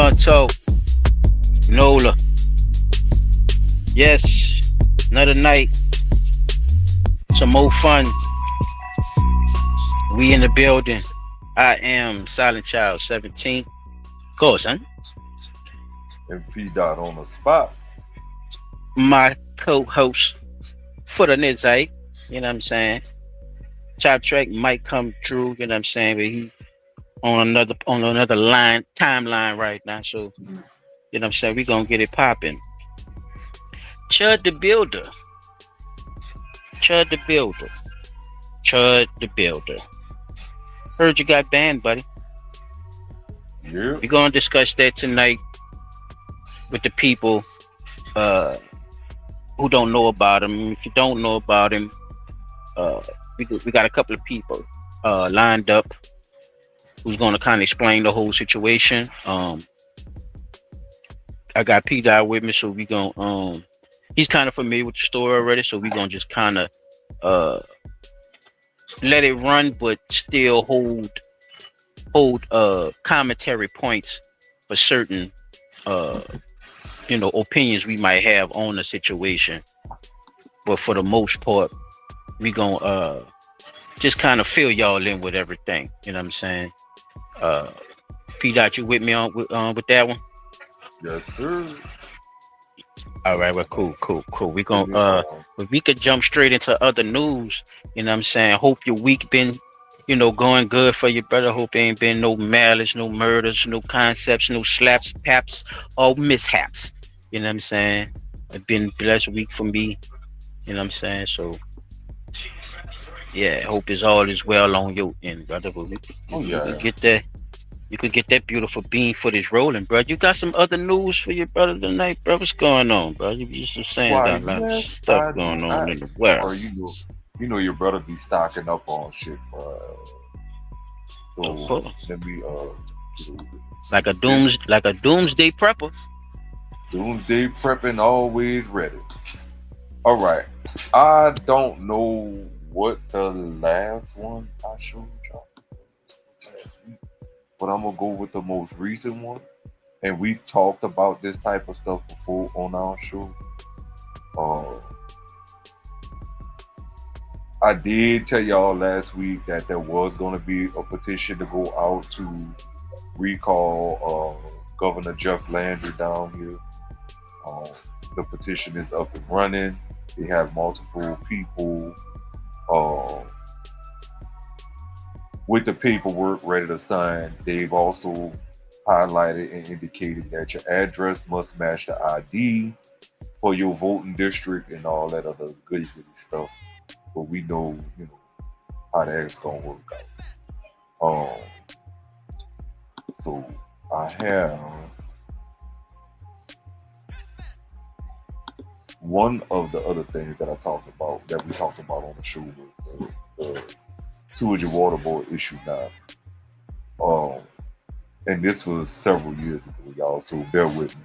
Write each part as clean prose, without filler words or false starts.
Monto, Nola. Yes, another night. Some more fun. We in the building. I am Silent Child 17. Go, son. And P Dot on the spot. My co-host for the Nizzite. You know what I'm saying? Chop Track might come through, you know what I'm saying, but he on another timeline right now. So, you know what I'm saying, we gonna get it popping. Chud the Builder. Chud the Builder. Chud the Builder. Heard you got banned, buddy. Yeah. We're gonna discuss that tonight with the people who don't know about him. If you don't know about him, we got a couple of people lined up who's gonna kind of explain the whole situation. I got P Dot with me, so we gonna he's kind of familiar with the story already, so we gonna just kind of let it run, but still hold commentary points for certain opinions we might have on the situation. But for the most part, we gonna just kind of fill y'all in with everything. You know what I'm saying? P Dot, you with me on with that one? Yes, sir. All right, well, cool. We gonna if we could jump straight into other news, you know what I'm saying? Hope your week been, going good for you, brother. Hope there ain't been no malice, no murders, no concepts, no slaps, paps, or mishaps. You know what I'm saying? It's been a blessed week for me. You know what I'm saying? So yeah, hope it's all is well on your end, brother. But you could get that beautiful bean footage rolling, bro. You got some other news for your brother tonight, bro? What's going on, bro? You just saying got a lot of stuff going on in the world. Or you know your brother be stocking up on shit, bro. So let me like a doomsday prepper. Doomsday prepping, always ready. All right, I don't know what the last one I showed y'all last week, but I'm gonna go with the most recent one. And we talked about this type of stuff before on our show. I did tell y'all last week that there was gonna be a petition to go out to recall Governor Jeff Landry down here. The petition is up and running. They have multiple people with the paperwork ready to sign. They've also highlighted and indicated that your address must match the ID for your voting district and all that other goody stuff. But we know, how that's gonna work out. So I have one of the other things that we talked about on the show was the sewage and water board issue now. And this was several years ago, y'all, so bear with me.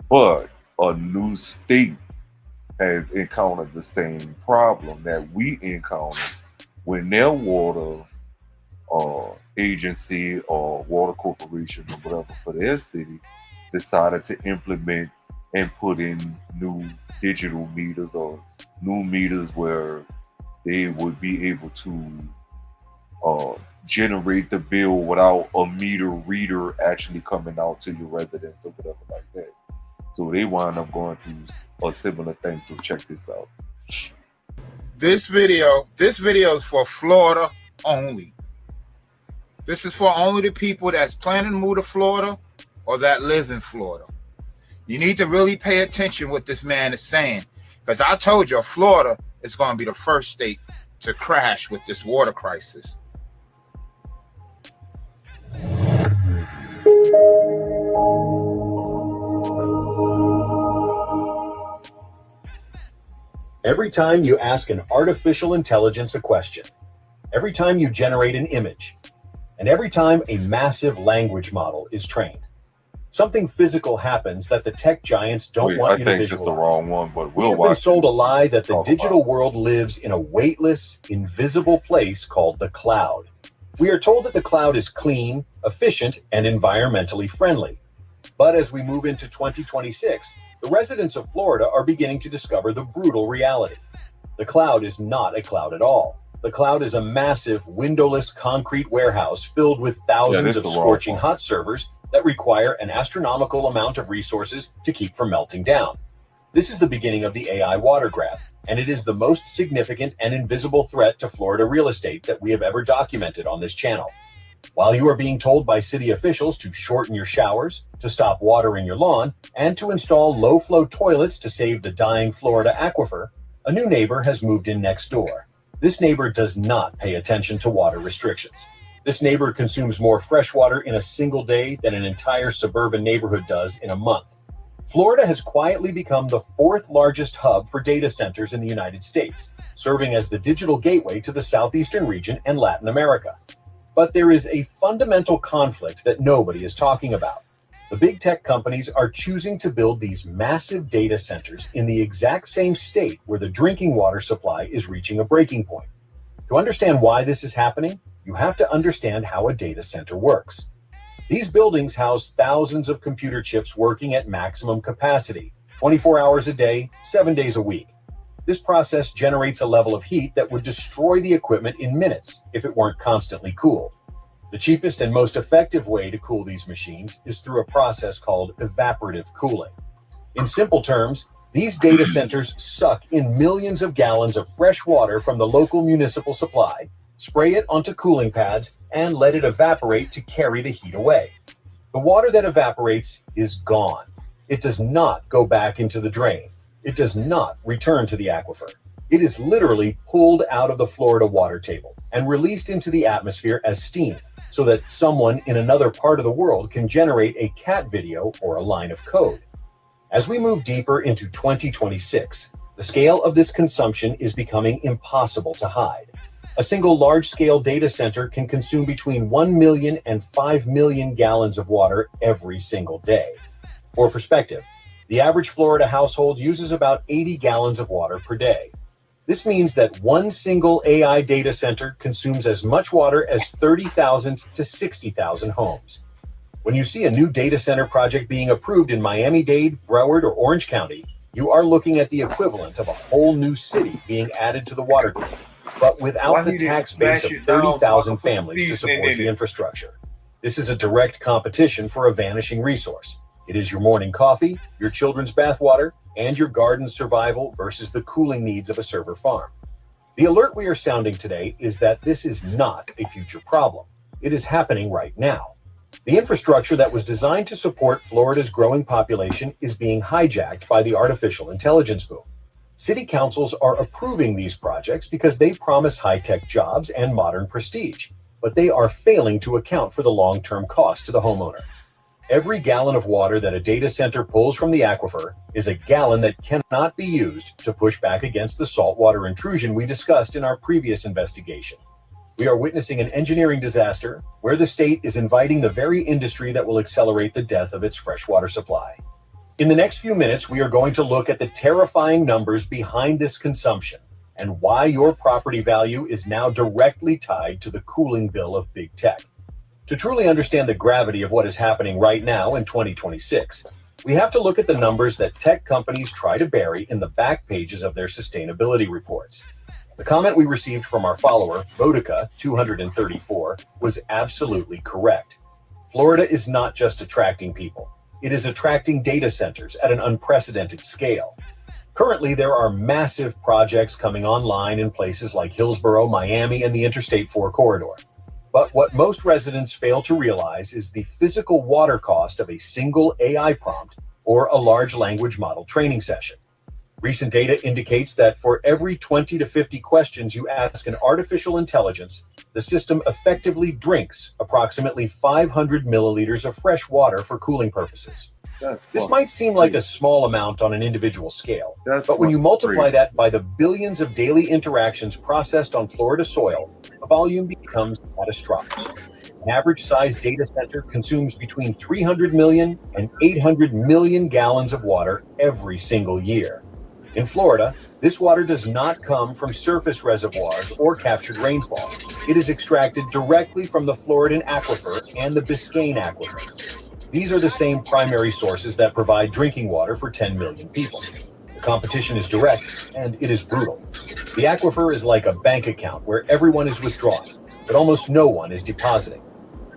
But a new state has encountered the same problem that we encountered when their water agency or water corporation or whatever for their city decided to implement and put in new digital meters or new meters where they would be able to generate the bill without a meter reader actually coming out to your residence or whatever like that. So they wind up going through a similar thing. So check this out. This video is for Florida only. This is for only the people that's planning to move to Florida or that live in Florida. You need to really pay attention what this man is saying, because I told you Florida is going to be the first state to crash with this water crisis. Every time you ask an artificial intelligence a question, every time you generate an image, and every time a massive language model is trained, something physical happens that the tech giants don't want you to visualize. I think it's the wrong one, but we've been sold a lie that the digital world lives in a weightless, invisible place called the cloud. We are told that the cloud is clean, efficient, and environmentally friendly. But as we move into 2026, the residents of Florida are beginning to discover the brutal reality. The cloud is not a cloud at all. The cloud is a massive, windowless concrete warehouse filled with thousands of scorching hot servers that require an astronomical amount of resources to keep from melting down. This is the beginning of the AI water grab, and it is the most significant and invisible threat to Florida real estate that we have ever documented on this channel. While you are being told by city officials to shorten your showers, to stop watering your lawn, and to install low-flow toilets to save the dying Florida aquifer, a new neighbor has moved in next door. This neighbor does not pay attention to water restrictions. This neighbor consumes more fresh water in a single day than an entire suburban neighborhood does in a month. Florida has quietly become the fourth largest hub for data centers in the United States, serving as the digital gateway to the southeastern region and Latin America. But there is a fundamental conflict that nobody is talking about. The big tech companies are choosing to build these massive data centers in the exact same state where the drinking water supply is reaching a breaking point. To understand why this is happening, you have to understand how a data center works. These buildings house thousands of computer chips working at maximum capacity, 24 hours a day, 7 days a week. This process generates a level of heat that would destroy the equipment in minutes if it weren't constantly cooled. The cheapest and most effective way to cool these machines is through a process called evaporative cooling. In simple terms, these data centers suck in millions of gallons of fresh water from the local municipal supply, spray it onto cooling pads, and let it evaporate to carry the heat away. The water that evaporates is gone. It does not go back into the drain. It does not return to the aquifer. It is literally pulled out of the Florida water table and released into the atmosphere as steam, so that someone in another part of the world can generate a cat video or a line of code. As we move deeper into 2026, the scale of this consumption is becoming impossible to hide. A single large-scale data center can consume between 1 million and 5 million gallons of water every single day. For perspective, the average Florida household uses about 80 gallons of water per day. This means that one single AI data center consumes as much water as 30,000 to 60,000 homes. When you see a new data center project being approved in Miami-Dade, Broward, or Orange County, you are looking at the equivalent of a whole new city being added to the water grid, but without the tax base of 30,000 families to support the infrastructure. This is a direct competition for a vanishing resource. It is your morning coffee, your children's bathwater, and your garden's survival versus the cooling needs of a server farm. The alert we are sounding today is that this is not a future problem. It is happening right now. The infrastructure that was designed to support Florida's growing population is being hijacked by the artificial intelligence boom. City councils are approving these projects because they promise high-tech jobs and modern prestige, but they are failing to account for the long-term cost to the homeowner. Every gallon of water that a data center pulls from the aquifer is a gallon that cannot be used to push back against the saltwater intrusion we discussed in our previous investigation. We are witnessing an engineering disaster where the state is inviting the very industry that will accelerate the death of its freshwater supply. In the next few minutes, we are going to look at the terrifying numbers behind this consumption and why your property value is now directly tied to the cooling bill of big tech. To truly understand the gravity of what is happening right now in 2026, we have to look at the numbers that tech companies try to bury in the back pages of their sustainability reports. The comment we received from our follower, Bodica234, was absolutely correct. Florida is not just attracting people. It is attracting data centers at an unprecedented scale. Currently, there are massive projects coming online in places like Hillsborough, Miami, and the Interstate 4 corridor. But what most residents fail to realize is the physical water cost of a single AI prompt or a large language model training session. Recent data indicates that for every 20 to 50 questions you ask an artificial intelligence, the system effectively drinks approximately 500 milliliters of fresh water for cooling purposes. This might seem like a small amount on an individual scale, but when you multiply that by the billions of daily interactions processed on Florida soil, the volume becomes catastrophic. An average-sized data center consumes between 300 million and 800 million gallons of water every single year. In Florida, this water does not come from surface reservoirs or captured rainfall. It is extracted directly from the Floridan aquifer and the Biscayne aquifer. These are the same primary sources that provide drinking water for 10 million people. The competition is direct, and it is brutal. The aquifer is like a bank account where everyone is withdrawing, but almost no one is depositing.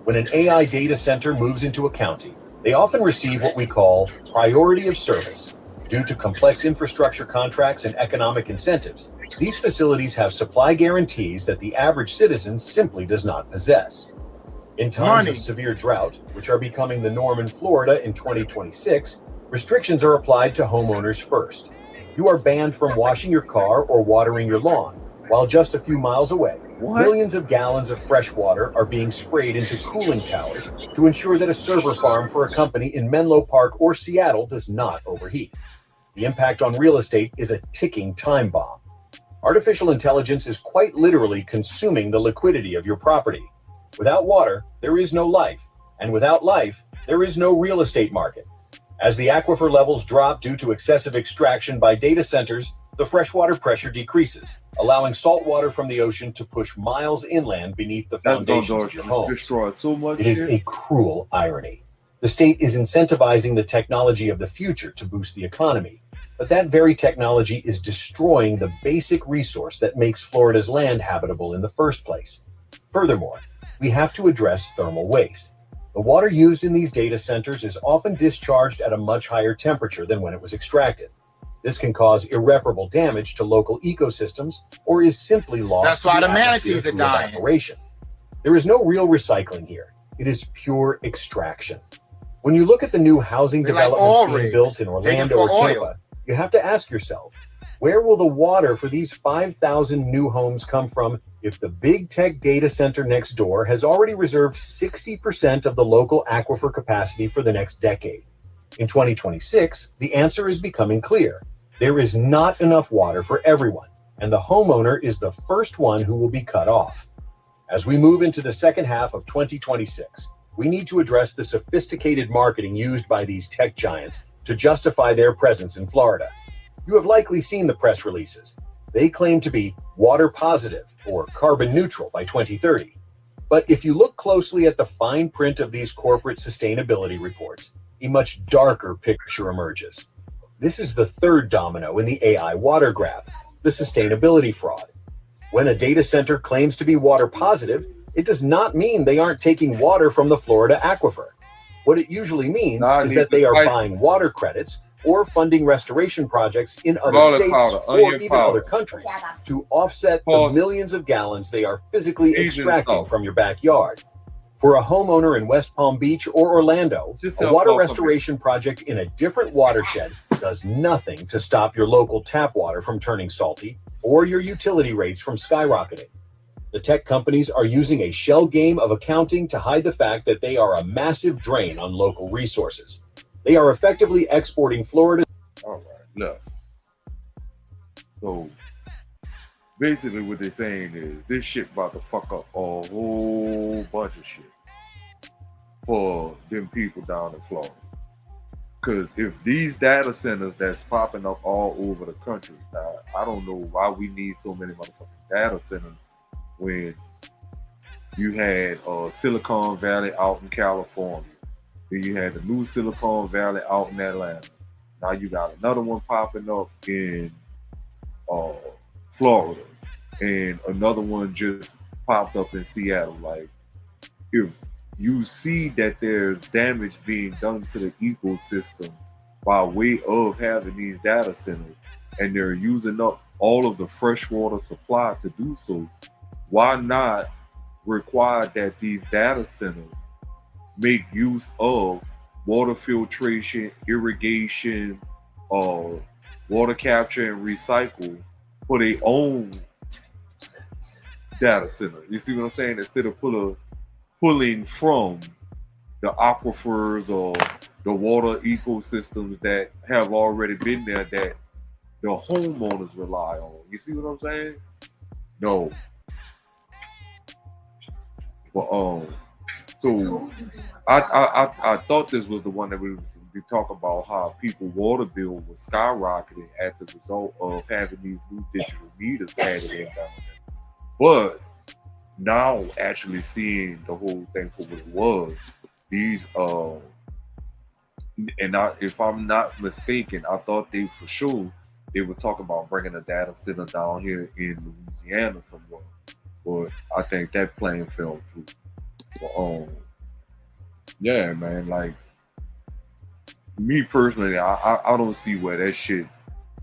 When an AI data center moves into a county, they often receive what we call priority of service. Due to complex infrastructure contracts and economic incentives, these facilities have supply guarantees that the average citizen simply does not possess. In times of severe drought, which are becoming the norm in Florida in 2026, restrictions are applied to homeowners first. You are banned from washing your car or watering your lawn, while just a few miles away, millions of gallons of fresh water are being sprayed into cooling towers to ensure that a server farm for a company in Menlo Park or Seattle does not overheat. The impact on real estate is a ticking time bomb. Artificial intelligence is quite literally consuming the liquidity of your property. Without water, there is no life, and without life, there is no real estate market. As the aquifer levels drop due to excessive extraction by data centers, the freshwater pressure decreases, allowing salt water from the ocean to push miles inland beneath the foundations of your homes. It is a cruel irony. The state is incentivizing the technology of the future to boost the economy, but that very technology is destroying the basic resource that makes Florida's land habitable in the first place. Furthermore, we have to address thermal waste. The water used in these data centers is often discharged at a much higher temperature than when it was extracted. This can cause irreparable damage to local ecosystems or is simply lost. That's why the manatees are dying. Evaporation. There is no real recycling here. It is pure extraction. When you look at the new housing developments being built in Orlando or Tampa, you have to ask yourself, where will the water for these 5,000 new homes come from if the big tech data center next door has already reserved 60% of the local aquifer capacity for the next decade? In 2026, the answer is becoming clear. There is not enough water for everyone, and the homeowner is the first one who will be cut off. As we move into the second half of 2026, we need to address the sophisticated marketing used by these tech giants to justify their presence in Florida. You have likely seen the press releases. They claim to be water positive or carbon neutral by 2030. But if you look closely at the fine print of these corporate sustainability reports, a much darker picture emerges. This is the third domino in the AI water grab, the sustainability fraud. When a data center claims to be water positive, it does not mean they aren't taking water from the Florida aquifer. What it usually means is that they are buying water credits or funding restoration projects in other states or even other countries to offset the millions of gallons they are physically extracting from your backyard. For a homeowner in West Palm Beach or Orlando, a water restoration project in a different watershed does nothing to stop your local tap water from turning salty or your utility rates from skyrocketing. The tech companies are using a shell game of accounting to hide the fact that they are a massive drain on local resources. They are effectively exporting Florida. All right, look. So basically what they're saying is this shit about to fuck up a whole bunch of shit for them people down in Florida. Because if these data centers that's popping up all over the country, I don't know why we need so many motherfucking data centers when you had Silicon Valley out in California. Then you had the new Silicon Valley out in Atlanta. Now you got another one popping up in Florida. And another one just popped up in Seattle. Like, if you see that there's damage being done to the ecosystem by way of having these data centers, and they're using up all of the freshwater supply to do so, why not require that these data centers make use of water filtration, irrigation, water capture and recycle for their own data center? You see what I'm saying? Instead of pulling from the aquifers or the water ecosystems that have already been there that the homeowners rely on. You see what I'm saying? No. But so I thought this was the one that we talk about how people water bill was skyrocketing as a result of having these new digital meters added in down there. But now actually seeing the whole thing for what it was, these And if I'm not mistaken, I thought they for sure they were talking about bringing a data center down here in Louisiana somewhere. But I think that plane fell through. But, yeah, man. Like me personally, I don't see where that shit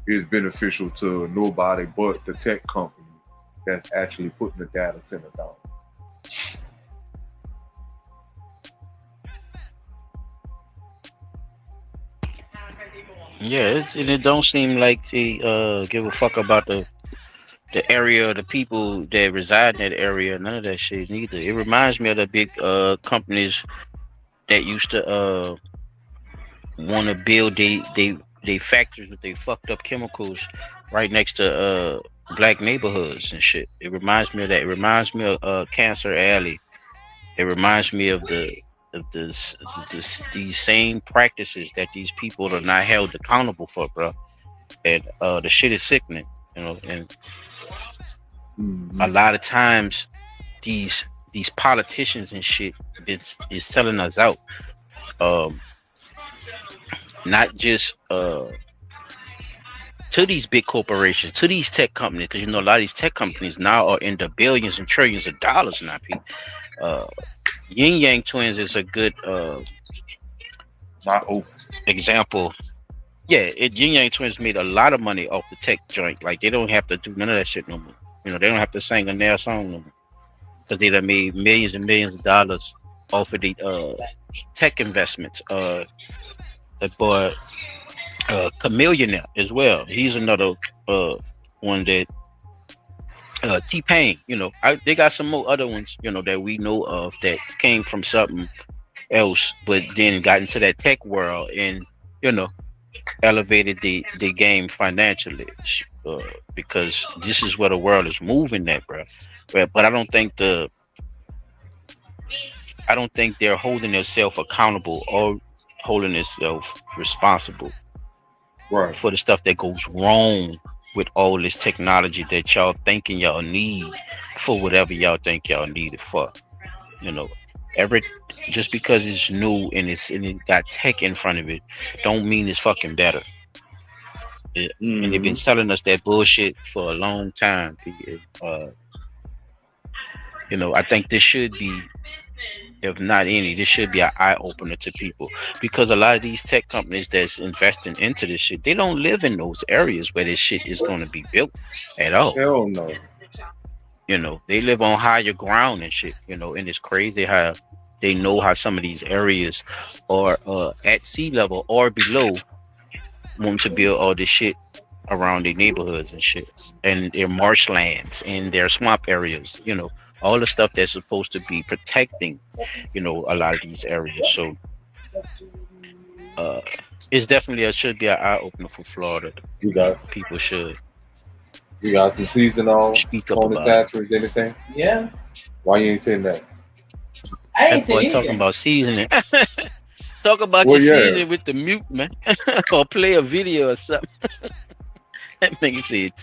is beneficial to nobody but the tech company that's actually putting the data center down. Yeah, and it don't seem like they give a fuck about the area, the people that reside in that area, none of that shit neither. It reminds me of the big companies that used to want to build they factories with they fucked up chemicals right next to black neighborhoods and shit. It reminds me of that. It reminds me of Cancer Alley. It reminds me of these same practices that these people are not held accountable for, bro. And the shit is sickening, you know. And a lot of times these politicians and shit is selling us out. Not just to these big corporations, to these tech companies, because you know a lot of these tech companies now are in the billions and trillions of dollars now, Pete. Yin Yang Twins is a good example. Yeah, Yin Yang Twins made a lot of money off the tech joint. Like they don't have to do none of that shit no more. You know, they don't have to sing a nail song no more because they done made millions and millions of dollars off of the tech investments. That boy, Chameleonaire as well. He's another one that T-Pain. You know, they got some more other ones. You know that we know of that came from something else, but then got into that tech world and you know elevated the game financially because this is where the world is moving at, bro. But I don't think they're holding themselves accountable or holding themselves responsible for the stuff that goes wrong with all this technology that y'all thinking y'all need for whatever y'all think y'all need it for. You know, just because it's new and it got tech in front of it, don't mean it's fucking better. And they've been selling us that bullshit for a long time. You know, I think this should be, if not any, this should be an eye opener to people because a lot of these tech companies that's investing into this shit, they don't live in those areas where this shit is going to be built at all. Hell no. You know, they live on higher ground and shit. You know, and it's crazy how they know how some of these areas are at sea level or below, want to build all this shit around their neighborhoods and shit, and their marshlands and their swamp areas. You know, all the stuff that's supposed to be protecting, you know, a lot of these areas. So it's definitely should be an eye opener for Florida. People should. You got some seasonal speak up Tony about Thatcher's anything? Yeah. Why you ain't saying that? I ain't that boy saying talking about seasoning. Talk about your seasoning with the mute, man. Or play a video or something. That nigga said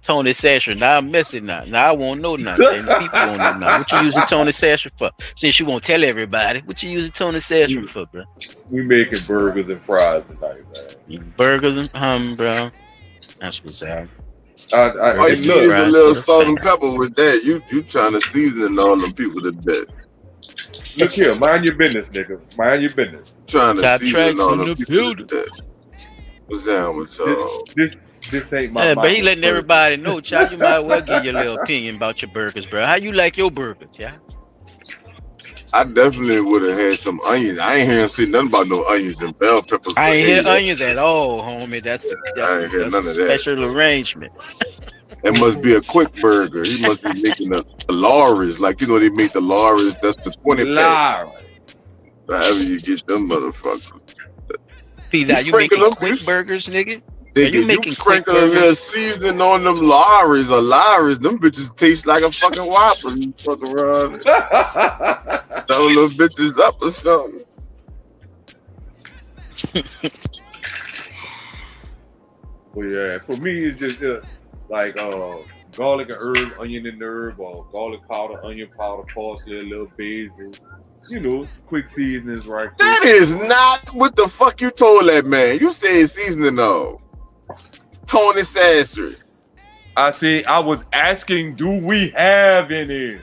Tony Thatcher. Now I'm messing now. Now I won't know nothing. And the people won't know nothing. What you using Tony Thatcher for? Since you won't tell everybody, what you using Tony Thatcher for, bro? We making burgers and fries tonight, man. Burgers and bro. That's what's up. All you need is a little salt and pepper with that. You trying to season all them people to death. Look here, mind your business, nigga. Mind your business. Trying to season all them people to death. What's down with y'all? This ain't my. But he letting everybody know, child. You might well give your little opinion about your burgers, bro. How you like your burgers, yeah? I definitely would have had some onions. I ain't hear him say nothing about no onions and bell peppers. I ain't hear onions at all, homie. That's a special arrangement. It must be a quick burger. He must be making the Laura's, like you know they make the Laura's. That's the 20 pack. However you get them motherfuckers. Pete, now you making quick burgers, nigga? Are you making sprinkle a little seasoning on them Laura's, them bitches taste like a fucking Whopper. You fuck around. Throw little bitches up or something. Well, yeah, for me it's just like garlic and herb, onion and herb, or garlic powder, onion powder, parsley, a little basil, quick seasonings right quick. That is not what the fuck you told that man. You said seasoning though. Tony Sasser. I was asking, do we have any?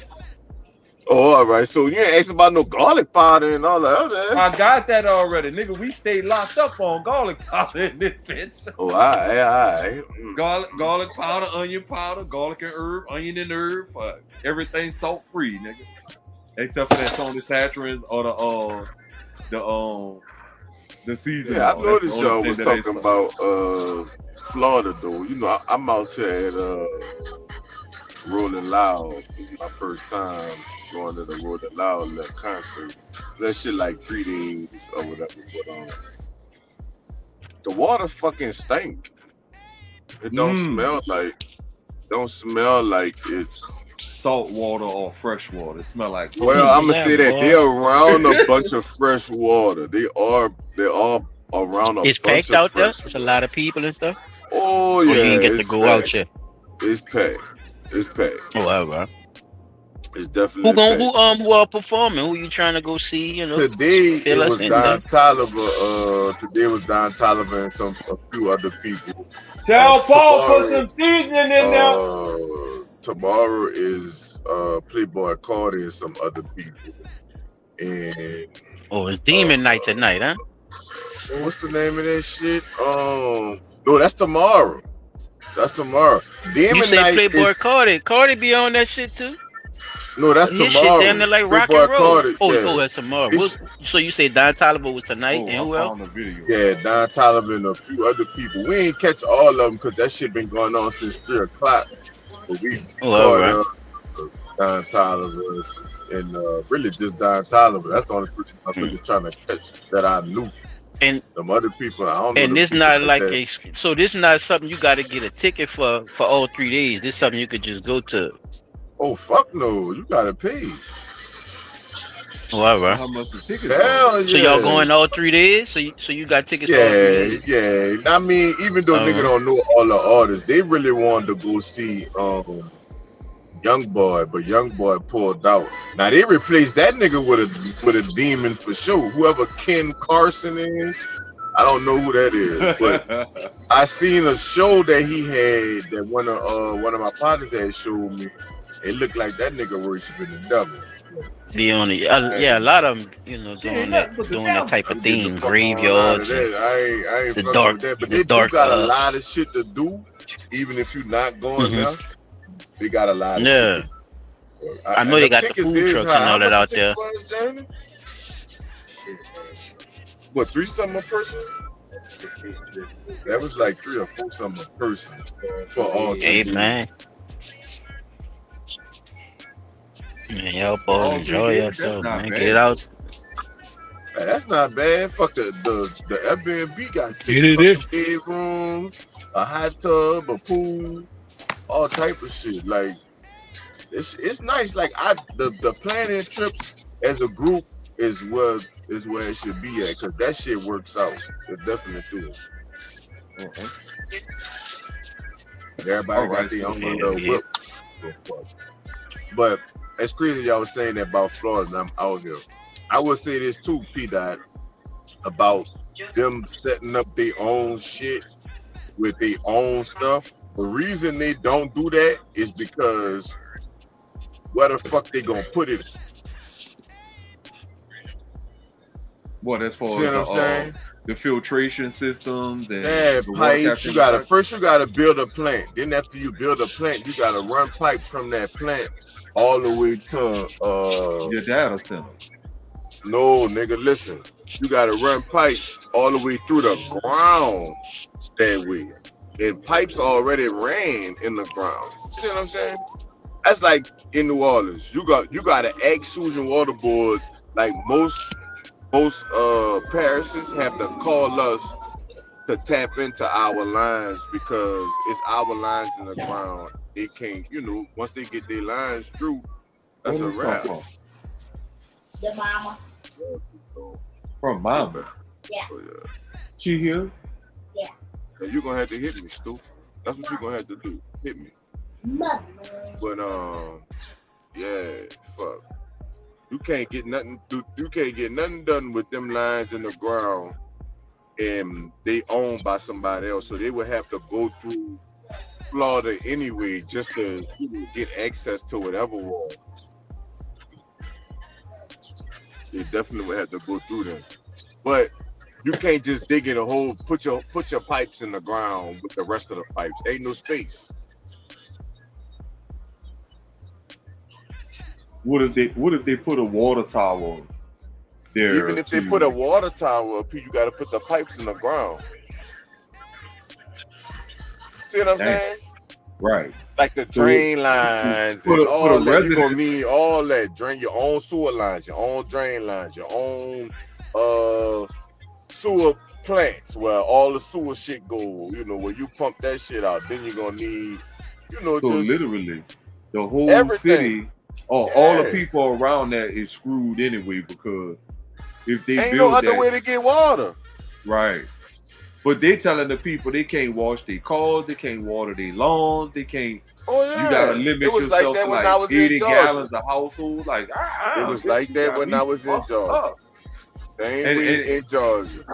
Oh, all right. So you ain't asking about no garlic powder and all that other. I got that already, nigga. We stay locked up on garlic powder in this bitch. Oh, all right. Garlic powder, onion powder, garlic and herb, onion and herb, everything salt free, nigga. Except for that Tony Satcherin's or the season. Yeah, I noticed y'all was talking about Florida though. You know, I'm out here at Rolling Loud. This is my first time going to the Rolling Loud concert. That shit like 3 days or whatever. But the water fucking stink. It don't smell like it's salt water or fresh water. It smell like. Well, I'm gonna say that they're around a bunch of fresh water. They're all around a it's bunch packed of out there. fresh It's a lot of people and stuff. Oh Or yeah, you ain't get to go packed. out yet. It's packed. It's packed. Oh, all right. It's definitely Who are performing? Who you trying to go see? You know, Today fill it us was in Don Toliver. Today was Don Toliver and a few other people. Tell Paul put some seasoning in there. Tomorrow is Playboy Cardi and some other people. And Oh, it's Demon Night tonight, huh? what's the name of that shit? No, that's tomorrow. That's tomorrow. Demon You say Night Playboy is, Cardi. Cardi be on that shit too? No, that's His tomorrow. shit damn near like rock Playboy and roll. Cardi, Oh, yeah. oh, that's tomorrow. It's- So you say Don Toliver was tonight, and I who else? found the video. Yeah, Don Toliver and a few other people. We ain't catch all of them because that shit been going on since 3 o'clock. But we Oh, all caught right. Don Toliver and really just Don Toliver. That's the only person I'm really trying to catch that I knew. And Them other people, I don't know. and them this people not like that. so this not something you got to get a ticket for all 3 days. This something you could just go to. Oh fuck no, you gotta pay. Oh, all right. How much the tickets? Hell yeah. So y'all going all 3 days? So you got tickets for all 3 days? Yeah. I mean, even though nigga don't know all the artists, they really wanted to go see Young Boy, but Young Boy pulled out. Now they replaced that nigga with a demon for sure. Whoever Ken Carson is, I don't know who that is, but I seen a show that he had that one of my partners had showed me. It looked like that nigga worshiping the devil. Be on it. Yeah, a lot of them, doing that type of theme, graveyards. I ain't the fucking dark- with that, but the they dark, do got a lot of shit to do, even if you're not going there. They got a lot of shit. Yeah, I know they got the food trucks and all that out there. What, 3 something a person? That was like 3 or 4 something a person for all. Hey man, y'all both enjoy yourself, man. Get it out. Hey, that's not bad. Fuck the Airbnb got 6 bedrooms, a hot tub, a pool, all type of shit. Like it's nice. Like the planning trips as a group is where it should be at, because that shit works out. It definitely do. Everybody got their own little whip. But it's crazy y'all was saying that about Florida, and I'm out here. I will say this too, P-Dot, about them setting up their own shit with their own stuff. The reason they don't do that is because where the fuck they gonna put it? What, as far See what I'm saying? the filtration systems and Yeah, the pipes. You gotta build a plant. Then after you build a plant, you gotta run pipes from that plant all the way to your data center. No, nigga, listen. You gotta run pipes all the way through the ground that way. And pipes already ran in the ground. You know what I'm saying? That's like in New Orleans. You gotta ask Susan Waterboard, like most parishes have to call us to tap into our lines, because it's our lines in the ground. They can't, once they get their lines through, that's a wrap. The mama. From Mama. Yeah. So, yeah. She here? Yeah. And you're gonna have to hit me, Stu. That's what you're gonna have to do. Hit me. Mother. But yeah, fuck. You can't get nothing. You can't get nothing done with them lines in the ground, and they owned by somebody else. So they would have to go through Florida anyway just to get access to whatever wall. They definitely would have to go through them. But you can't just dig in a hole, put your pipes in the ground with the rest of the pipes. Ain't no space. What if they put a water tower there? Even if they put a water tower up here, you got to put the pipes in the ground. See what I'm saying? Right. Like the drain lines and all that. You're gonna need all that. Drain your own sewer lines, your own drain lines, your own sewer plants where all the sewer shit go. You know, where you pump that shit out. Then you're gonna need, you know, so literally the whole everything. city. Oh, all the people around that is screwed anyway because if they ain't build no other that, way to get water. Right. But they telling the people they can't wash their cars, they can't water their lawns, they can't. Oh yeah. You gotta limit yourself like that to when like I was 80 gallons a household. Like it was like that when I was in Georgia. Same way in Georgia.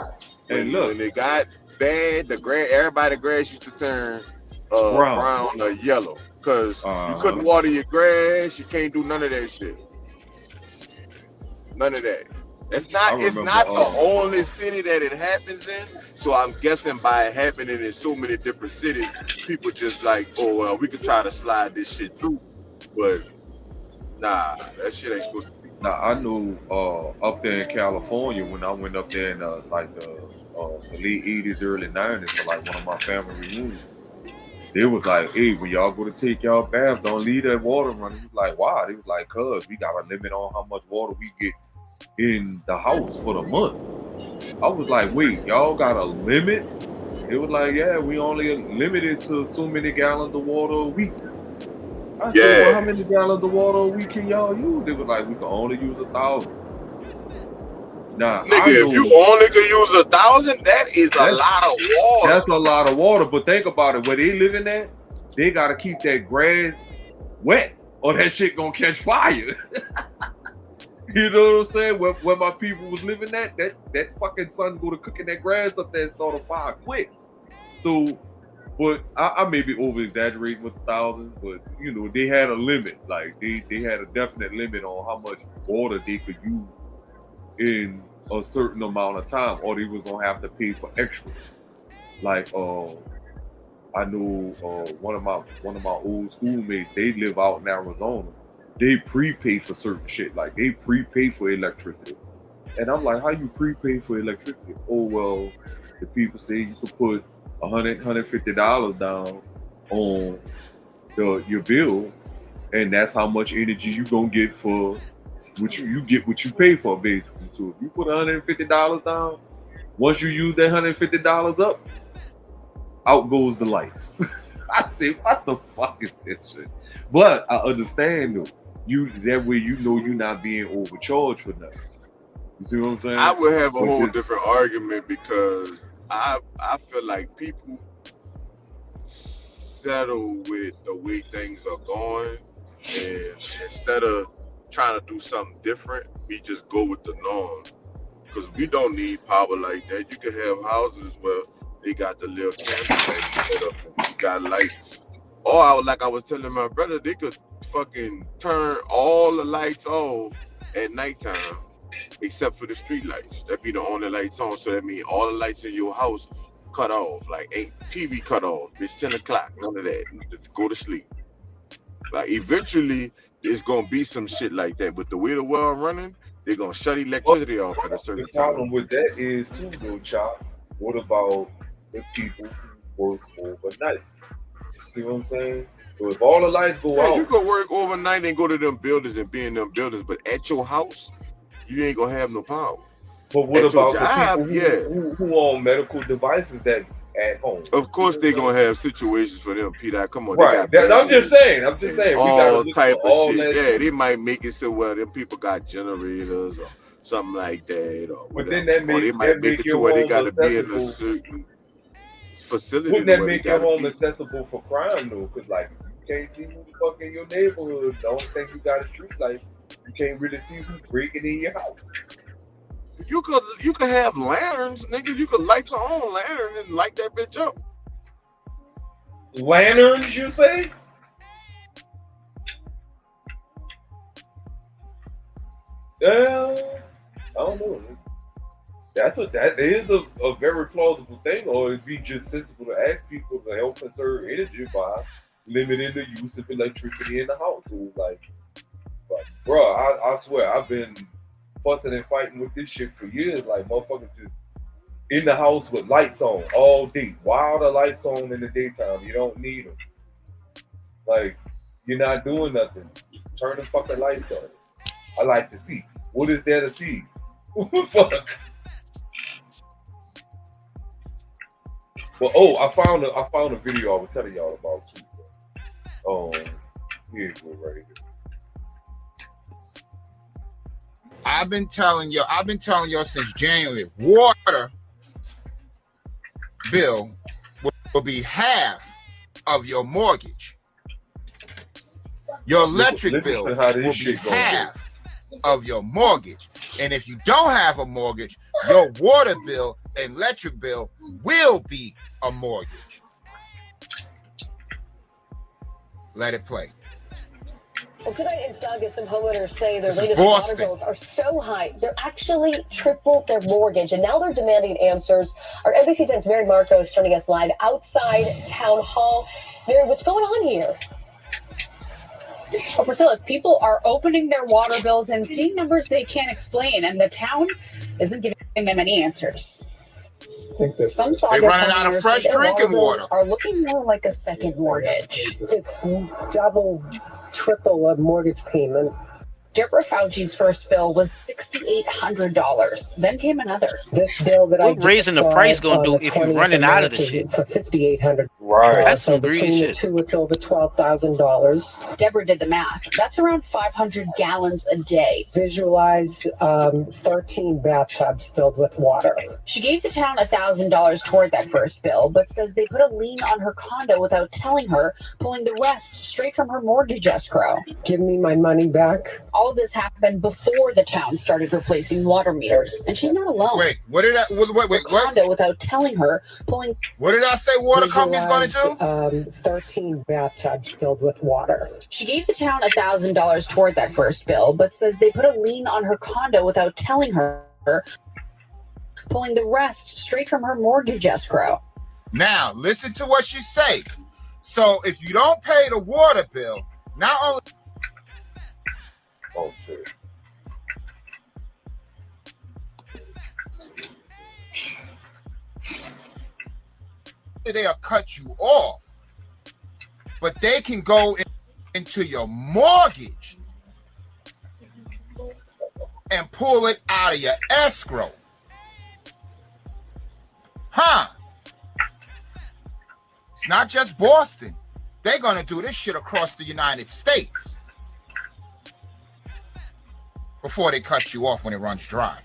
And look, when it got bad, everybody's grass used to turn brown or yellow. Because you couldn't water your grass, you can't do none of that shit. None of that. It's not the only city that it happens in. So I'm guessing by it happening in so many different cities, people just like, oh well, we could try to slide this shit through. But nah, that shit ain't supposed to be. Now I know up there in California when I went up there in like the late 80s, early 90s for like one of my family reunions. They was like, hey, when y'all go to take y'all bath, don't leave that water running. He was like, why? They was like, cuz we got a limit on how much water we get in the house for the month. I was like, wait, y'all got a limit? It was like, yeah, we only limited to so many gallons of water a week. I said, well, how many gallons of water a week can y'all use? They was like, we can only use 1,000. Nah, nigga, if you only can use 1,000, that is a lot of water. That's a lot of water, but think about it. Where they living at, they gotta keep that grass wet, or that shit gonna catch fire. You know what I'm saying? Where my people was living at, that fucking sun go to cooking that grass up there and start a fire quick. So, but I may be over exaggerating with 1,000, but you know they had a limit. Like they had a definite limit on how much water they could use in a certain amount of time, or they was gonna have to pay for extra. Like I know one of my old schoolmates, they live out in Arizona. They prepay for certain shit, like they prepay for electricity. And I'm like, how you prepay for electricity? Oh well, the people say you could put $150 down on your bill, and that's how much energy you gonna get for what you get what you pay for, basically. So if you put $150 down, once you use that $150 up, out goes the lights. I say, what the fuck is this shit? But I understand though. That way you know you're not being overcharged for nothing. You see what I'm saying? I would have a whole different argument because I feel like people settle with the way things are going, and instead of trying to do something different, we just go with the norm. Because we don't need power like that. You can have houses where they got the little candle set up and you got lights. Or like I was telling my brother, they could fucking turn all the lights off at nighttime except for the street lights. That'd be the only lights on. So that means all the lights in your house cut off. Like TV cut off. It's 10 o'clock. None of that. Go to sleep. Like eventually it's gonna be some shit like that. But the way the world running, they're gonna shut electricity off at a certain time. The problem with that is too, though, Chop. What about the people who work overnight? See what I'm saying? So if all the lights go out, you can work overnight and go to them buildings and be in them buildings, but at your house, you ain't gonna have no power. But what about the people who own medical devices that at home? Of course, they're gonna have situations for them, Peter. Come on, right? I'm just saying. All type of shit. Yeah, they might make it so well them people got generators or something like that, or whatever. But then they might make it to where they gotta be in a certain facility. Wouldn't that make your home accessible for crime though? Because like you can't see who the fuck in your neighborhood. The only thing you got a street light. You can't really see who's breaking in your house. You could have lanterns, nigga. You could light your own lantern and light that bitch up. Lanterns, you say? I don't know. That is a very plausible thing, or it'd be just sensible to ask people to help conserve energy by limiting the use of electricity in the household. Like bro, I swear I've been fussing and fighting with this shit for years. Like motherfuckers just in the house with lights on all day. Why are the lights on in the daytime? You don't need them. Like you're not doing nothing. Turn the fucking lights on. I like to see. What is there to see? Fuck. But I found a video I was telling y'all about too. Here's it right here. I've been telling y'all since January, water bill will be half of your mortgage. Your electric bill will be half of your mortgage. And if you don't have a mortgage, your water bill and electric bill will be a mortgage. Let it play. Well, tonight in Saugus, some homeowners say their latest water bills are so high, they're actually triple their mortgage, and now they're demanding answers. Our NBC 10's Mary Marcos joining us live outside Town Hall. Mary, what's going on here? Well, Priscilla, people are opening their water bills and seeing numbers they can't explain, and the town isn't giving them any answers. Some They're running out of fresh drinking water. Are looking more like a second mortgage. It's double, triple a mortgage payment. Deborah Fauci's first bill was $6,800. Then came another. This bill that what raising the price gonna do if you're running out of the shit? For $5,800. Right. That's some so greedy between shit. the two, it's over $12,000. Deborah did the math. That's around 500 gallons a day. Visualize 13 bathtubs filled with water. She gave the town $1,000 toward that first bill, but says they put a lien on her condo without telling her, pulling the rest straight from her mortgage escrow. Give me my money back. All of this happened before the town started replacing water meters, and she's not alone. Wait, what did I? Wait, Condo without telling her, pulling. What did I say? Water company's going to do? 13 bathtubs filled with water. She gave the town $1,000 toward that first bill, but says they put a lien on her condo without telling her, pulling the rest straight from her mortgage escrow. Now listen to what she say. So if you don't pay the water bill, not only. Oh shit. They'll cut you off, but they can go into your mortgage and pull it out of your escrow. It's not just Boston. They're going to do this shit across the United States before they cut you off when it runs dry.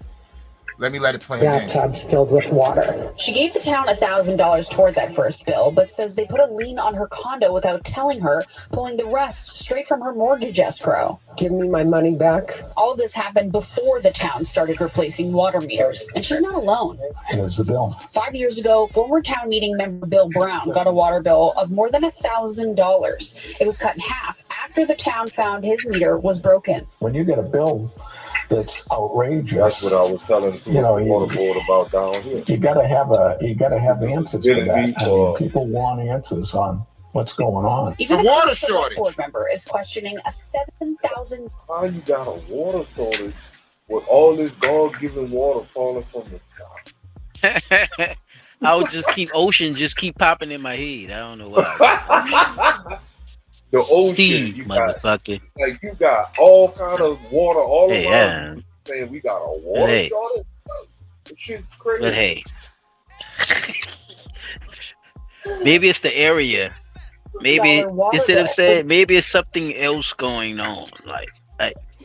Let it play again. Bathtubs filled with water. She gave the town $1,000 toward that first bill, but says they put a lien on her condo without telling her, pulling the rest straight from her mortgage escrow. Give me my money back. All of this happened before the town started replacing water meters, and she's not alone. Here's the bill. 5 years ago, former town meeting member Bill Brown got a water bill of more than $1,000. It was cut in half after the town found his meter was broken. When you get a bill that's outrageous, That's what I was telling the water board about down here. you gotta have answers for that. I mean, people want answers on what's going on. Even The the water select shortage. board member is questioning a $7,000. How you got a water shortage with all this God-given water falling from the sky? I would just keep popping in my head. I don't know why. The ocean, Steve, you got, motherfucker. like you got all kind of water all Hey, around. yeah. Saying we got a water Hey. shortage. This shit's crazy. But hey, maybe it's the area. Maybe $1 instead of bill. saying, maybe it's something else going on.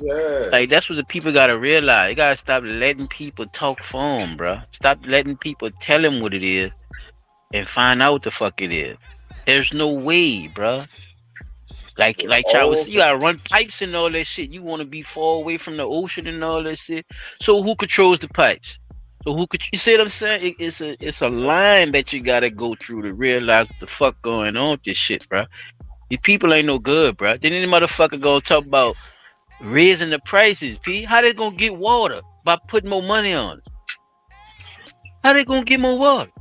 Yeah. Like that's what the people gotta realize. You gotta stop letting people talk for them, bro. Stop letting people tell them what it is, and find out what the fuck it is. There's no way, bro. Like With child all was, you gotta run pipes and all that shit. You want to be far away from the ocean and all that shit. So who controls the pipes? So who could you see what I'm saying? It's a line that you gotta go through to realize what the fuck going on with this shit, bro. These people ain't no good, bro. Then any motherfucker gonna talk about raising the prices, P. How they gonna get water? By putting more money on it. How they gonna get more water?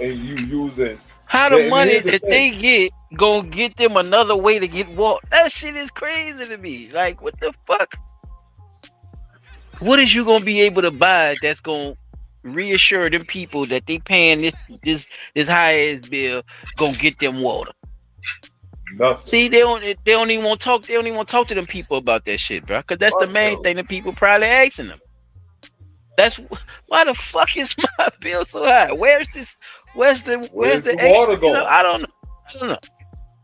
and you using How the and money here's the that thing. they get gonna get them another way to get water? That shit is crazy to me. Like, what the fuck? What is you gonna be able to buy that's gonna reassure them people that they paying this high ass bill gonna get them water? Nothing. See, they don't even want to talk. They don't even want to talk to them people about that shit, bro. Cause that's the Fuck main no. thing that people probably asking them. That's why the fuck is my bill so high? Where's the Where's extra? the water You know, going? I don't know.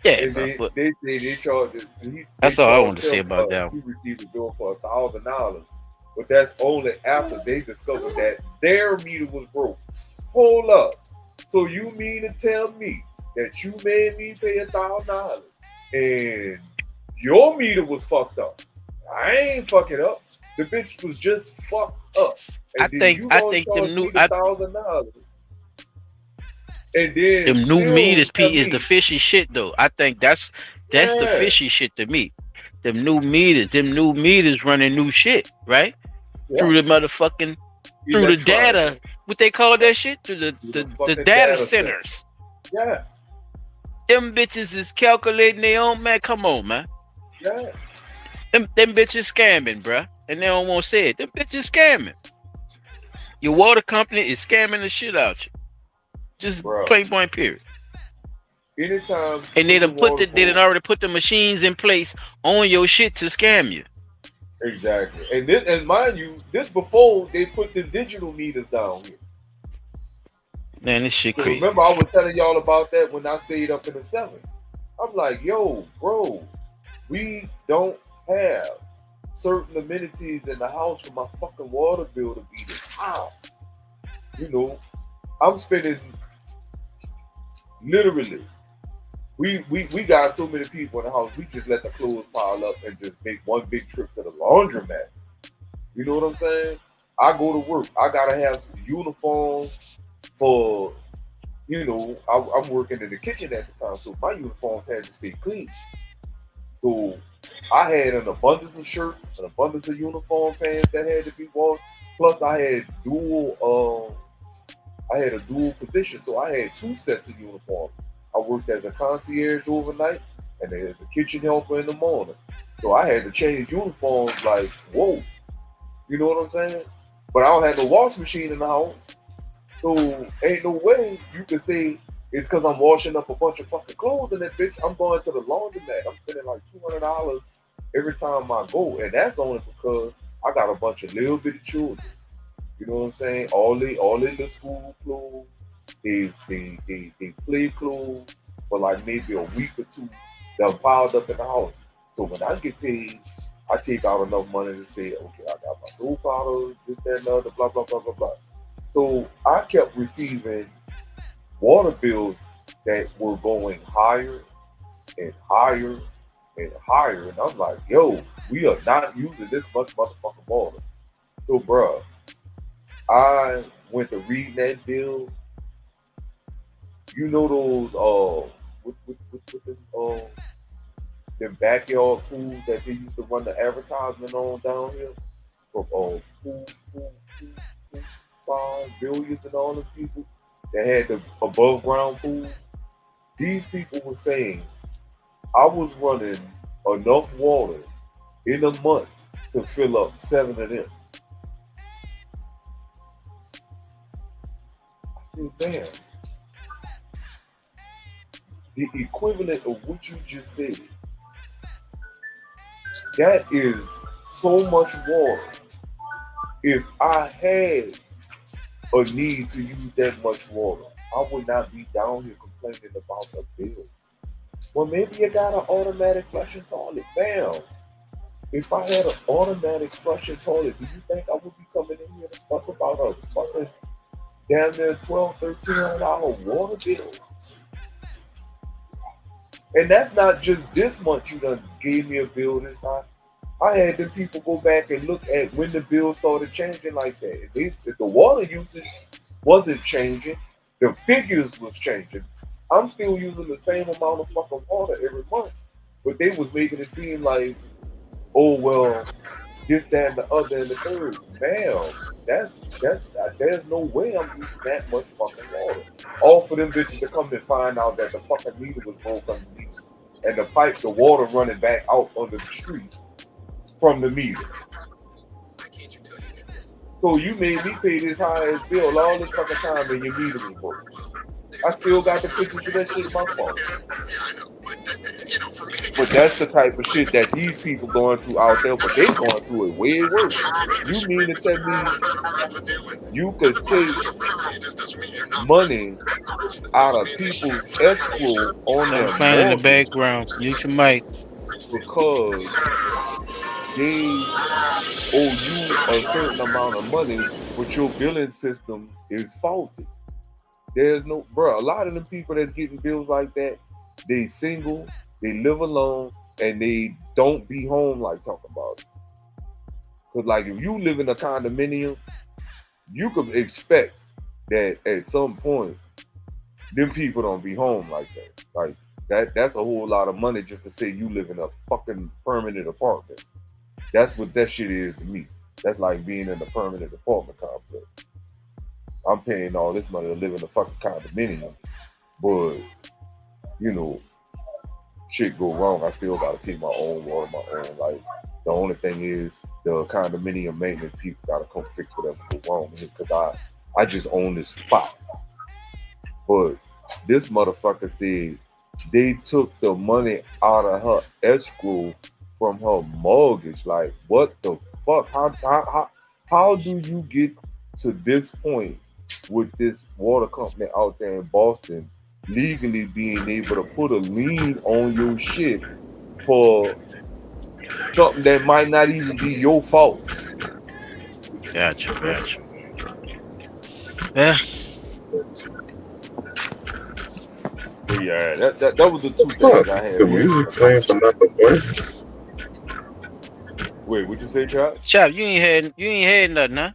Yeah, And bro. But they charge. that's all I want to say about that. He received a bill for $1,000, but that's only after they discovered that their meter was broke. Hold up. So you mean to tell me that you made me pay $1,000 and your meter was fucked up? I ain't fucking up. The bitch was just fucked up. And I think them new $1,000. And then them new still meters, tell P, is me- the fishy shit though. I think that's the Yeah. fishy shit to me. Them new meters running new shit, right? Yeah. Through the motherfucking through the Electronic. data. What they call that shit? Through the fucking data data centers. Yeah, Them bitches is calculating their own, man. Come on, man. yeah. Them bitches scamming, bruh. And they don't want to say it. Them bitches scamming. Your water company is scamming the shit out you. Just Bruh. plain point period. Anytime. And they done already put the put machines in place on your shit to scam you. Exactly. And mind you, this before they put the digital meters down here. Man, this shit So crazy. remember, I was telling y'all about that when I stayed up in the 7. I'm like, yo, bro, we don't have certain amenities in the house for my fucking water bill to be this high. You know, I'm spending literally. We got so many people in the house. We just let the clothes pile up and just make one big trip to the laundromat. You know what I'm saying? I go to work. I gotta have some uniforms for. You know, I'm working in the kitchen at the time, so my uniforms had to stay clean. So I had an abundance of shirts, an abundance of uniform pants that had to be washed. Plus, I had a dual position, so I had 2 sets of uniforms. I worked as a concierge overnight and as a kitchen helper in the morning. So I had to change uniforms like, whoa. You know what I'm saying? But I don't have no wash machine in the house. So ain't no way you can say it's because I'm washing up a bunch of fucking clothes in that bitch. I'm going to the laundromat. I'm spending like $200 every time I go. And that's only because I got a bunch of little bitty children. You know what I'm saying? All they little school clothes. They play clothes for like maybe a week or 2. They're piled up in the house. So when I get paid, I take out enough money to say, okay, I got my soap powder, this, that, and other, blah, blah, blah, blah, blah. So I kept receiving water bills that were going higher and higher and higher. And I'm like, yo, we are not using this much motherfucking water. So, bruh, I went to reading that bill. You know those them backyard pools that they used to run the advertisement on down here for pool spas, billiards, and all those people that had the above ground pool. These people were saying I was running enough water in a month to fill up 7 of them. I said, damn. The equivalent of what you just said, that is so much water. If I had a need to use that much water, I would not be down here complaining about the bill. Well, maybe you got an automatic flushing toilet. Bam. If I had an automatic flushing toilet, do you think I would be coming in here to talk about a fucking damn near $1,200, $1,300 water bill? And that's not just this month you done gave me a bill this time. I had them people go back and look at when the bill started changing like that. If the water usage wasn't changing, the figures was changing. I'm still using the same amount of fucking water every month. But they was making it seem like, oh well, this, that, and the other, and the third. Damn, there's no way I'm using that much fucking water. All for them bitches to come and find out that the fucking meter was broke underneath, and the water running back out under the street from the meter. So you made me pay this high ass bill all this fucking time, and your meter was broke. I still got the pictures of that shit in my phone. But that's the type of shit that these people going through out there, but they going through it way worse. You mean to tell me you could take money out of people's escrow on their playing in the mortgage background? Mute your mic. because they owe you a certain amount of money, but your billing system is faulty. There's no, bro, a lot of them people that's getting bills like that, they single, they live alone, and they don't be home like talking about it. Because like if you live in a condominium, you could expect that at some point, them people don't be home like that. Like that's a whole lot of money just to say you live in a fucking permanent apartment. That's what that shit is to me. That's like being in a permanent apartment complex. I'm paying all this money to live in a fucking condominium, but you know, shit go wrong. I still gotta pay my own water, my own light. The only thing is the condominium maintenance people gotta come fix whatever go wrong because I just own this spot. But this motherfucker said they took the money out of her escrow from her mortgage. Like, what the fuck? How do you get to this point with this water company out there in Boston legally being able to put a lien on your shit for something that might not even be your fault? Gotcha. Yeah. But yeah, that was the two things I had. The music playing for nothing. Wait, what'd you say, Chop? Chop, you ain't had nothing, huh?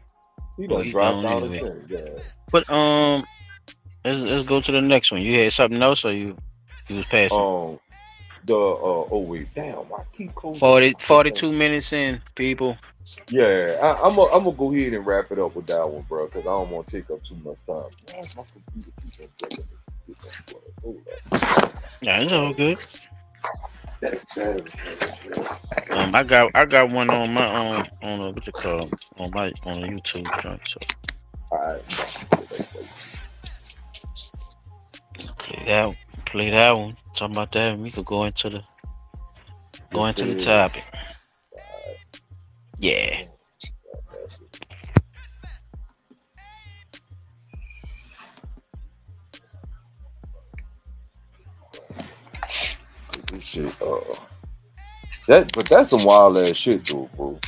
He done dropped out of thing. Yeah. But let's go to the next one. You had something else, or you was passing? Oh wait, damn! I keep closing. 42 minutes in, people. Yeah, I'm gonna go ahead and wrap it up with that one, bro, because I don't want to take up too much time. My computer keeps Yeah, it's all good. I got one on my on what you call on the YouTube joint. So. All right. Play that one. Talking about that, we could go into the topic. Yeah. This shit, that's some wild ass shit though, bro.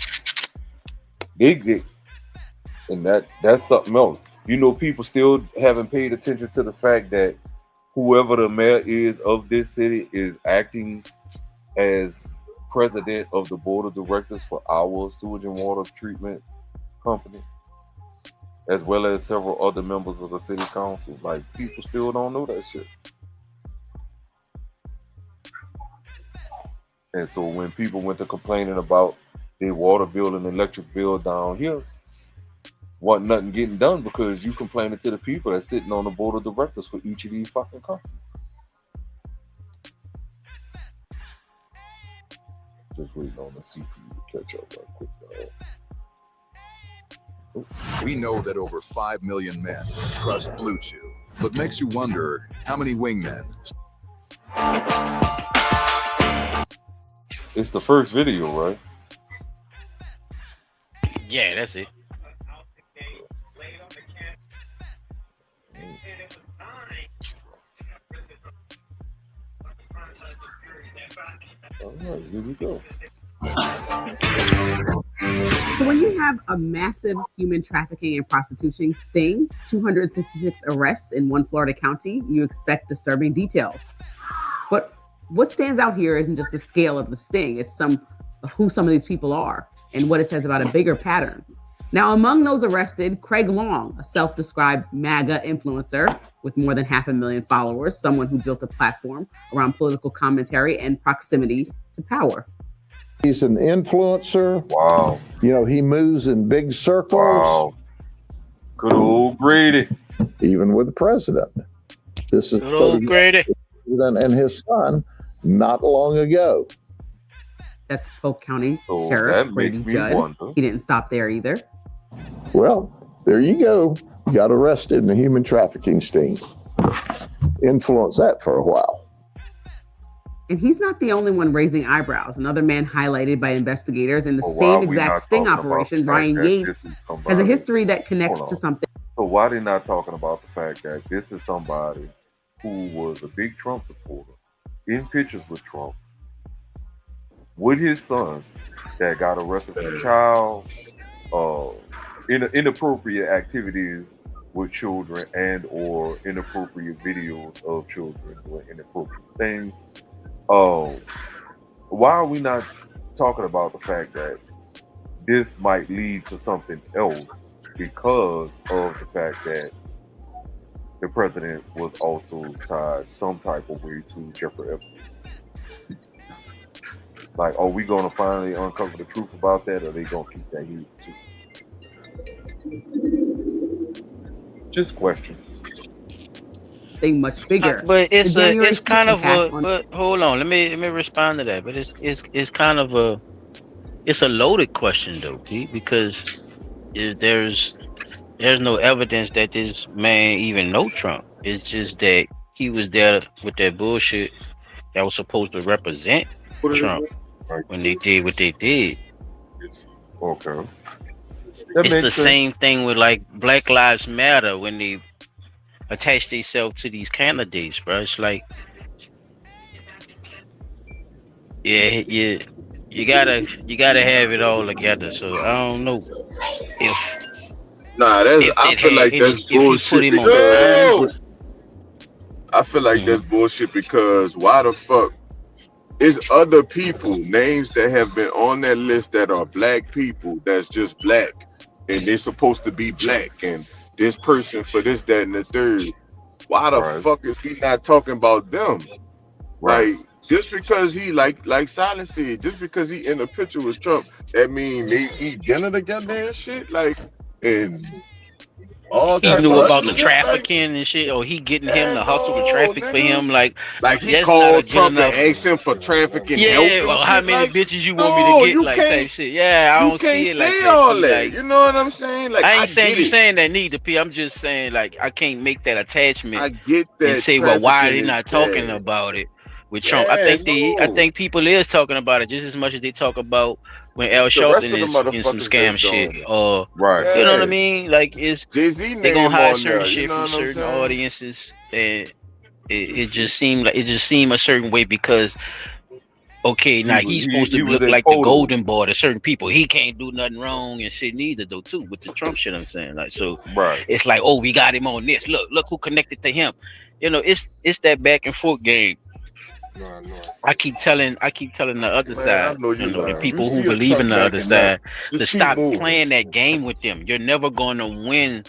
They get, and that's something else. You know, people still haven't paid attention to the fact that whoever the mayor is of this city is acting as president of the board of directors for our sewage and water treatment company, as well as several other members of the city council. Like, people still don't know that shit. And so when people went to complaining about their water bill and electric bill down here, wasn't nothing getting done because you complaining to the people that's sitting on the board of directors for each of these fucking companies. Just waiting on the CPU to catch up right quick, dog. We know that over 5 million men trust Blue Chew, but makes you wonder how many wingmen. It's the first video, right? Yeah, that's it. All right, here we go. So when you have a massive human trafficking and prostitution sting, 266 arrests in one Florida county, you expect disturbing details. But what stands out here isn't just the scale of the sting, it's who some of these people are and what it says about a bigger pattern. Now, among those arrested, Craig Long, a self-described MAGA influencer with more than 500,000 followers, someone who built a platform around political commentary and proximity to power. He's an influencer. Wow. You know, he moves in big circles. Wow. Good old Grady. Even with the president. This is good old Grady. And his son not long ago. That's Polk County Sheriff Grady Judd. He didn't stop there either. Well, there you go. Got arrested in the human trafficking sting. Influenced that for a while. And he's not the only one raising eyebrows. Another man highlighted by investigators in the same exact sting operation, Ryan Yates, has a history that connects to something. So why they not talking about the fact that this is somebody who was a big Trump supporter, in pictures with Trump, with his son, that got arrested for child, inappropriate activities with children and or inappropriate videos of children doing inappropriate things. Why are we not talking about the fact that this might lead to something else because of the fact that the president was also tied some type of way to Jeffrey Epstein? Like, are we going to finally uncover the truth about that, or are they going to keep that hidden too? Just questions. Thing much bigger. But it's kind of a. But hold on, let me respond to that. But it's kind of a. It's a loaded question though, Pete, because there's no evidence that this man even know Trump. It's just that he was there with that bullshit that was supposed to represent Trump when they did what they did. Okay. It's the same thing with like Black Lives Matter when they attach themselves to these candidates, bro. It's like, you gotta have it all together. So I don't know if. Nah, I feel like that's bullshit. I feel like that's bullshit because why the fuck is other people, names that have been on that list that are black people that's just black and they're supposed to be black and this person for this, that, and the third. Why the fuck is he not talking about them? Like, just because he like Silence said, just because he in a picture with Trump, that mean they eat dinner together and shit, like, and all he knew about the trafficking and shit, or he getting him to hustle the traffic for him, like he called Trump and asked him for trafficking help. Yeah, well, how many bitches you want me to get, like type shit. Yeah, I don't see it like that. All that. Like, you know what I'm saying? Like, I ain't saying you saying that neither, P. I'm just saying like I can't make that attachment. I get that and say, well, why are they not talking about it with Trump? I think people is talking about it just as much as they talk about when Al Sharpton is in some scam shit, or you know what I mean? Like, it's Jay-Z they gonna hide certain shit from certain audiences, and it just seemed a certain way because now he's supposed to look like the golden boy to certain people. He can't do nothing wrong and shit neither though too with the Trump shit. I'm saying like so. It's like, oh, we got him on this. Look who connected to him. You know, it's that back and forth game. I keep telling the other side, the people who believe in the other side, to stop playing that game with them. You're never going to win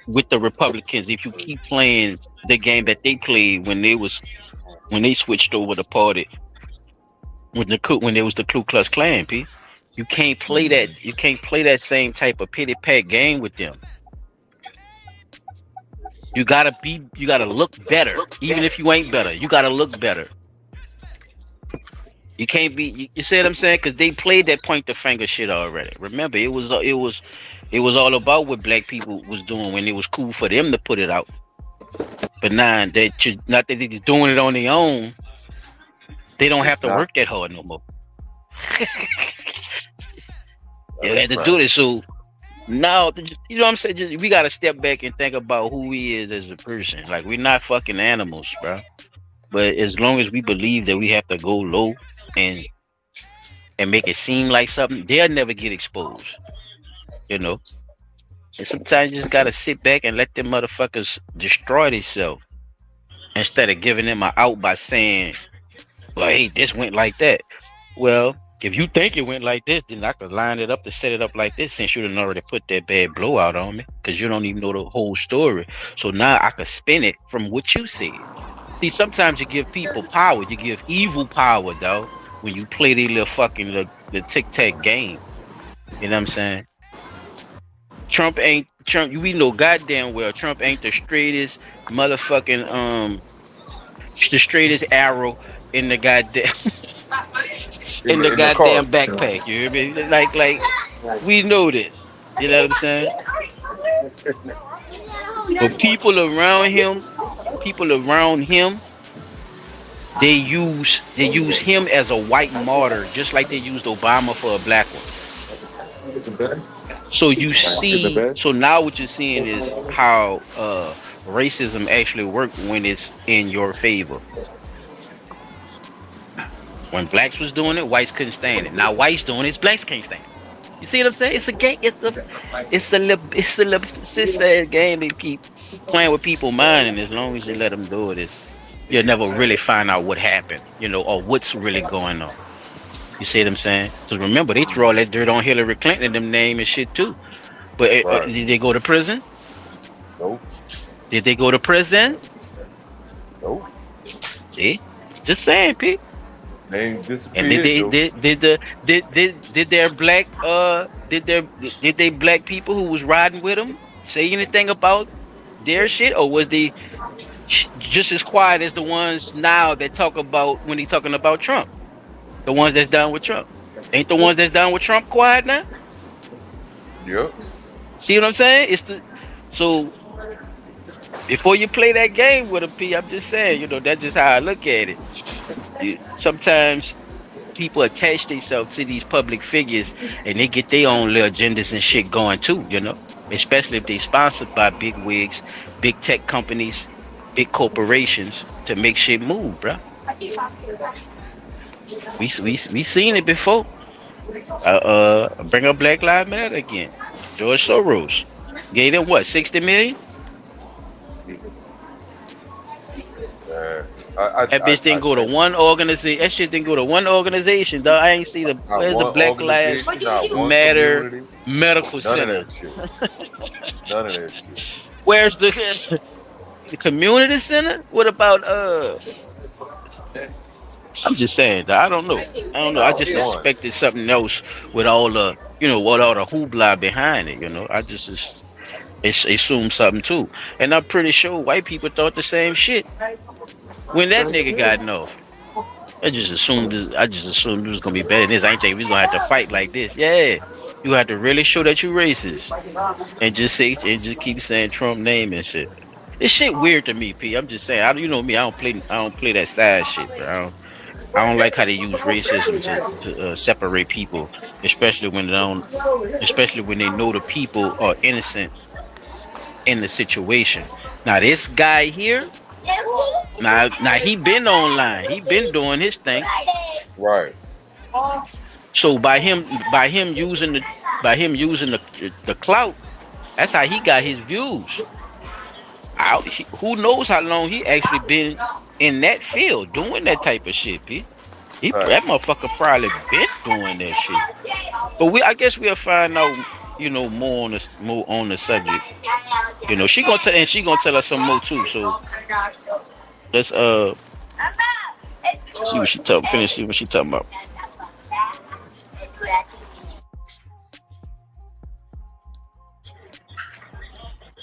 with the Republicans if you keep playing the game that they played when they switched over the party when there was the Ku Klux Klan. P. You can't play that. You can't play that same type of pity pat game with them. You gotta look better, even if you ain't better. You gotta look better. You can't be. You see what I'm saying? Because they played that point the finger shit already. Remember, it was all about what black people was doing when it was cool for them to put it out. But now not that they're doing it on their own, they don't have to work that hard no more. They had to do this. So now, you know what I'm saying? We got to step back and think about who he is as a person. Like, we're not fucking animals, bro. But as long as we believe that we have to go low and make it seem like something, they'll never get exposed. You know? And sometimes you just got to sit back and let them motherfuckers destroy themselves. instead of giving them an out by saying, well, hey, this went like that. Well, if you think it went like this, then I could line it up to set it up like this, since you done already put that bad blowout on me, because you don't even know the whole story. So now I could spin it from what you said. See, sometimes you give people power. You give evil power, dog, when you play the little fucking the tic-tac game. You know what I'm saying? Trump. We know goddamn well Trump ain't the straightest motherfucking the straightest arrow in the goddamn in the goddamn backpack. You hear me? Like we know this. You know what I'm saying? But people around him, they use him as a white martyr, just like they used Obama for a black one. So you see, so now what you're seeing is how racism actually works when it's in your favor. When blacks was doing it, whites couldn't stand it. Now whites doing it, blacks can't stand it. You see what I'm saying? It's a game. It's a little cis-ass game. They keep playing with people's mind, and as long as you let them do it, you'll never really find out what happened, or what's really going on. You see what I'm saying? Because remember, they throw all that dirt on Hillary Clinton and them name and shit too. But did they go to prison? Nope. Did they go to prison? Nope. See? Just saying, Pete. They and did their black people who was riding with them say anything about their shit, or was they just as quiet as the ones now that talk about when he talking about Trump? The ones that's down with Trump. Ain't the ones that's down with Trump quiet now? Yep. See what I'm saying? So before you play that game with a P, I'm just saying, that's just how I look at it. Sometimes people attach themselves to these public figures and they get their own little agendas and shit going too, especially if they sponsored by big wigs, big tech companies, big corporations to make shit move, bro. We seen it before. Bring up Black Lives Matter again. George Soros gave them what, 60 million? That bitch didn't go to one organization. That shit didn't go to one organization, dog. I ain't see where's the Black Lives Matter medical center. None of that shit. Where's the community center? What about I'm just saying that I don't know. I just expected something else with all the what all the hoopla behind it. I just assumed something too, and I'm pretty sure white people thought the same shit when that nigga got off. I just assumed it was gonna be better than this. I ain't think we was gonna have to fight like this. Yeah, you have to really show that you racist, and just keep saying Trump name and shit. This shit weird to me, P. I'm just saying. Me, I don't play that side shit, bro. I don't like how they use racism to separate people, especially when they know the people are innocent in the situation. Now this guy here, now he been online, he been doing his thing, right? So by him using the clout, that's how he got his views. Who knows how long he actually been in that field doing that type of shit, P. That motherfucker probably been doing that shit. But I guess we'll find out, more on the subject. She gonna tell us some more too. So let's see what she talking about.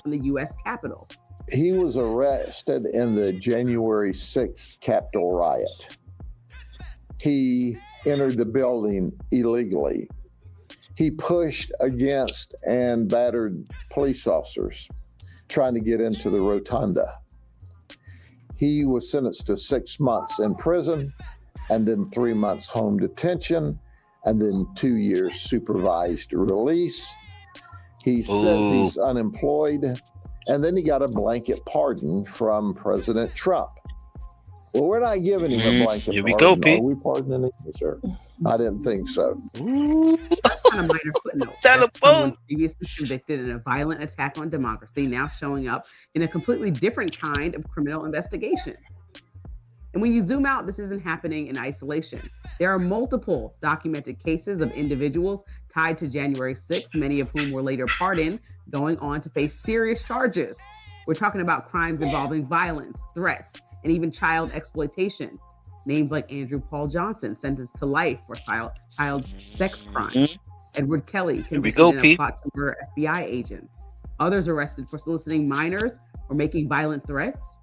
In the U.S. Capitol. He was arrested in the January 6th Capitol riot. He entered the building illegally. He pushed against and battered police officers trying to get into the rotunda. He was sentenced to 6 months in prison and then 3 months home detention and then 2 years supervised release. He says he's unemployed. And then he got a blanket pardon from President Trump. Well, we're not giving him a blanket Here we pardon. go, Pete. Are we pardoning him, sir? I didn't think so. That's kind of minor footnote. That someone previously convicted in a violent attack on democracy now showing up in a completely different kind of criminal investigation. And when you zoom out, this isn't happening in isolation. There are multiple documented cases of individuals tied to January 6th, many of whom were later pardoned, going on to face serious charges. We're talking about crimes involving violence, threats, and even child exploitation. Names like Andrew Paul Johnson, sentenced to life for child sex crimes. Edward Kelly, convicted in a plot to murder FBI agents. Others arrested for soliciting minors or making violent threats.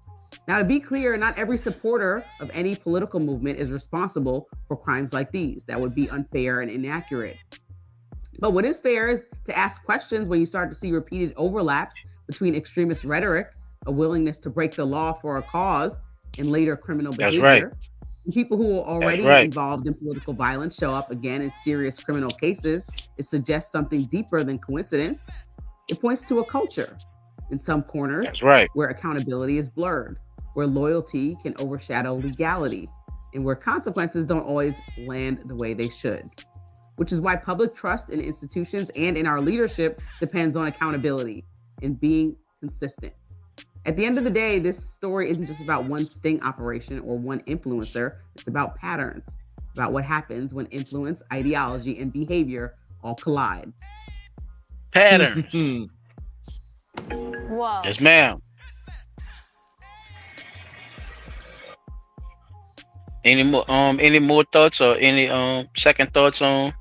Now, to be clear, not every supporter of any political movement is responsible for crimes like these. That would be unfair and inaccurate. But what is fair is to ask questions when you start to see repeated overlaps between extremist rhetoric, a willingness to break the law for a cause, and later criminal behavior. That's right. People who are already involved in political violence show up again in serious criminal cases. It suggests something deeper than coincidence. It points to a culture in some corners where accountability is blurred, where loyalty can overshadow legality, and where consequences don't always land the way they should. Which is why public trust in institutions and in our leadership depends on accountability and being consistent. At the end of the day, this story isn't just about one sting operation or one influencer. It's about patterns, about what happens when influence, ideology, and behavior all collide. Patterns. Wow. Yes, ma'am. Any more thoughts or any second thoughts on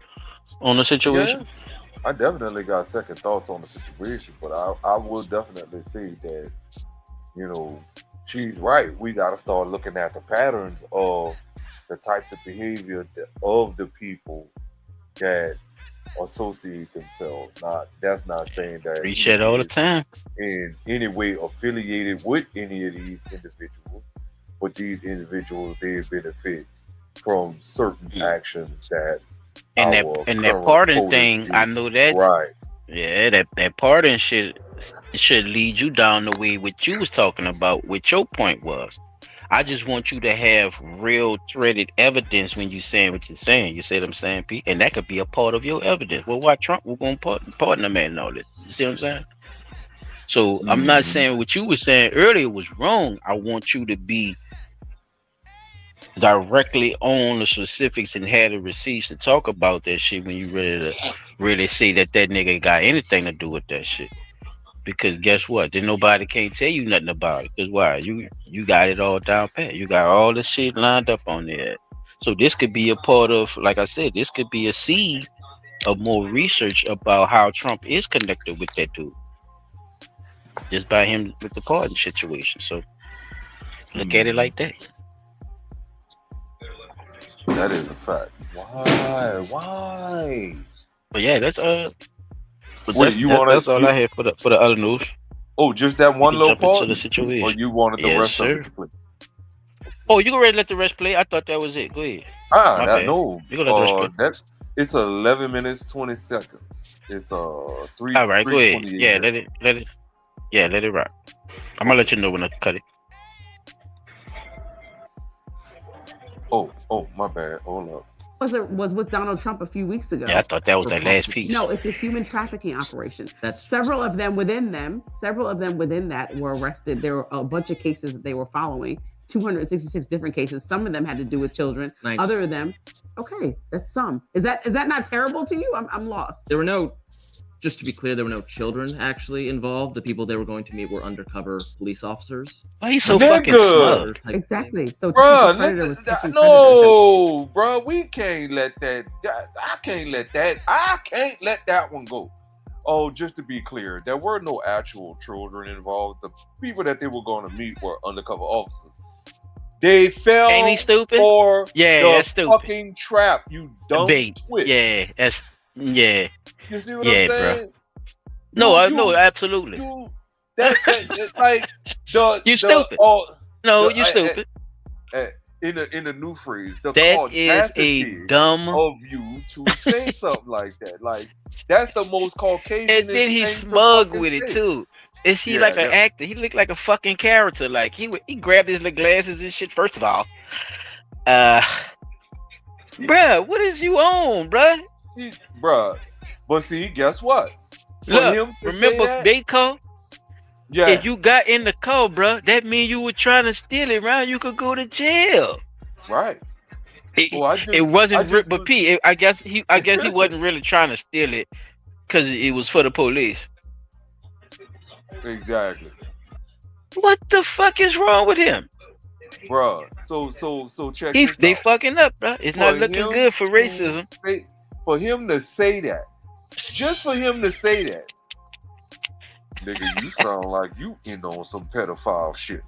the situation? Yeah, I definitely got second thoughts on the situation, but I will definitely say that, you know, she's right. We got to start looking at the patterns of the types of behavior of the people that associate themselves. That's not saying that we shit all the time in any way affiliated with any of these individuals, but these individuals, they benefit from certain actions that that pardon thing. I know that. Right. Yeah, that pardon should lead you down the way what you was talking about, what your point was. I just want you to have real threaded evidence when you saying what you're saying. You see what I'm saying, Pete? And that could be a part of your evidence. Well, why Trump was going to pardon the man and all this? You see what I'm saying? So I'm not saying what you were saying earlier was wrong. I want you to be directly on the specifics and have the receipts to talk about that shit when you ready to really say that nigga got anything to do with that shit. Because guess what? Then nobody can't tell you nothing about it. Because why? You got it all down pat. You got all the shit lined up on there. So this could be a part of, like I said, this could be a seed of more research about how Trump is connected with that dude. Just by him with the pardon situation. So look at it like that. That is a fact. Why? But yeah, that's Wait, that's all I had for the other news. Oh, just that one little part? Into the situation. Or you wanted the rest of it to play? Oh, you go ahead and let the rest play? I thought that was it. Go ahead. No. You gonna let the rest play? It's 11 minutes 20 seconds. It's 3. All right, go ahead. Yeah, let it. Yeah, let it rock. I'm gonna let you know when I cut it. Oh, my bad. Hold up. Was with Donald Trump a few weeks ago. Yeah, I thought that was that last piece. No, it's a human trafficking operation. Several of them within that were arrested. There were a bunch of cases that they were following. 266 different cases. Some of them had to do with children. Nice. Other of them, okay, that's some. Is that not terrible to you? I'm lost. There were no. Just to be clear, there were no children actually involved. The people they were going to meet were undercover police officers. Why are you so fucking smug? Exactly. So, bro, bro, we can't let that. I can't let that one go. Oh, just to be clear, there were no actual children involved. The people that they were going to meet were undercover officers. They fell for the fucking trap. You dumb twit. Yeah, that's yeah. You see what I'm saying? Bro. No, I know absolutely. Like you stupid. You stupid. In the new phrase, that is a dumb of you to say something like that. Like that's the most Caucasian. And then he's smug with it too. Is he like an actor? He looked like a fucking character. Like he grabbed his little glasses and shit. First of all, bruh, what is you on, bruh? Bruh. But see, guess what? Look, remember Baco? Yeah. If you got in the car, bruh, that mean you were trying to steal it, right? You could go to jail. Right. It wasn't, but P. I guess he wasn't really trying to steal it because it was for the police. Exactly. What the fuck is wrong with him, bruh? So check. They fucking up, bruh. It's not looking good for racism. For him to say that, just for him to say that, nigga, you sound like you in on some pedophile shit.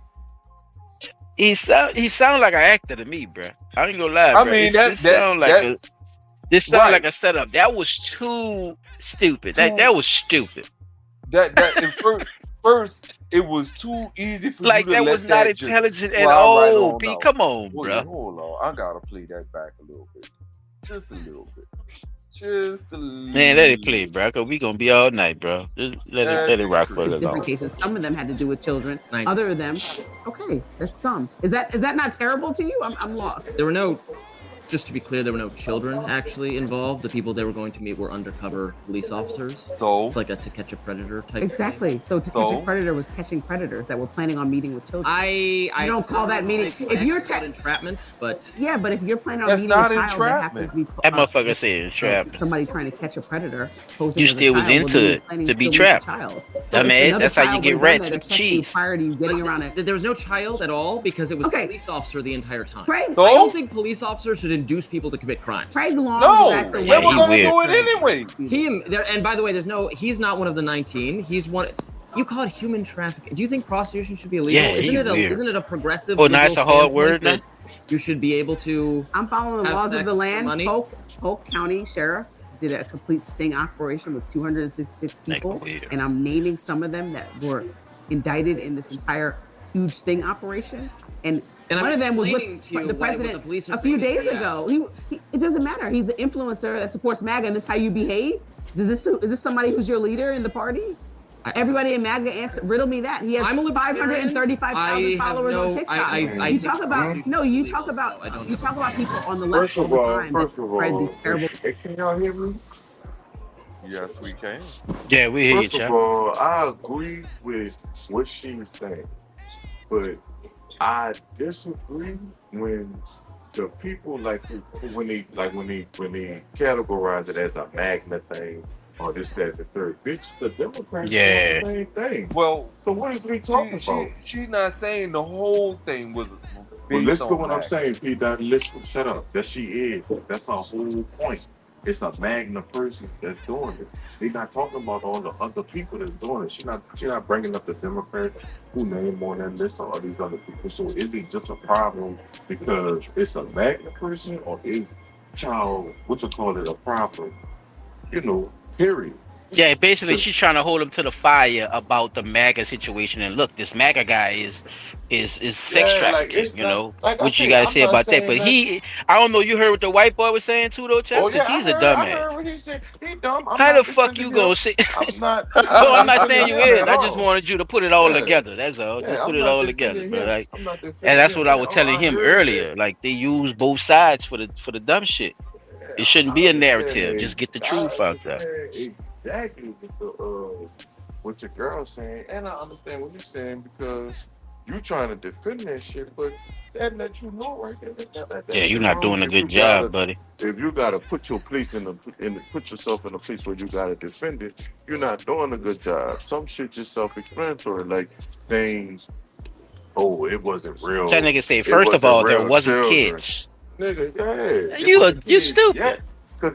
He sound like an actor to me, bruh. I ain't gonna lie, I bruh. mean, this sound like a setup. That was too stupid. That was stupid. First, it was too easy for like you to that let was not just intelligent at fly all. right P, out. come on, bruh. Hold on, I gotta play that back a little bit, just a little bit, just a little. Man, let it play, bro. Cause we gonna be all night, bro. Just let it rock for a little. Different cases. Some of them had to do with children. Other of them, okay, that's some. Is that not terrible to you? I'm lost. There were no. Just to be clear, there were no children actually involved. The people they were going to meet were undercover police officers. So it's like a To Catch a Predator type. Exactly. Thing. So To Catch a Predator was catching predators that were planning on meeting with children. I don't call that meeting. If you're entrapment, but yeah, but if you're planning on that's meeting not a child that happens to be that motherfucker said entrapment. Somebody trying to catch a predator. You still was into it to be trapped. Dumbass. That's how you get rats with cheese. Prior to you getting around it. There was no child at all because it was a police officer the entire time. Craig, I don't think police officers should induce people to commit crimes. Craig Long. No, they were gonna do it anyway. And by the way, he's not one of the 19. He's one. You call it human trafficking. Do you think prostitution should be illegal? Yeah, isn't it a progressive? Oh, nice a hard word. That you should be able to. I'm following the laws of the land. Polk County Sheriff did a complete sting operation with 266 people, and I'm naming some of them that were indicted in this entire huge sting operation. And one of them was with the president a few days ago. It doesn't matter. He's an influencer that supports MAGA, and this is how you behave? Is this somebody who's your leader in the party? Everybody in MAGA riddle me that. He has 535,000 followers on TikTok. You talk about people on the left all the time that spread these terrible. Can y'all hear me? Yes, we can. Yeah, we hear you, First of all, I agree with what she's saying, but I disagree when the people when they categorize it as a magna thing or this, that, the third. Bitch, the Democrats do the same thing. Well, so what is we talking about? She's not saying the whole thing was. But listen to what I'm saying, P. Dot. Listen, shut up. That she is. That's our whole point. It's a magna person that's doing it. They're not talking about all the other people that's doing it. She's not bringing up the Democrats who name more than this or all these other people. So is it just a problem because it's a magna person, or is a problem? Period. Yeah, basically she's trying to hold him to the fire about the MAGA situation. And look, this MAGA guy is sex trafficking, what you gotta say about that. But I don't know, you heard what the white boy was saying too though, Chuck? Because he's a dumbass. I heard what he said. He dumb. How the fuck you gonna say? I'm not. No, I'm not saying you is. I just wanted you to put it all together. That's all. Just put it all together. But and that's what I was telling him earlier. Like they use both sides for the dumb shit. It shouldn't be a narrative. Just get the truth out there. Exactly what your girl's saying, and I understand what you're saying because you trying to defend that shit, but that lets you know right there. Yeah, you're not doing a good job, buddy. If you gotta put your place put yourself in a place where you gotta defend it, you're not doing a good job. Some shit just self-explanatory, like saying, "Oh, it wasn't real." That nigga say, first of all, there wasn't kids. Nigga, you're stupid. So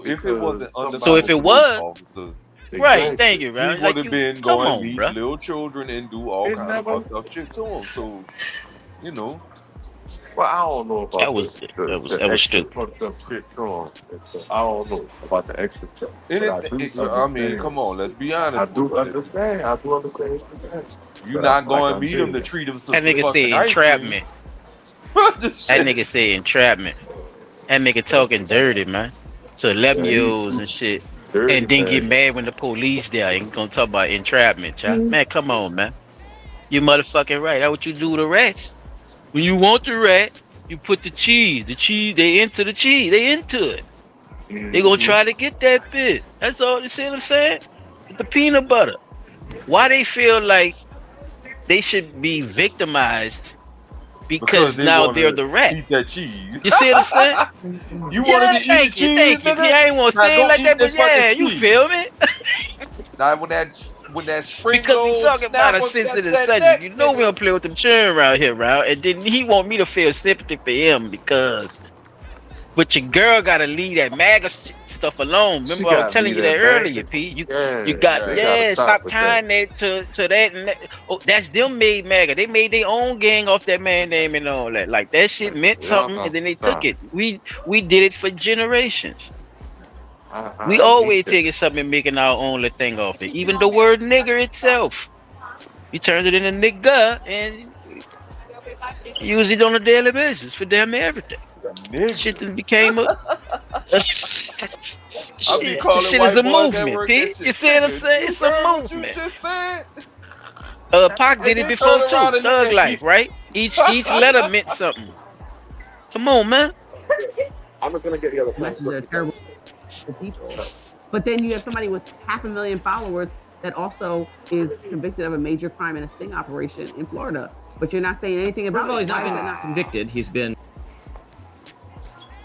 if it wasn't under, if it was, officers, right? Thank you, man. He would have been going to meet little children and do all kinds of fucked up shit to them. So, Well, I don't know about that was stupid. I don't know about the extra stuff. I mean, come on, let's be honest. I do understand. You're not going to meet them to treat them. That nigga say entrapment. That nigga say entrapment. That nigga talking dirty, man. To 11-year-olds and shit. and then get mad when the police there. Ain't gonna talk about entrapment, child. Man, come on, man. You motherfucking right. That's what you do with the rats. When you want the rat, you put the cheese. The cheese, they into the cheese. They into it. They gonna try to get that bit. That's all. You see what I'm saying? With the peanut butter. Why they feel like they should be victimized because now they're the rat. Eat that cheese. You see what I'm saying? You wanted to eat thank you, cheese, thank you. nigga? I ain't want to Now say go it like eat that, but that yeah, fucking you cheese. feel me? Now when that spring Because we roll talking about a snap up sensitive that subject. neck, You know we don't play with them children around here, right? And then he want me to feel sympathy for him because, but your girl gotta leave that MAGA stuff alone. Remember I was telling you that earlier, Pete. You got stop tying that to that and that. Oh, that's them made MAGA. They made their own gang off that man name and all that. Like that shit meant something, and then they took it. We did it for generations. We always taking something and making our own little thing off it. Even the word nigger itself. You turned it into nigga and use it on a daily basis for damn near everything. Shit that became a shit is a movement, Pete. You see what I'm saying? It's a movement. Pac did it before too. Thug Life, right? Each letter meant something. Come on, man. I'm gonna get the other messages are terrible people. But then you have somebody with 500,000 followers that also is convicted of a major crime in a sting operation in Florida. But you're not saying anything about it. He's not been convicted. He's been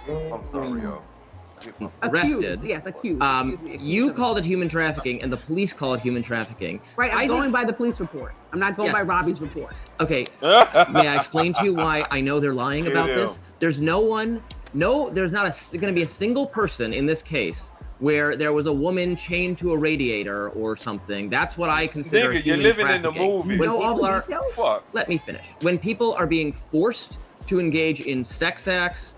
I'm sorry, yo. arrested. Yes, accused. You called it human trafficking, and the police call it human trafficking. Right, I'm going by the police report. I'm not going by Robbie's report. Okay, may I explain to you why I know they're lying about this? There's there's not going to be a single person in this case where there was a woman chained to a radiator or something. That's what I consider Nigga, human you're living trafficking. in the movie. When You know all people the are, details? Fuck. Let me finish. When people are being forced to engage in sex acts,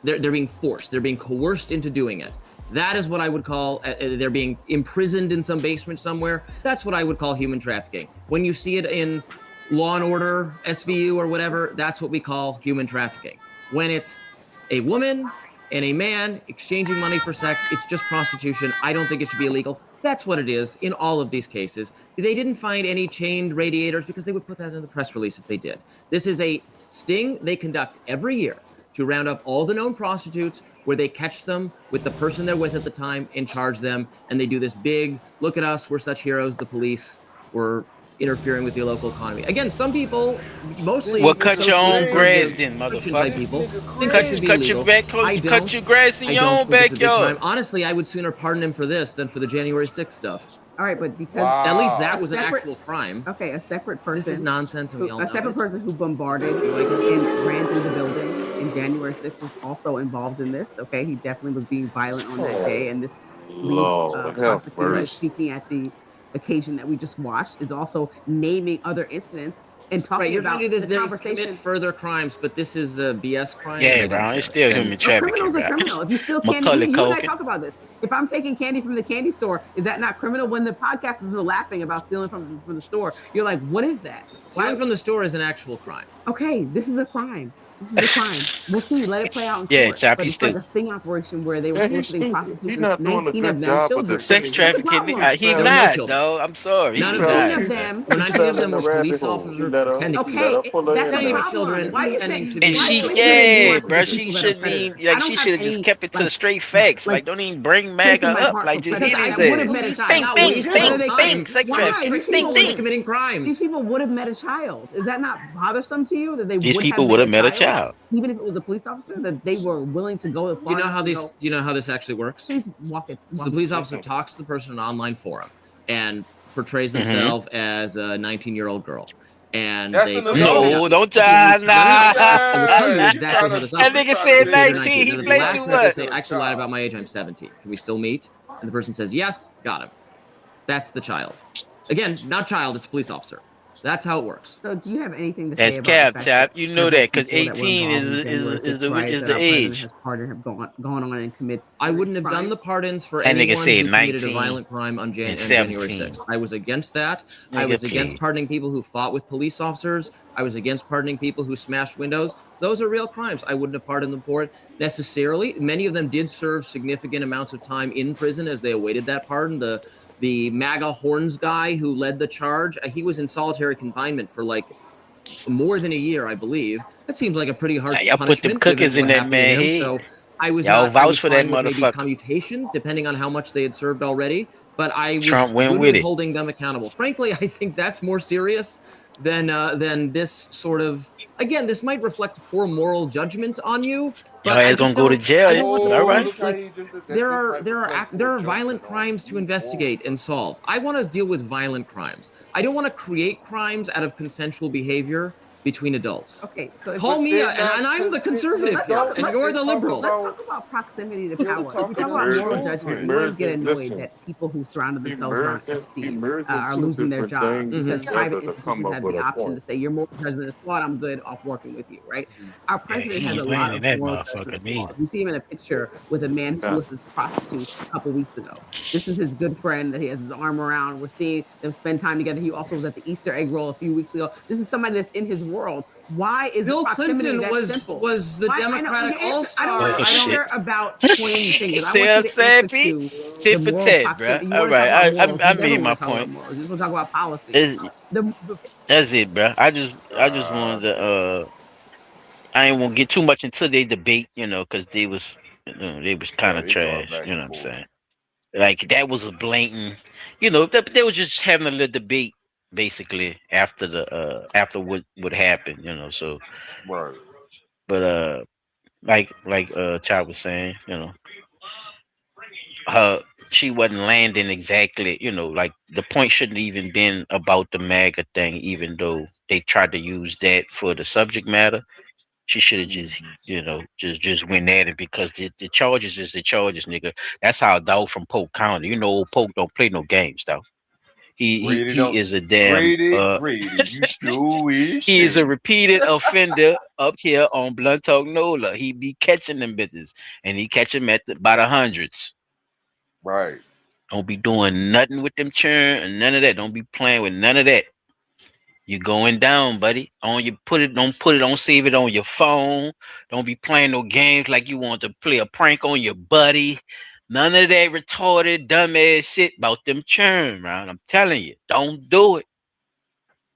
they're being forced. They're being coerced into doing it. That is what I would call, they're being imprisoned in some basement somewhere. That's what I would call human trafficking. When you see it in Law and Order, SVU or whatever, that's what we call human trafficking. When it's a woman and a man exchanging money for sex, it's just prostitution. I don't think it should be illegal. That's what it is in all of these cases. They didn't find any chained radiators because they would put that in the press release if they did. This is a sting they conduct every year to round up all the known prostitutes where they catch them with the person they're with at the time and charge them. And they do this big, look at us, we're such heroes, the police, we're interfering with your local economy. Again, some people, mostly... Well, cut your own grass then, motherfucker. People think cut it should be your illegal. cut your grass in your own backyard. Honestly, I would sooner pardon him for this than for the January 6th stuff. All right, but because at least that was an actual crime. Okay, a separate person. This is nonsense, and we all know a separate it. person who bombarded and ran through the building in January 6th was also involved in this. Okay, he definitely was being violent on that day, and this lead prosecutor speaking at the occasion that we just watched is also naming other incidents and talking about the conversation. Commit further crimes, but this is a BS crime. Yeah, bro, it's still human trafficking. Criminals are criminal. If you steal candy, you and I talk about this. If I'm taking candy from the candy store, is that not criminal? When the podcasters were laughing about stealing from the store, you're like, what is that? Stealing from the store is an actual crime. Okay, this is a crime. This is a crime. We'll see. Let it play out in court. Yeah, Chap, but he's it's like a sting operation where they were soliciting prostitutes. He's not doing a 19 good of them job children. with the Sex trafficking. He not, though. I'm sorry. None of them. 19 of them were police officers pretending to be. Okay, that's not a even problem. children. Why are you saying? And she, bro, she shouldn't even, like, she should have just kept it to the straight facts. Like, don't even bring MAGA up. Like, just hit his ass. Think, sex trafficking. Think. Committing crimes. These people would have met a child. Is that not bothersome to you that they? These people would have met a child, even if it was a police officer, that they were willing to go. Do you know how this actually works? Please walk it. So the police officer talks to the person in an online forum and portrays themselves as a 19-year-old girl. And they don't try. Nah. Exactly how this that nigga said 19. He played too much. I actually lied about my age. I'm 17. Can we still meet? And the person says yes. Got him. That's the child. Again, not child. It's a police officer. That's how it works. So, do you have anything to say about that? That's Chap. You know that because 18 is the age. Has pardon have gone on and commit. I wouldn't have done the pardons for that anyone who committed a 19 violent crime on January 6th. I was against that. I was against pardoning people who fought with police officers. I was against pardoning people who smashed windows. Those are real crimes. I wouldn't have pardoned them for it necessarily. Many of them did serve significant amounts of time in prison as they awaited that pardon. The MAGA horns guy who led the charge, he was in solitary confinement for like more than a year, I believe. That seems like a pretty harsh Y'all put them punishment. cookies given in what that happened to man him. head. So I was Y'all not. I vouch was for fine that with maybe motherfucker. commutations, depending on how much they had served already. But I Trump was went would be with it. holding them accountable. Frankly, I think that's more serious than this sort of. Again, this might reflect poor moral judgment on you, but Y'all I ain't just gonna go to don't. jail. I don't want the All right. police like. There are violent crimes to investigate and solve. I want to deal with violent crimes. I don't want to create crimes out of consensual behavior between adults. Okay, so Call me, and I'm the conservative here, and you're the liberal. Let's talk about proximity to power. If we talk about American- moral judgment, we always get annoyed that people who surrounded themselves around Epstein are losing their jobs because private institutions have the option to say your moral judgment is flawed. I'm good off working with you, right? Our president has a lot of moral judgment flaws. We see him in a picture with a man who solicits prostitutes a couple weeks ago. This is his good friend that he has his arm around. We're seeing them spend time together. He also was at the Easter egg roll a few weeks ago. This is somebody that's in his world. Why is Bill the proximity Clinton that was simple? the Democratic all-star. I don't care about pointing fingers. I want you to answer to tit the for moral tat, proximity. bro. You All want to talk right, about morals. I You never made my want to talk about point. morals. You just want to talk about policy. That's it, bro. I just wanted to I ain't want to get too much into their debate, because they was kind of trash. You know what I'm saying? Like that was a blatant, they was just having a little debate basically after what happened, So, Right. but like Chad was saying, she wasn't landing exactly, like the point shouldn't even been about the MAGA thing, even though they tried to use that for the subject matter. She should have just, just went at it because the charges is the charges, nigga. That's how Dog from Polk County. Old Polk don't play no games, though. He is a damn Grady, you sure is. he is a repeated offender up here on Blunt Talk Nola. He be catching them bitches, and he catch them by the hundreds. Right. Don't be doing nothing with them churn and none of that. Don't be playing with none of that. You going down, buddy. Don't save it on your phone. Don't be playing no games like you want to play a prank on your buddy. None of that retarded, dumbass shit about them churn, man. I'm telling you, don't do it.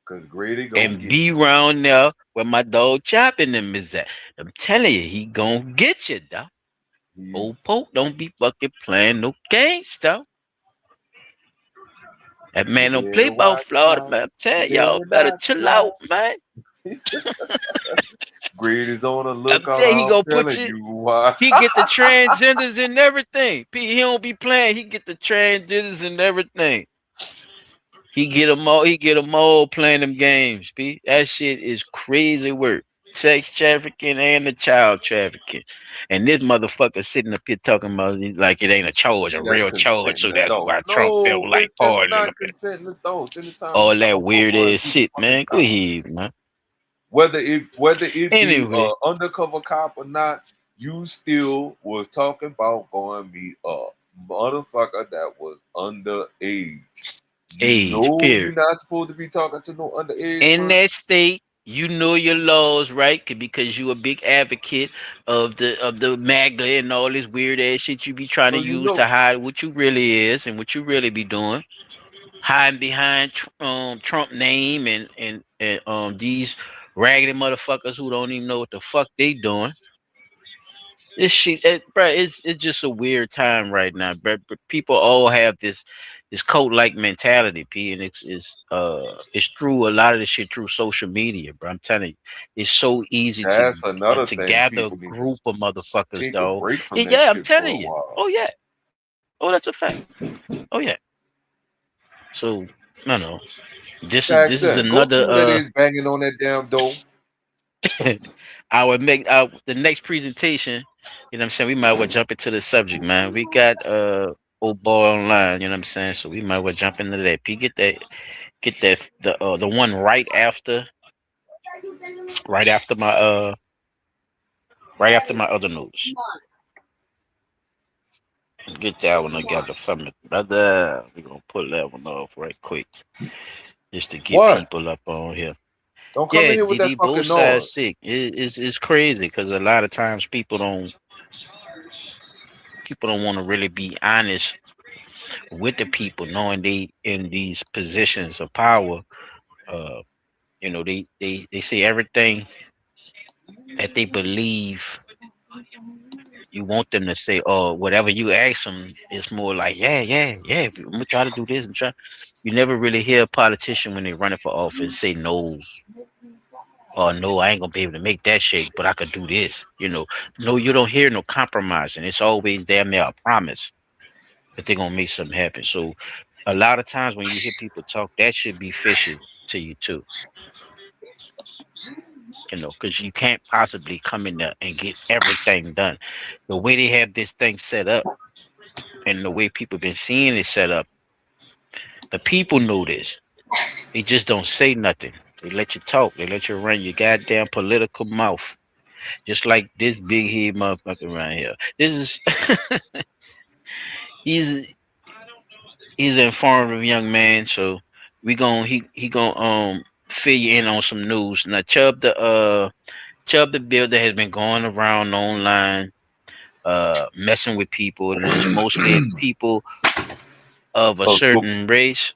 Cause Grady gonna and be round there where my dog chopping them is at. I'm telling you, he gonna get you, dog. Old Pope, don't be fucking playing no games, dog. That man don't play about Florida, man. I'm telling y'all, better chill out, man. Grady's on a lookout. He gonna put you. He get the transgenders and everything. He don't be playing. He get the transgenders and everything. He get them all playing them games. P. That shit is crazy work. Sex trafficking and the child trafficking. And this motherfucker sitting up here talking about it like it ain't a charge, a real charge. So that's why Trump felt like pardoning him. All that weird ass shit, man. Go ahead, man. Whether it be undercover cop or not, you still was talking about going meet a motherfucker that was underage. Period. You're not supposed to be talking to no underage. In that state, you know your laws, right? Because you a big advocate of the MAGA and all this weird ass shit you be trying to use to hide what you really is and what you really be doing. Hiding behind Trump name and these raggedy motherfuckers who don't even know what the fuck they doing. This shit, bro, it's just a weird time right now, bro. People all have this cult-like mentality, P, and it's through a lot of this shit through social media, bro. I'm telling you, it's so easy to gather a group of motherfuckers, though. Yeah, I'm telling you. Oh yeah. Oh, that's a fact. Oh yeah. So, no. This is another banging on that damn door. I would make the next presentation. You know what I'm saying? We might well jump into the subject, man. We got old boy online. You know what I'm saying? So we might well jump into that. P, get the one right after my other news. Get that one together for me, brother. We're gonna pull that one off right quick, just to get people up on here. Don't come in here with that both fucking sides noise. sick. It's crazy because a lot of times people don't want to really be honest with the people, knowing they in these positions of power. Uh, they say everything that they believe. You want them to say, "Oh, whatever you ask them." It's more like, "Yeah, yeah, yeah. I'm gonna try to do this and try." You never really hear a politician when they running for office say no. Oh no, I ain't gonna be able to make that shake, but I could do this. No, you don't hear no compromising. It's always damn near a promise that they're gonna make something happen. So a lot of times when you hear people talk, that should be fishy to you too. Because you can't possibly come in there and get everything done. The way they have this thing set up and the way people been seeing it set up, the people know this. They just don't say nothing. They let you talk. They let you run your goddamn political mouth. Just like this big head motherfucker right here. This is he's an informative young man, so he gonna fill you in on some news. Now Chubb the builder has been going around online messing with people, and it's mostly people of a certain race.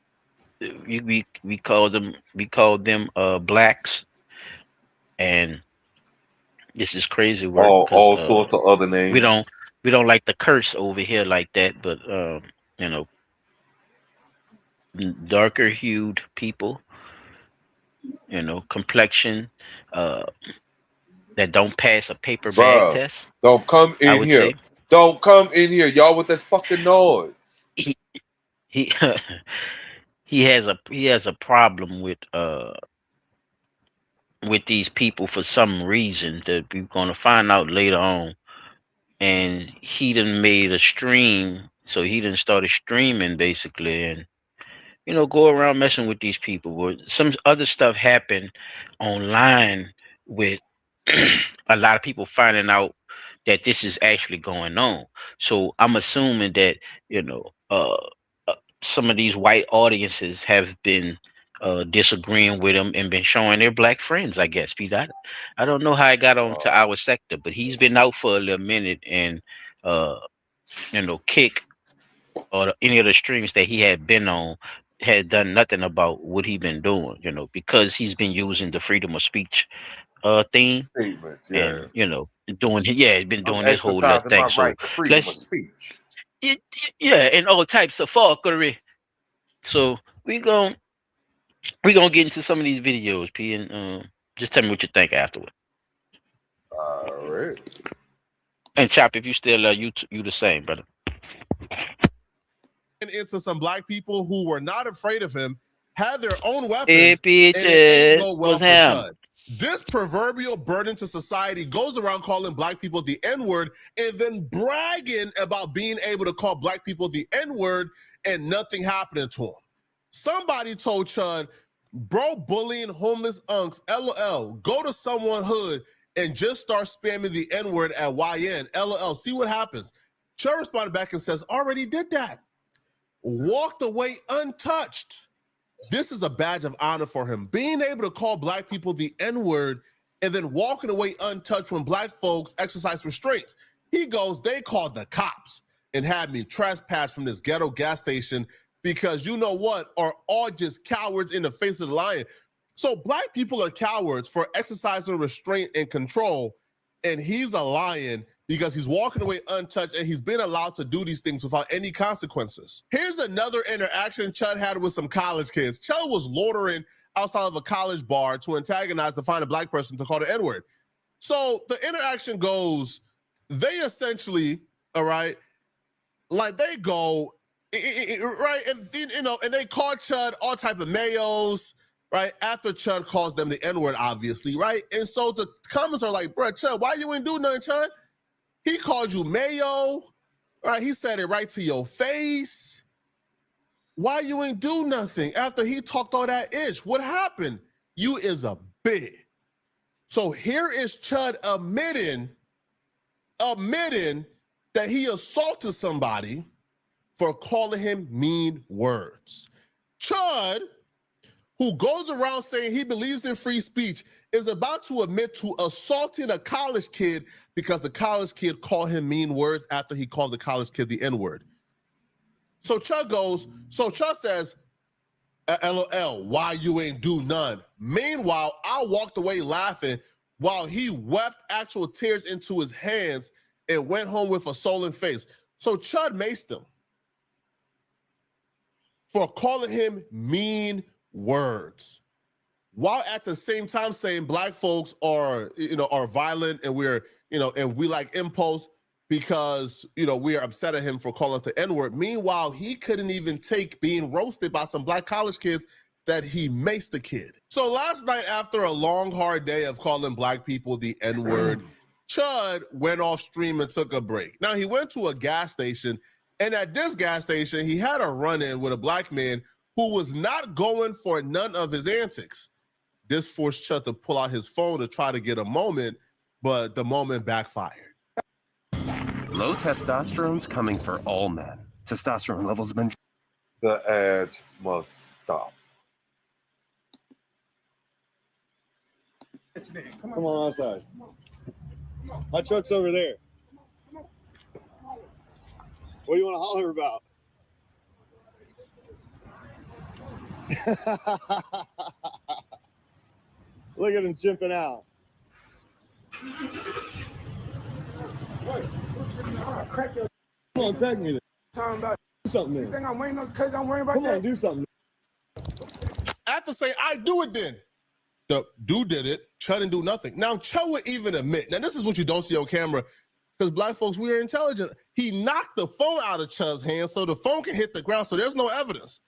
We call them blacks, and this is crazy work. All sorts of other names. We don't like to curse over here like that, but darker hued people, complexion, that don't pass a paper bag test. Don't come I in would here. say Don't come in here, y'all, with that fucking noise. he he has a problem with these people for some reason that we're gonna find out later on. And he done made a stream, so he done started streaming basically, and go around messing with these people. Or some other stuff happened online with a lot of people finding out that this is actually going on. So I'm assuming that some of these white audiences have been disagreeing with him and been showing their black friends. I guess, Pete. I don't know how it got on to our sector, but he's been out for a little minute, and Kick or any of the streams that he had been on had done nothing about what he been doing, because he's been using the freedom of speech theme, Statements, and yeah. he's been doing this whole little Exercising thing. my So right to freedom of let's speech. and all types of fuckery. So we gonna get into some of these videos, P, and just tell me what you think afterward. All right. And Chop, if you still you the same, brother. Into some black people who were not afraid of him, had their own weapons, Hey, and it didn't go well what's for him? Chud. This proverbial burden to society goes around calling black people the N-word and then bragging about being able to call black people the N-word and nothing happening to him. Somebody told Chud, bro, bullying homeless unks, LOL, go to someone hood and just start spamming the N-word at YN, LOL, see what happens. Chud responded back and says, already did that. Walked away untouched. This is a badge of honor for him. Being able to call black people the N-word and then walking away untouched when black folks exercise restraints. He goes, they called the cops and had me trespass from this ghetto gas station because you know what, are all just cowards in the face of the lion. So black people are cowards for exercising restraint and control, and he's a lion because he's walking away untouched and he's been allowed to do these things without any consequences. Here's another interaction Chud had with some college kids. Chud was loitering outside of a college bar to antagonize to find a black person to call the N-word. So the interaction goes, they essentially, all right, like they go, right, and and they call Chud all type of mayos, right, after Chud calls them the N-word, obviously, right? And so the comments are like, bro, Chud, why you ain't do nothing, Chud? He called you mayo, right? He said it right to your face. Why you ain't do nothing after he talked all that ish? What happened? You is a bitch. So here is Chud admitting that he assaulted somebody for calling him mean words. Chud, who goes around saying he believes in free speech, is about to admit to assaulting a college kid because the college kid called him mean words after he called the college kid the N-word. So Chud says, LOL, why you ain't do none? Meanwhile, I walked away laughing while he wept actual tears into his hands and went home with a sullen face. So Chud maced him for calling him mean words, while at the same time saying black folks are violent and we like impulse because we are upset at him for calling us the N-word. Meanwhile, he couldn't even take being roasted by some black college kids that he maced the kid. So last night, after a long, hard day of calling black people the N-word, Chud went off stream and took a break. Now, he went to a gas station, and at this gas station, he had a run-in with a black man who was not going for none of his antics. This forced Chud to pull out his phone to try to get a moment, but the moment backfired. Low testosterone's coming for all men. Testosterone levels have been... The ads must stop. Come on outside. My truck's over there. What do you want to holler about? Look at him jumping out. Come on, crack me. Talking about Do something. you think I'm waiting on because I'm worrying about Come that? on, do something. I have to say, I do it then. The dude did it. Chud didn't do nothing. Now, Chud would even admit, now this is what you don't see on camera, because black folks, we are intelligent. He knocked the phone out of Chud's hand so the phone can hit the ground, so there's no evidence.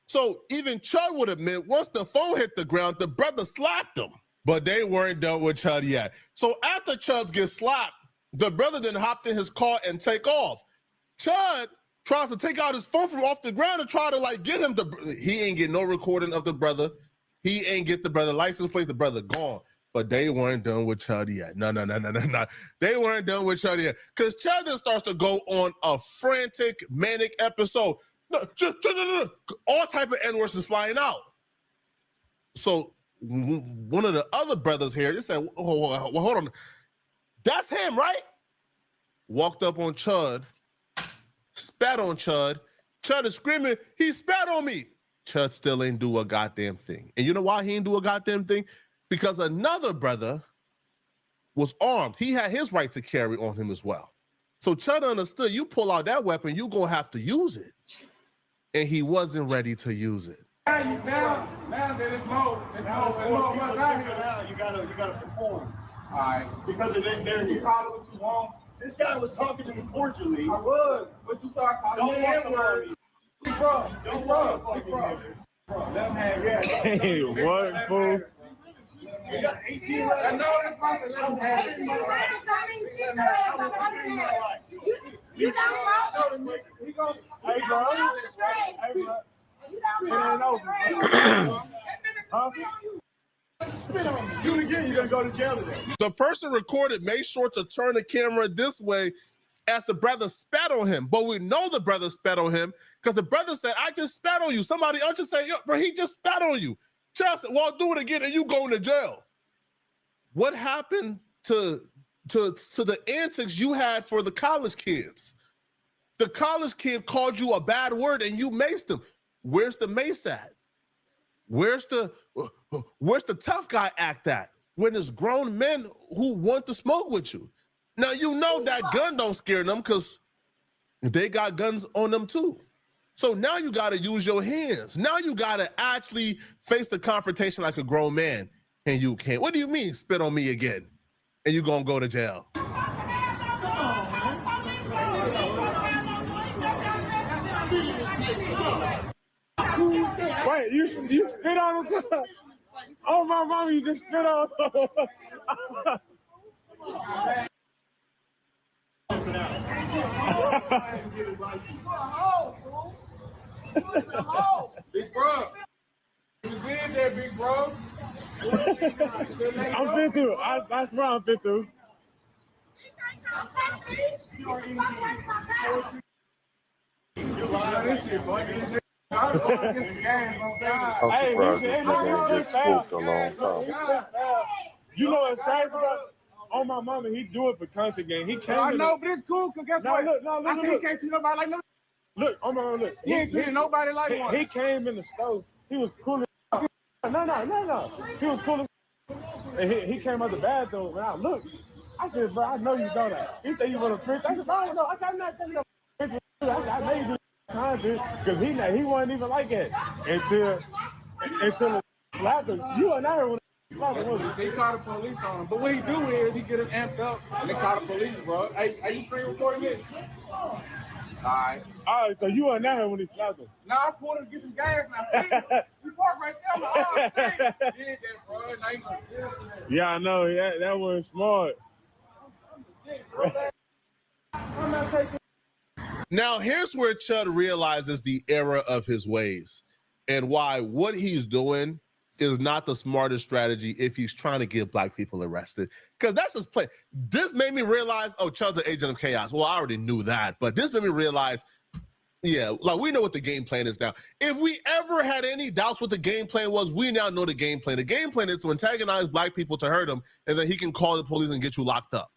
So even Chud would admit, once the phone hit the ground, the brother slapped him. But they weren't done with Chud yet. So after Chud gets slapped, the brother then hopped in his car and take off. Chud tries to take out his phone from off the ground and try to get him to, he ain't get no recording of the brother. He ain't get the brother license plate, the brother gone. But they weren't done with Chud yet. No. They weren't done with Chud yet. Because Chud then starts to go on a frantic, manic episode. No, all type of N-words is flying out. So one of the other brothers here just said, well, hold on. That's him, right? Walked up on Chud, spat on Chud. Chud is screaming, he spat on me. Chud still ain't do a goddamn thing. And you know why he ain't do a goddamn thing? Because another brother was armed. He had his right to carry on him as well. So Chud understood, you pull out that weapon, you're going to have to use it. And he wasn't ready to use it. Now that it's more. It's more. You gotta perform. All right. Because it ain't there here. Call it what you want. This guy was talking to me cordially. I was. But you start calling me N-word. Bro, don't bro. Let him have it. Hey, what, fool? You got 18 right? I know that's possible. Let him have it. You don't know. Hey, bro. It ain't over. Huh? Spit on me. Do it again, you're gonna go to jail today. The person recorded made sure to turn the camera this way as the brother spat on him. But we know the brother spat on him because the brother said, I just spat on you. Somebody else just said, yo, bro, he just spat on you. Just, well, do it again and you going to jail. What happened to the antics you had for the college kids? The college kid called you a bad word and you maced him. Where's the mace at? Where's the tough guy act at? When there's grown men who want to smoke with you. Now, you know that gun don't scare them because they got guns on them too. So now you got to use your hands. Now you got to actually face the confrontation like a grown man. And you can't. What do you mean spit on me again? And you're going to go to jail. Wait, you spit on him? Oh, my mama, you just spit on him. Big bro. You was in there, big bro. I'm fit to. I swear I'm fit to. You lying. surprised this nigga ain't get smoked a long time. You know what's crazy about? On my mama, he do it for content game. He came. I know, but it's cool. Cause guess what? Look, I said he can't treat nobody like no. Look, on my mama, look. He ain't treating nobody like one. He came in the stove. He was cool as. No. He was cool as. And he came out the bathroom. And I looked. I said, bro, I know you know that. He said you want to print. I said, bro, I don't know. I'm not telling you no print. I said, I know you do content because he wasn't even like that until the slapped him. You weren't out here when. He called the police on him. But what he do is he get us amped up and they call the police, bro. Hey, are you screen recording this? All right, so you weren't out here when he slapped him. No, I pulled him to get some gas and I seen him. He parked right there. I'm like, oh, shit. Did that, bro. Now you gonna kill him. Yeah, I know. That wasn't smart. I'm not taking. Now, here's where Chud realizes the error of his ways and why what he's doing is not the smartest strategy if he's trying to get black people arrested. Because that's his plan. This made me realize, oh, Chud's an agent of chaos. Well, I already knew that, but this made me realize, yeah, like we know what the game plan is now. If we ever had any doubts what the game plan was, we now know the game plan. The game plan is to antagonize black people to hurt them, and then he can call the police and get you locked up.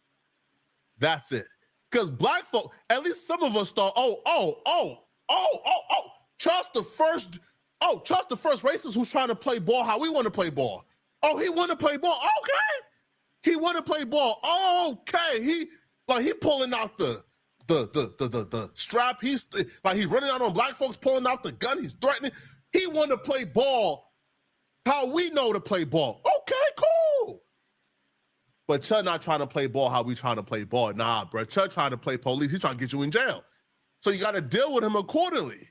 That's it. Because black folk, at least some of us thought, Chud's the first racist who's trying to play ball how we want to play ball. Oh, he want to play ball. Okay. He want to play ball. Okay. He pulling out the strap. He's like he's running out on black folks, pulling out the gun. He's threatening. He want to play ball how we know to play ball. Okay, cool. But Chud not trying to play ball how we trying to play ball. Nah, bro. Chud trying to play police. He's trying to get you in jail. So you got to deal with him accordingly.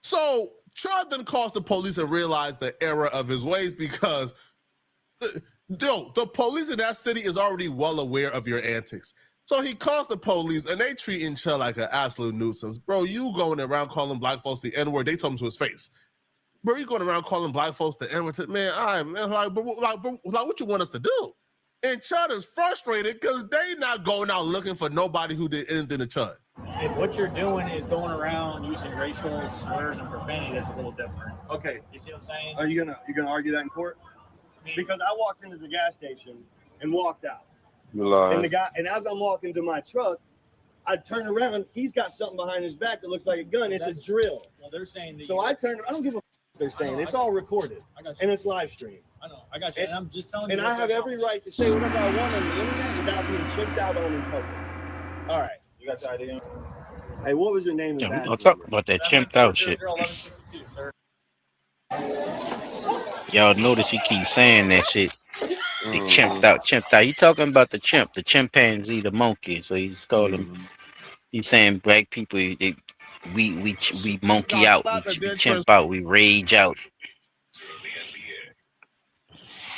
So Chud then calls the police and realized the error of his ways because the police in that city is already well aware of your antics. So he calls the police and they treating Chud like an absolute nuisance. Bro, you going around calling black folks the N-word. They told him to his face. Bro, you going around calling black folks the N-word. Man, what you want us to do? And Chud is frustrated because they not going out looking for nobody who did anything to Chud. If what you're doing is going around using racial slurs and profanity, that's a little different. Okay. You see what I'm saying? Are you gonna argue that in court? Because I walked into the gas station and walked out. You lying. And as I'm walking to my truck, I turn around. He's got something behind his back that looks like a gun. It's a drill. Well, they're saying that. So I turned. I don't give a. They're saying it's all recorded and it's live streamed. I know. I got you. And I'm just telling you. And I have every right to say whatever I want on the internet without being chimped out on in public. All right. You got the idea? Hey, what was your name? Yeah, we gonna talk about that chimped out shit. Y'all notice he keeps saying that shit. They chimped out. He talking about the chimp, the chimpanzee, the monkey. So he's calling. He's saying black people, we monkey out, we chimp out, we rage out.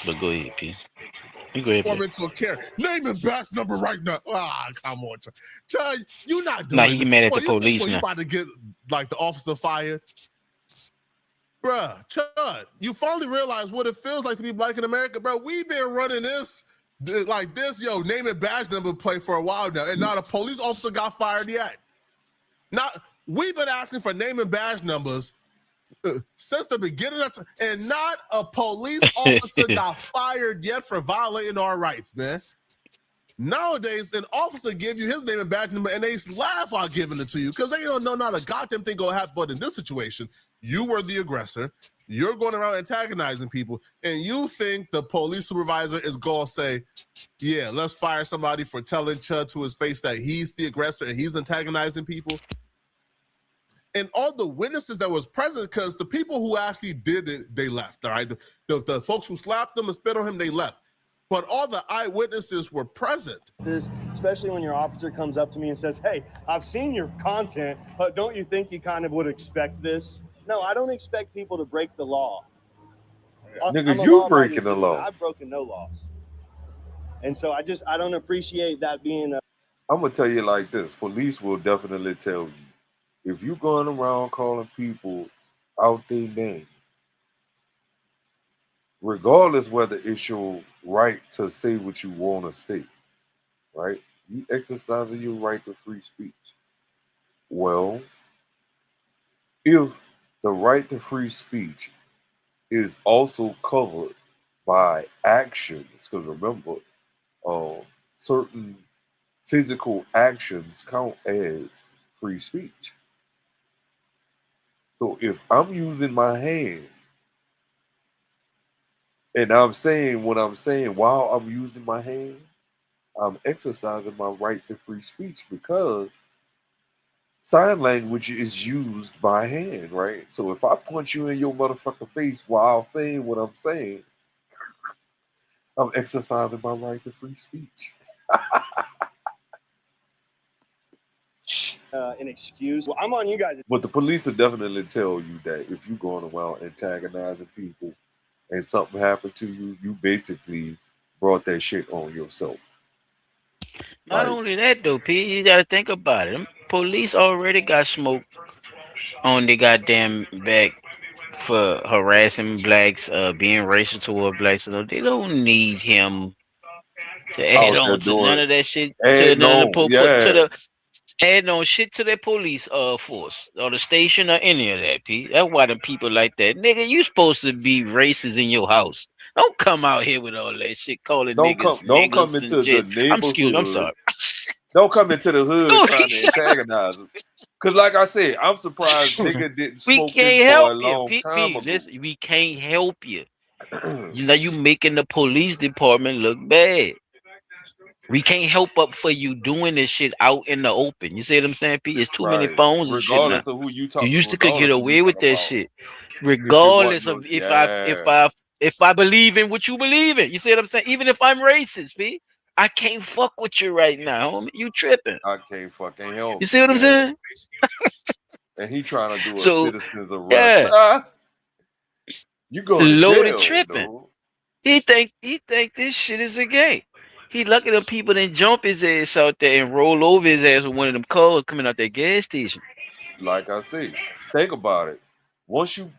But go ahead, P. You go ahead. Form into a character. Name and batch number right now. Ah, come on, Chud. You not doing. Nah, he mad at the police now. You about to get like the officer fired, bruh. Chud, you finally realize what it feels like to be black in America, bro. We've been running this like this, name and badge number play for a while now, and not a police officer got fired yet. We've been asking for name and badge numbers since the beginning of time, and not a police officer got fired yet for violating our rights, man. Nowadays, an officer give you his name and badge number, and they laugh while giving it to you because they don't know not a goddamn thing gonna happen. But in this situation, you were the aggressor. You're going around antagonizing people, and you think the police supervisor is gonna say, "Yeah, let's fire somebody for telling Chud to his face that he's the aggressor and he's antagonizing people." And all the witnesses that was present, because the people who actually did it, they left, all right? The folks who slapped them and spit on him, they left. But all the eyewitnesses were present. Especially when your officer comes up to me and says, "Hey, I've seen your content, but don't you think you kind of would expect this?" No, I don't expect people to break the law. Nigga, you breaking the law. I've broken no laws. And so I don't appreciate that being I'm going to tell you like this. Police will definitely tell you. If you going around calling people out their name, regardless whether it's your right to say what you want to say, right? You exercising your right to free speech. Well, if the right to free speech is also covered by actions. Because remember, certain physical actions count as free speech. So if I'm using my hands and I'm saying what I'm saying while I'm using my hands, I'm exercising my right to free speech because sign language is used by hand, right? So if I punch you in your motherfucking face while saying what I'm saying, I'm exercising my right to free speech. An excuse. Well, I'm on you guys. But the police will definitely tell you that if you're going around antagonizing people and something happened to you, you basically brought that shit on yourself. Not only that though, P, you gotta think about it. Them police already got smoke on their goddamn back for harassing blacks, being racist toward blacks. So they don't need him to add Out there on to none doing, of that shit. To and none of no, to yeah, the add on shit to their police force or the station or any of that. P. That's why the people like that. Nigga, you supposed to be racist in your house. Don't come out here with all that shit, calling niggas don't come niggas and into the shit. I'm neighborhood. sorry. Don't come into the hood Go trying to antagonize us. Cause like I said, I'm surprised nigga didn't We smoke this can't boy help a you, long time P. ago. Listen, we can't help you. You know, you making the police department look bad. We can't help up for you doing this shit out in the open. You see what I'm saying, P? It's too many Right. phones and shit now. Regardless of who you You talk, used to could get regardless of who you away with talking that about. shit, If it wasn't regardless no, of yeah, if I believe in what you believe in. You see what I'm saying? Even if I'm racist, P, I can't fuck with you right now, homie. You tripping? I can't fucking help You see you. what I'm Yeah. saying? And he trying to do a So citizen's arrest. yeah, You going to loaded jail, tripping. dude. He think this shit is a game. He lucky them people didn't jump his ass out there and roll over his ass with one of them cars coming out that gas station. Like I say, think about it. Once you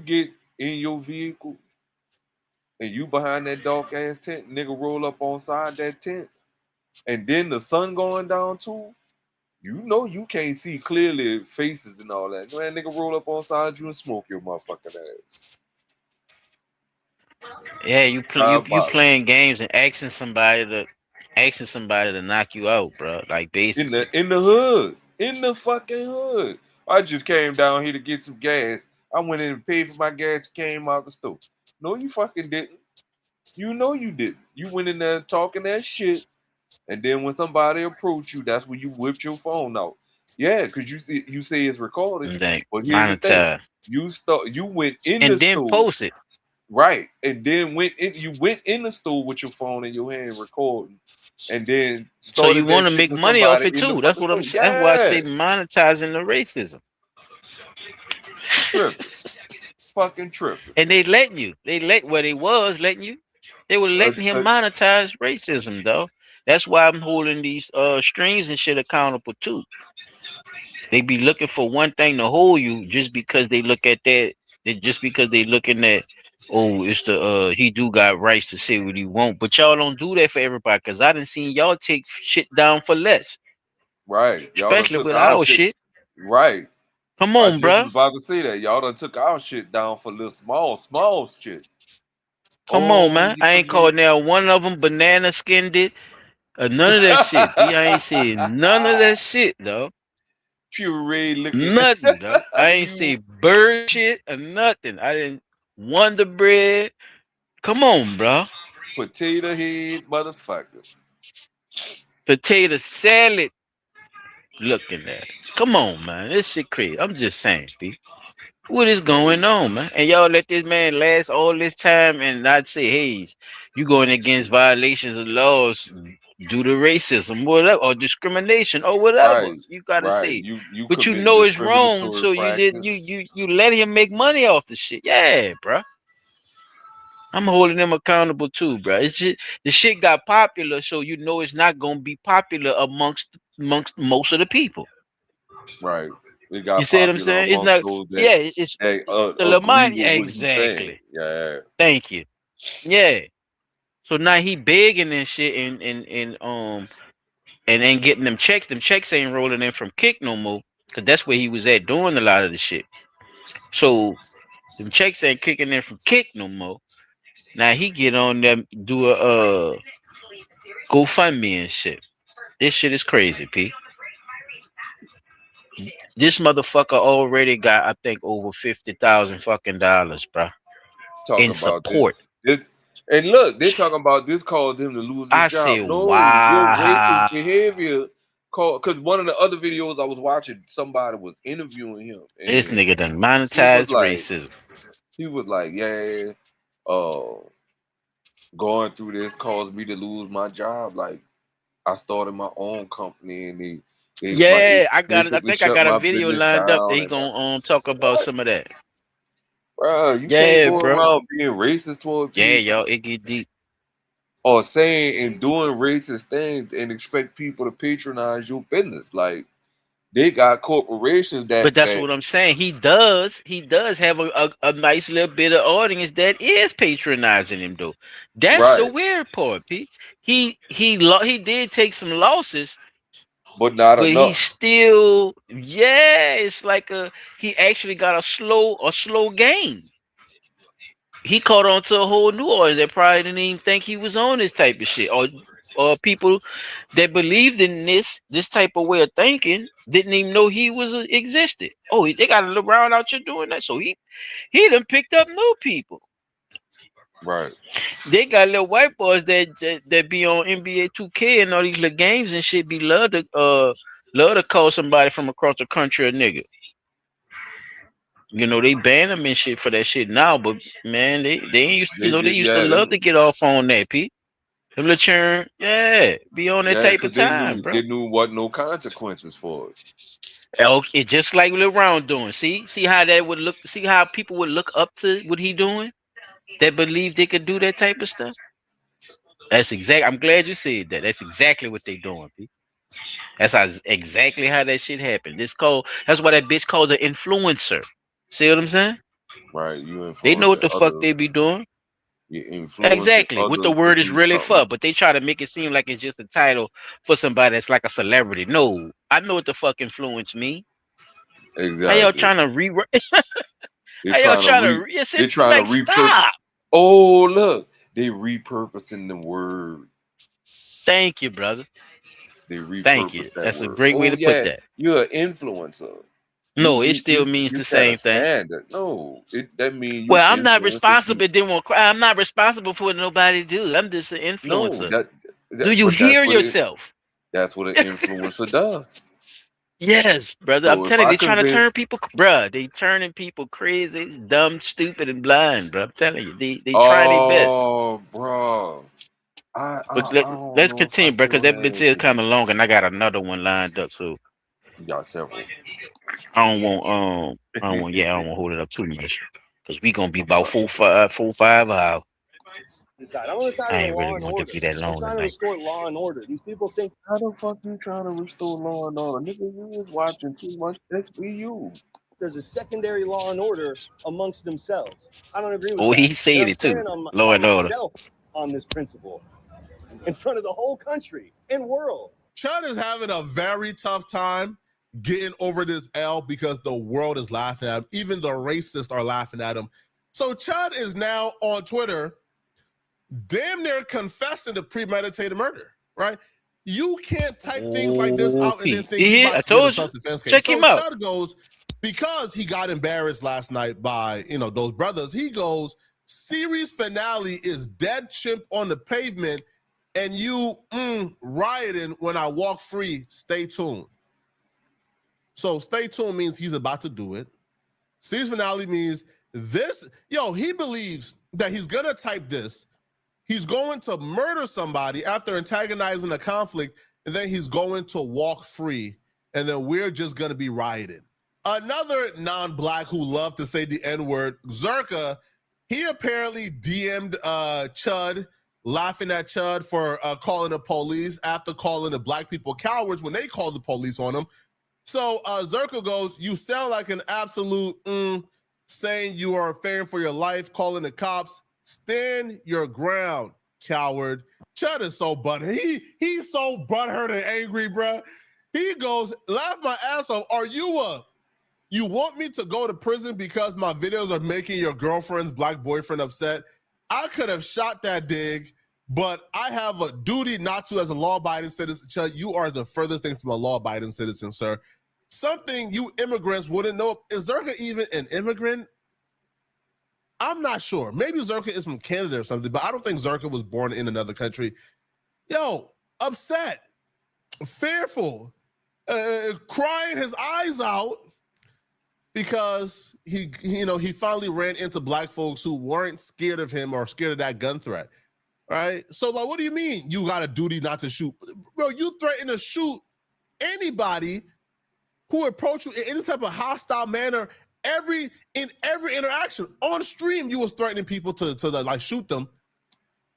get in your vehicle and you behind that dark ass tent, nigga roll up on side that tent, and then the sun going down too. You know you can't see clearly faces and all that. Man, nigga roll up on side you and smoke your motherfucking ass. Yeah, you Diabolical. playing games and asking somebody to knock you out, bro. Like basically. In the hood. In the fucking hood. I just came down here to get some gas. I went in and paid for my gas, came out the store. No, you fucking didn't. You know you didn't. You went in there talking that shit, and then when somebody approached you, that's when you whipped your phone out. Yeah, because you say it's recorded. Dang, But here's the thing. monetize. You went in the And then store. post it. Right. And then you went in the store with your phone in your hand recording. And then So you started that want to shit make with money off somebody it in the too. That's fucking what I'm store. saying. That's why I say Yes. monetizing the racism. Tripping. Fucking tripping. And they letting you. Letting you. They were letting him monetize racism, though. That's why I'm holding these strings and shit accountable too. They be looking for one thing to hold you just because they look at that. Just because they looking at, oh, it's the he do got rights to say what he want. But y'all don't do that for everybody, because I done seen y'all take shit down for less. Right. Y'all done Especially took with our our shit. shit. Right. Come I on, just bro. was about to say that. Y'all done took our shit down for little small shit. Come on, Oh, man. you I ain't forget. called now one of them banana skinned it. None of that shit. B. I ain't saying none of that shit, though. Puree looking. Nothing, though. I ain't You say bird shit or nothing. I didn't Wonder Bread. Come on, bro. potato head motherfuckers. Potato salad looking at. Come on, man. This shit crazy. I'm just saying, B. What is going on, man? And y'all let this man last all this time and not say, hey, you going against violations of laws due to racism, whatever, or discrimination, or whatever Right. you gotta Right. say. You But you commit know it's wrong, discriminatory so practice. you let him make money off the shit. Yeah, bro. I'm holding them accountable too, bro. It's just the shit got popular, so you know it's not gonna be popular amongst most of the people. Right. It You got see what I'm popular saying? It's amongst not. those Yeah, it's that the agree Lamont. with what he's saying. Exactly. Yeah. Thank you. Yeah. So now he begging and shit and ain't getting them checks. Them checks ain't rolling in from Kick no more. Cause that's where he was at doing a lot of the shit. So the checks ain't kicking in from Kick no more. Now he get on them, do a GoFundMe and shit. This shit is crazy, P. This motherfucker already got, I think, over $50,000 fucking dollars, bro, Talking in about this. support. And look, they talking about this caused him to lose his I job. say, No, your wow. racist behavior because one of the other videos I was watching, somebody was interviewing him. This And nigga done he was monetized like, racism. yeah, going through this caused me to lose my job. Like, I started my own company and they Yeah, I got it. I basically think I shut got a my video business lined up that down. he And gonna talk about some of that. bro, you can't Yeah, go bro. around being racist toward Yeah, people yo, it get deep. or saying and doing racist things and expect people to patronize your business. Like, they got corporations But that's that what I'm saying. He does have a nice little bit of audience that is patronizing him though. That's the right, weird part, P. He did take some losses, but not but he enough. still, yeah, it's like he actually got a slow gain. He caught on to a whole new audience that probably didn't even think he was on this type of shit, or people that believed in this type of way of thinking didn't even know he was existed. Oh, they got a little round out here doing that, so he done picked up new people. Right. They got little white boys that be on NBA 2K and all these little games and shit. Be love to call somebody from across the country a nigga. You know, they ban them and shit for that shit now, but man, they ain't used, they used to love to get off on that, P. Them little churn, yeah, be on that type of Because they time, bro. knew what no consequences for it. Okay, just like Lil Round doing. See how that would look. See how people would look up to what he doing. That believe they could do that type of stuff. That's exact. I'm glad you said that. That's exactly what they doing, P. That's exactly how that shit happened. That's why that bitch called the influencer. See what I'm saying? Right. You They know what influencing the fuck others. they be doing. You influencing Exactly. What the others to word is do really for, something. but they try to make it seem like it's just a title for somebody that's like a celebrity. No, I know what the fuck influence me. Exactly. How y'all trying to rewrite? They How y'all trying to they trying to stop. Oh, look, they repurposing the word. Thank you, brother. They repurpose Thank you. that That's word. a great way to put that. You're an influencer. No, it still means You the set a same thing. standard. No, that means you. Well, I'm not responsible. I'm not responsible for what nobody do. I'm just an influencer. No, Do you hear yourself? That's what an influencer does. Yes, brother. So I'm telling you, they're trying to turn people, bruh. They turning people crazy, dumb, stupid, and blind, bro. I'm telling you, they try their best. Oh, bro. But let's continue, bro, because that bitch is kind of long, and I got another one lined up. So you got several. I don't want to hold it up too much, because we gonna be about 4-5 hours. I ain't really want to be that long trying to restore law and order. These people think, how the fuck you trying to restore law and order? Nigga, you was watching too much SVU. There's a secondary law and order amongst themselves. I don't agree with Oh, that. he said it too. Law and order. On this principle, in front of the whole country and world. Chud is having a very tough time getting over this L because the world is laughing at him. Even the racists are laughing at him. So Chud is now on Twitter damn near confessing to premeditated murder, right? You can't type things like this out and then think you're about to get a self-defense case. Check him out. Chud goes, because he got embarrassed last night by, those brothers, he goes, series finale is dead chimp on the pavement and you rioting when I walk free. Stay tuned. So stay tuned means he's about to do it. Series finale means this. He believes that he's going to type this. He's going to murder somebody after antagonizing a conflict, and then he's going to walk free, and then we're just going to be rioting. Another non-black who loved to say the N-word, Zerka, he apparently DM'd Chud, laughing at Chud for calling the police after calling the black people cowards when they called the police on him. So Zerka goes, you sound like an absolute saying you are fearing for your life, calling the cops. Stand your ground, coward. Chud is so butthurt. He's so butthurt and angry, bro. He goes, laugh my ass off. Are you a you want me to go to prison because my videos are making your girlfriend's black boyfriend upset? I could have shot that dig, but I have a duty not to as a law-abiding citizen. Chud, you are the furthest thing from a law-abiding citizen, sir. Something you immigrants wouldn't know. Is Zerka even an immigrant? I'm not sure. Maybe Zerka is from Canada or something, but I don't think Zerka was born in another country. Yo, upset, fearful, crying his eyes out because he finally ran into black folks who weren't scared of him or scared of that gun threat, right? So, like, what do you mean you got a duty not to shoot? Bro, you threaten to shoot anybody who approach you in any type of hostile manner. In every interaction on stream, you was threatening people to like shoot them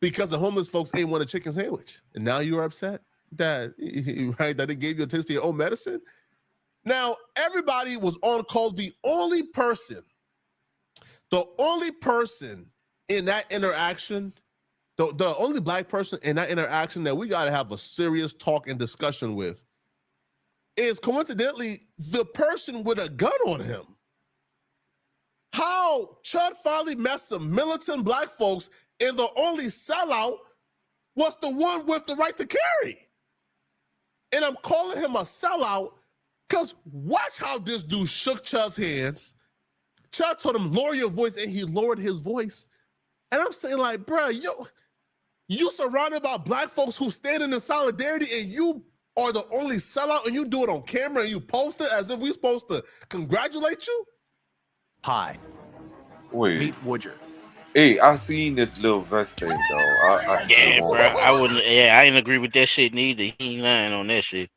because the homeless folks ain't want a chicken sandwich, and now you are upset that that they gave you a taste of your own medicine. Now everybody was on call. The only person in that interaction, the only black person in that interaction that we got to have a serious talk and discussion with is coincidentally the person with a gun on him. How Chud finally met some militant black folks, and the only sellout was the one with the right to carry. And I'm calling him a sellout because watch how this dude shook Chud's hands. Chud told him, lower your voice, and he lowered his voice. And I'm saying, like, bro, you surrounded by black folks who stand in solidarity, and you are the only sellout, and you do it on camera, and you post it as if we're supposed to congratulate you? Hi. Wait. Meet Woodger. Hey, I seen this little vest thing, though. Yeah, bro. I wouldn't. Yeah, I didn't agree with that shit neither. He ain't lying on that shit.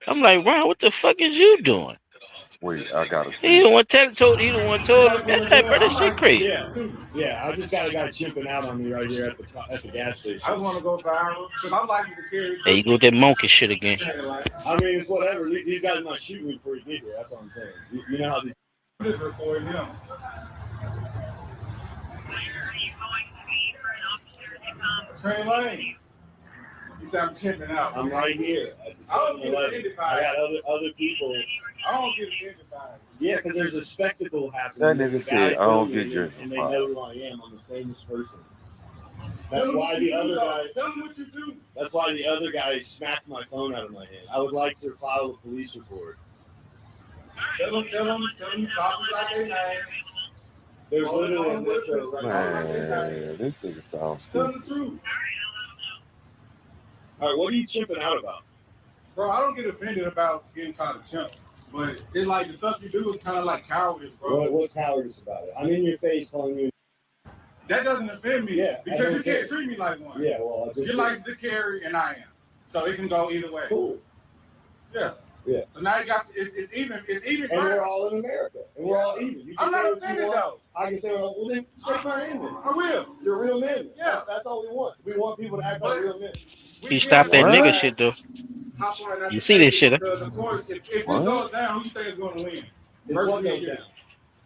I'm like, Ron, what the fuck is you doing? Wait, I gotta see. He the one told him. Hey, bro, that shit crazy. Yeah. I just got a guy chipping out on me right here at the gas station. I just want to go viral because I like to carry. Hey, you go with that monkey shit again. I mean, it's whatever. These guys not shooting me before you get here. That's what I'm saying. You know how these. Just recording him. Train Lane. He said I'm chipping out. I'm right here at the 7-Eleven. I got other people. I don't get offended by it. Yeah, because there's a spectacle happening. That nigga said, I don't get your. And they know who I am. I'm a famous person. That's why the other guy. Tell them what you do. That's why the other guy smacked my phone out of my hand. I would like to file a police report. Tell them, copies like they name. There's literally a metro right now. Man, this nigga sounds Tell stupid. the truth. All right, what are you chipping out about? Bro, I don't get offended about getting kind of chump, but it's like the stuff you do is kind of like cowardice, bro. What's cowardice about it? I'm in your face calling you. That doesn't offend me, because you can't treat me like one. Yeah, well, I just you're like to carry, and I am, so it can go either way. Cool. Yeah. Yeah. So now you got it's even. And we're all in America, and we're all even. You can I'm not say what you offended want. though. I can say, well, then shake my hand. Then. I will. You're a real man. Yeah. That's all we want. We want people to act like real men. He stopped that nigga shit though. You see this shit? Because of course, if it goes down, who you think is going to win? Versus you.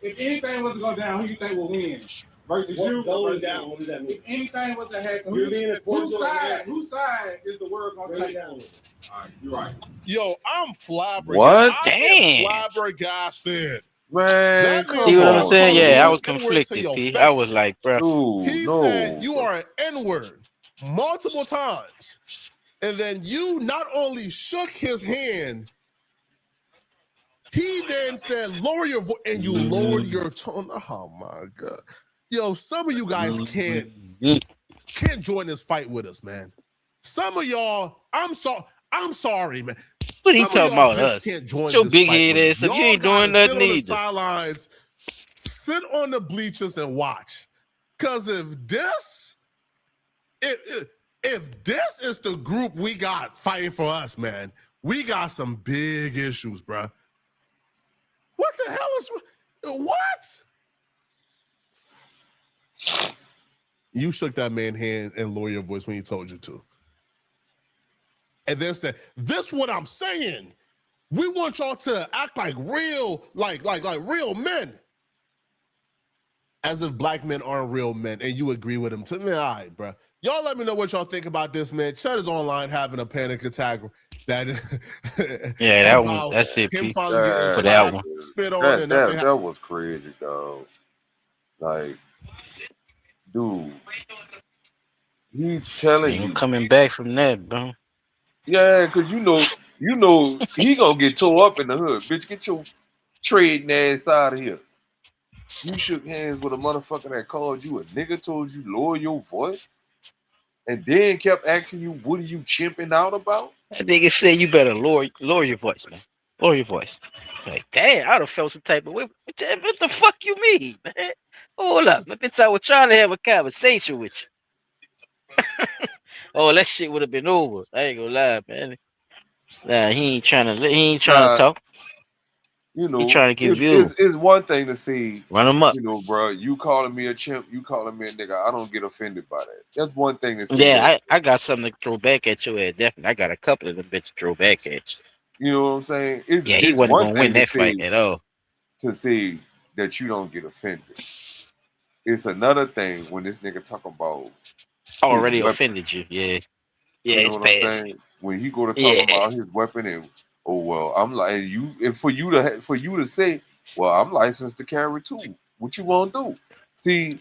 If anything was to go down, who you think will win? Versus you. Going down. What does that mean? If anything was to happen, whose side is the word going to take? All right, you're right. Yo, I'm flabbergasted. What? Damn. Flabbergasted. Man, See what I'm saying? Yeah, I was conflicted, P. I was like, bro. He said you are an N-word multiple times. And then you not only shook his hand, he then said, lower your voice, and you lowered your tone. Oh my God. Yo, some of you guys can't join this fight with us, man. Some of y'all, I'm sorry, man. What he talking about us? Can't join your this big fight head ass. If you ain't doing sit nothing on the either. sidelines, sit on the bleachers and watch. Because if this is the group we got fighting for us, man, we got some big issues, bro. What the hell is what? You shook that man's hand and lowered your voice when he told you to. And then said, this is what I'm saying. We want y'all to act like real, like real men. As if black men aren't real men, and you agree with him. To me, all right, bro. Y'all let me know what y'all think about this, man. Chud is online having a panic attack. That Yeah, that one. That's it, him P. finally getting For that one. spit on and nothing That was crazy, dog. Like, dude, he's telling Ain't you, coming back from that, bro. yeah, because you know, he gonna get tore up in the hood, bitch. Get your trading ass out of here. You shook hands with a motherfucker that called you a nigga, told you lower your voice, and then kept asking you, what are you chimping out about? That nigga said you better lower your voice, man. Lower your voice. Like, damn, I'd have felt some type of way. What the fuck you mean, man? Hold up. Bitch, I was trying to have a conversation with you. Oh, that shit would have been over. I ain't gonna lie, man. Nah, he ain't trying to talk. You He know, trying to get views. it's one thing to say, Run him up. you know, bro, you calling me a chimp, you calling me a nigga. I don't get offended by that. That's one thing to say. Yeah, I got something to throw back at you. Definitely, I got a couple of them bitches to throw back at you. You know what I'm saying? Yeah, he it's wasn't one gonna thing win to that fight say, at all. to say that you don't get offended. It's another thing when this nigga talk about Already his weapon. offended you. Yeah. Yeah, You know it's what I'm bad. saying? When he go to talk about his weapon and I'm like and for you to say, well, I'm licensed to carry too. What you want to do? See,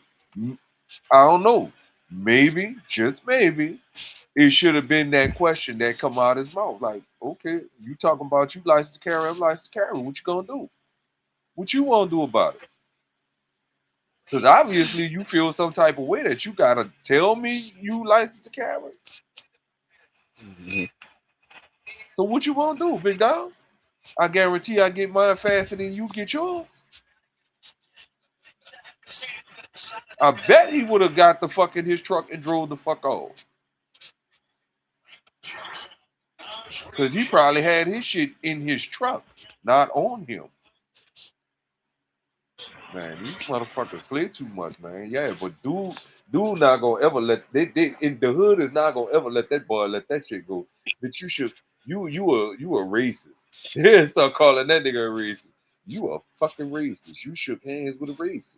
I don't know. Maybe, just maybe, it should have been that question that come out his mouth. Like, okay, you talking about you licensed to carry, I'm licensed to carry. What you gonna do? What you want to do about it? Because obviously you feel some type of way that you gotta tell me you licensed to carry. Mm-hmm. So what you want to do, big dog? I guarantee I get mine faster than you get yours. I bet he would have got the fuck in his truck and drove the fuck off. Because he probably had his shit in his truck, not on him. Man, these motherfuckers play too much, man. Yeah, but dude not gonna ever let they in the hood is not gonna ever let that boy let that shit go. But you a racist. Yeah, start calling that nigga a racist. You a fucking racist. You shook hands with a racist.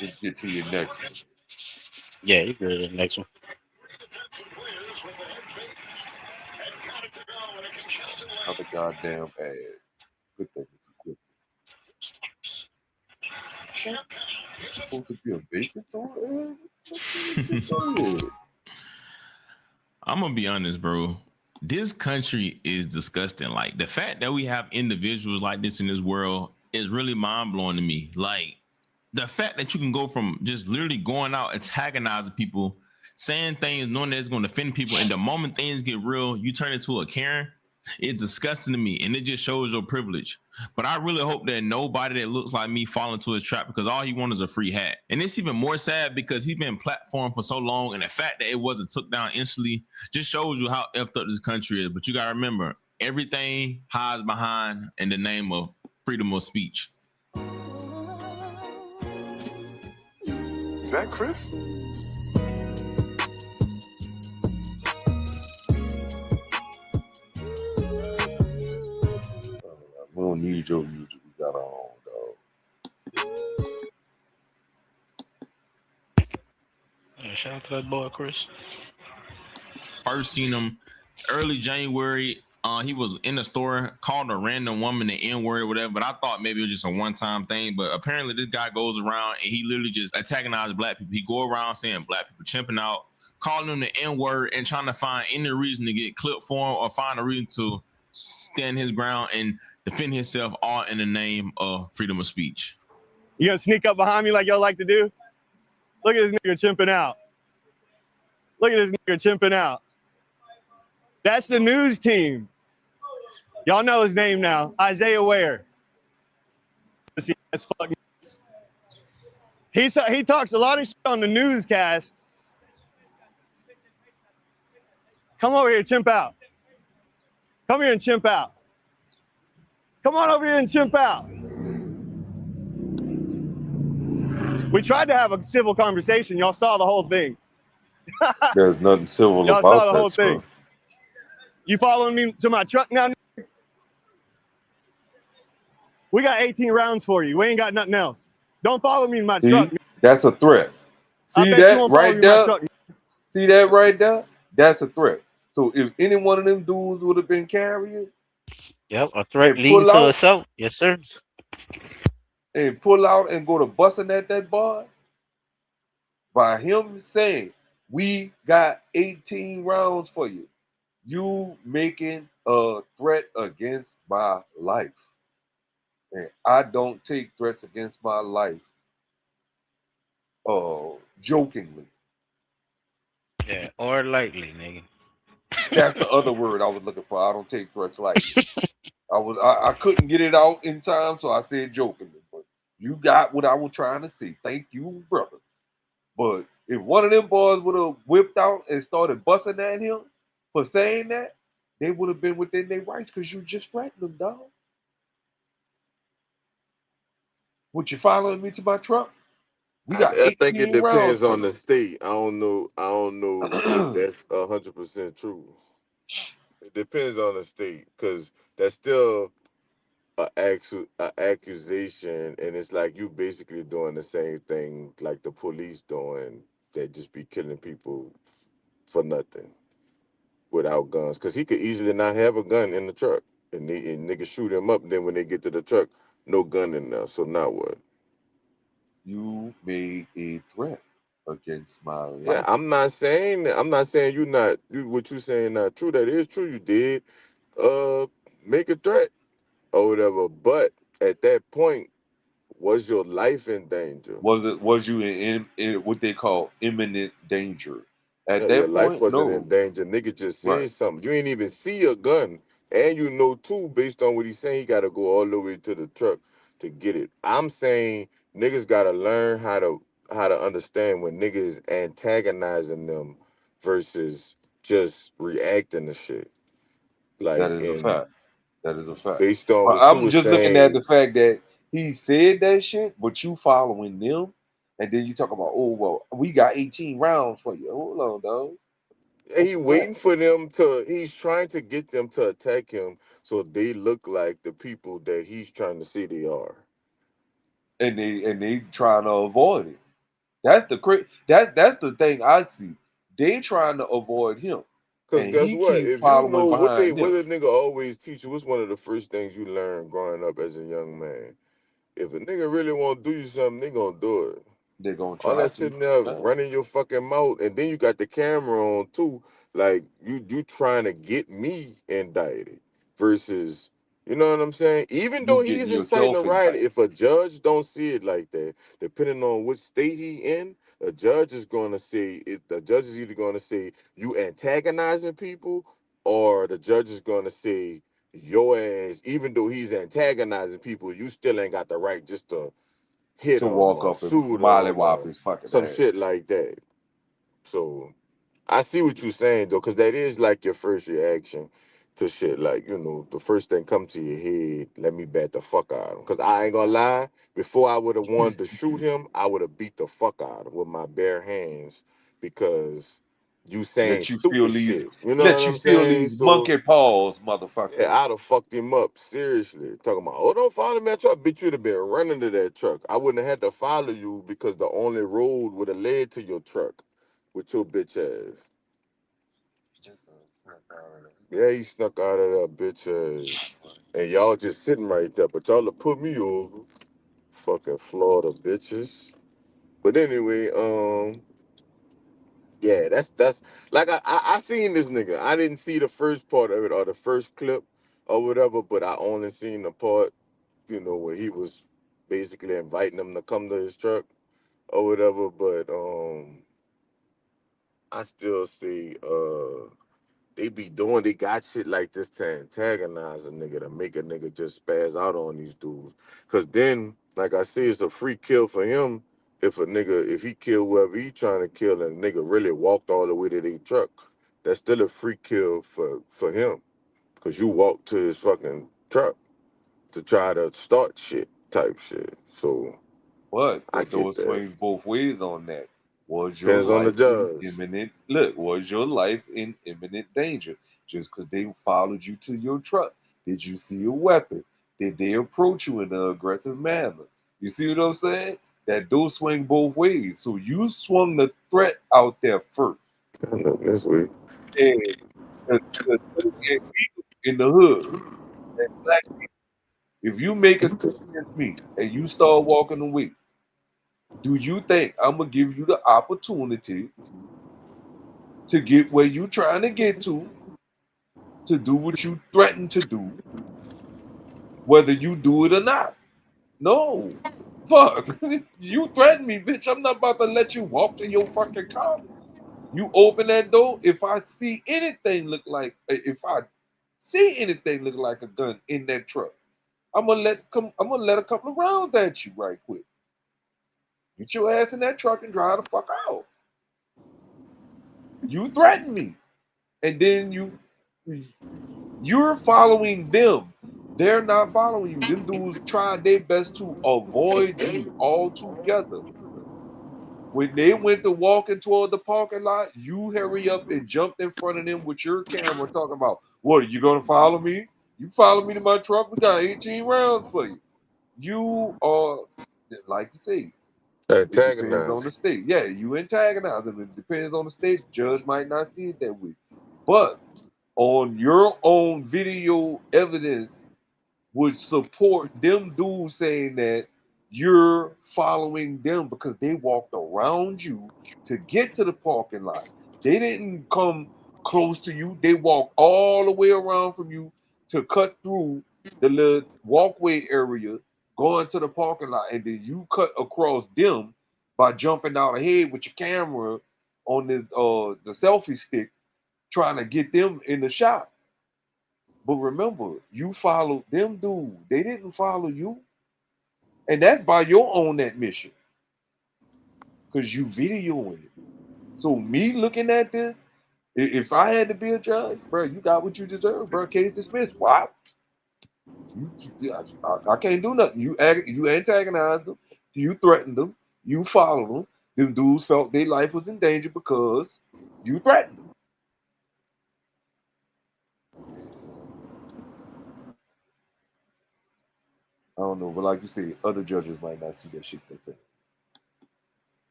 Let's get to your next one. Yeah, you go to the next one. Another goddamn ad. Good thing it's equipped. It's supposed to be a bacon store ad? I'm gonna be honest, bro. This country is disgusting. Like the fact that we have individuals like this in this world is really mind blowing to me. Like the fact that you can go from just literally going out antagonizing people, saying things, knowing that it's going to offend people, and the moment things get real, you turn into a Karen. It's disgusting to me, and it just shows your privilege. But I really hope that nobody that looks like me fall into his trap, because all he wants is a free hat. And it's even more sad because he's been platformed for so long, and the fact that it wasn't took down instantly just shows you how effed up this country is. But you gotta remember, everything hides behind in the name of freedom of speech. Is that Chris? We don't need your music. We got our own, dog. Shout out to that boy, Chris. First seen him early January. He was in the store, called a random woman the N-word or whatever, but I thought maybe it was just a one-time thing. But apparently this guy goes around and he literally just antagonizes black people. He go around saying black people chimping out, calling them the N-word, and trying to find any reason to get clipped for him or find a reason to stand his ground and defend himself, all in the name of freedom of speech. You gonna sneak up behind me like y'all like to do? Look at this nigga chimping out. Look at this nigga chimping out. That's the news team. Y'all know his name now, Isaiah Ware. He talks a lot of shit on the newscast. Come over here and chimp out. Come here and chimp out. Come on over here and chimp out. We tried to have a civil conversation. Y'all saw the whole thing. There's nothing civil Y'all about saw the that whole thing. stuff. You following me to my truck now? We got 18 rounds for you. We ain't got nothing else. Don't follow me in my See, truck. that's a threat. I See bet you that won't follow right me in my there? truck. See that right there? That's a threat. So if any one of them dudes would have been carrying Yep, a threat and leading to assault. Yes, sir. pull out and go to busting at that bar, by him saying, "We got 18 rounds for you," you making a threat against my life. And I don't take threats against my life jokingly. Yeah, or lightly, nigga. That's the other word I was looking for. I don't take threats lightly. I couldn't get it out in time, so I said jokingly. But you got what I was trying to say. Thank you, brother. But if one of them boys would have whipped out and started busting at him for saying that, they would have been within their rights because you just threatened them, dog. Would you following me to my truck? We got I think it 18 rounds depends for on the state. I don't know. I don't know if you. that's 100% true. It depends on the state because that's still a accusation, and it's like you basically doing the same thing like the police doing. They just be killing people for nothing without guns because he could easily not have a gun in the truck, and niggas shoot him up. And then when they get to the truck, no gun in there. So now what? You made a threat against my Yeah, life. I'm not saying that. I'm not saying what you saying not true. That is true. You did make a threat or whatever. But at that point, was your life in danger? Was you in what they call imminent danger? At Yeah, your that life point, wasn't in no. danger. Nigga just Right. said something. You ain't even see a gun. And you know too, based on what he's saying, he gotta go all the way to the truck to get it. I'm saying niggas gotta learn how to understand when niggas antagonizing them versus just reacting to shit. That Like is a and fact. That is a fact. based on But what you I'm were just looking at saying, the fact that he said that shit, but you following them, and then you talk about, oh well, we got 18 rounds for you. Hold on, dog. he waiting for them to he's trying to get them to attack him so they look like the people that he's trying to say they are. And they trying to avoid it. That's the thing I see. They trying to avoid him, Cause and guess he what? keep If you following know behind what them. a nigga always teach you, what's one of the first things you learn growing up as a young man? If a nigga really want to do you something, they gonna do it. They're gonna All try that to. sitting there Yeah. running your fucking mouth, and then you got the camera on too. Like you trying to get me indicted versus, you know what I'm saying? Even You though getting he's inciting a yourself riot, indicted. if a judge don't see it like that, depending on which state he in, a judge is gonna say it. The judge is either gonna say you antagonizing people, or the judge is gonna say your ass. Even though he's antagonizing people, you still ain't got the right just to hit To him walk or up and shoot him mollywop or his fucking some ass. shit like that. So I see what you're saying though, because that is like your first reaction to shit. Like, the first thing come to your head, let me bat the fuck out of him. Because I ain't gonna lie, before I would have wanted to shoot him, I would have beat the fuck out of him with my bare hands because you saying Let you feel stupid these shit. You know let what you I'm feel saying? these So monkey paws, motherfucker. yeah, I'd have fucked him up. Seriously. Talking about, oh, don't follow me at truck. Bitch, you'd have been running to that truck. I wouldn't have had to follow you because the only road would have led to your truck with your bitch ass. Yeah, he snuck out of that bitch ass. And y'all just sitting right there, but y'all have put me over. Fucking Florida bitches. But anyway, yeah, that's like I seen this nigga. I didn't see the first part of it or the first clip or whatever, but I only seen the part, where he was basically inviting them to come to his truck or whatever. But I still see they got shit like this to antagonize a nigga to make a nigga just spaz out on these dudes. Cause then, like I say, it's a free kill for him if he kill whoever he trying to kill and nigga really walked all the way to their truck. That's still a free kill for him. Cause you walked to his fucking truck to try to start shit type shit. So But I the door get that. swings both ways on that. Was your Depends on the life in judge. imminent was your life in imminent danger just because they followed you to your truck? Did you see a weapon? Did they approach you in an aggressive manner? You see what I'm saying? That door swing both ways. So you swung the threat out there first. This week. And in the hood, and black people, if you make a deal against me and you start walking away, do you think I'm gonna give you the opportunity to get where you trying to get to do what you threaten to do, whether you do it or not? No. Fuck. You threaten me, bitch. I'm not about to let you walk to your fucking car. You open that door. If I see anything look like a gun in that truck, I'm gonna let a couple of rounds at you right quick. Get your ass in that truck and drive the fuck out. You threaten me, and then you're following them. They're not following you. Them dudes tried their best to avoid you altogether. When they went to walking toward the parking lot, you hurry up and jumped in front of them with your camera talking about, what, are you going to follow me? You follow me to my truck, we got 18 rounds for you. You are, like you say, it depends on the state. Yeah, you antagonize them. It depends on the state. The judge might not see it that way. But on your own video evidence would support them dudes saying that you're following them because they walked around you to get to the parking lot. They didn't come close to you. They walked all the way around from you to cut through the little walkway area, going to the parking lot, and then you cut across them by jumping out ahead with your camera on the selfie stick, trying to get them in the shot. But remember, you followed them dudes. They didn't follow you. And that's by your own admission. Because you videoing it. So me looking at this, if I had to be a judge, bro, you got what you deserve, bro. Case dismissed. Why? I can't do nothing. You antagonized them. You threatened them. You followed them. Them dudes felt their life was in danger because you threatened them. I don't know, but like you said, other judges might not see that shit they say.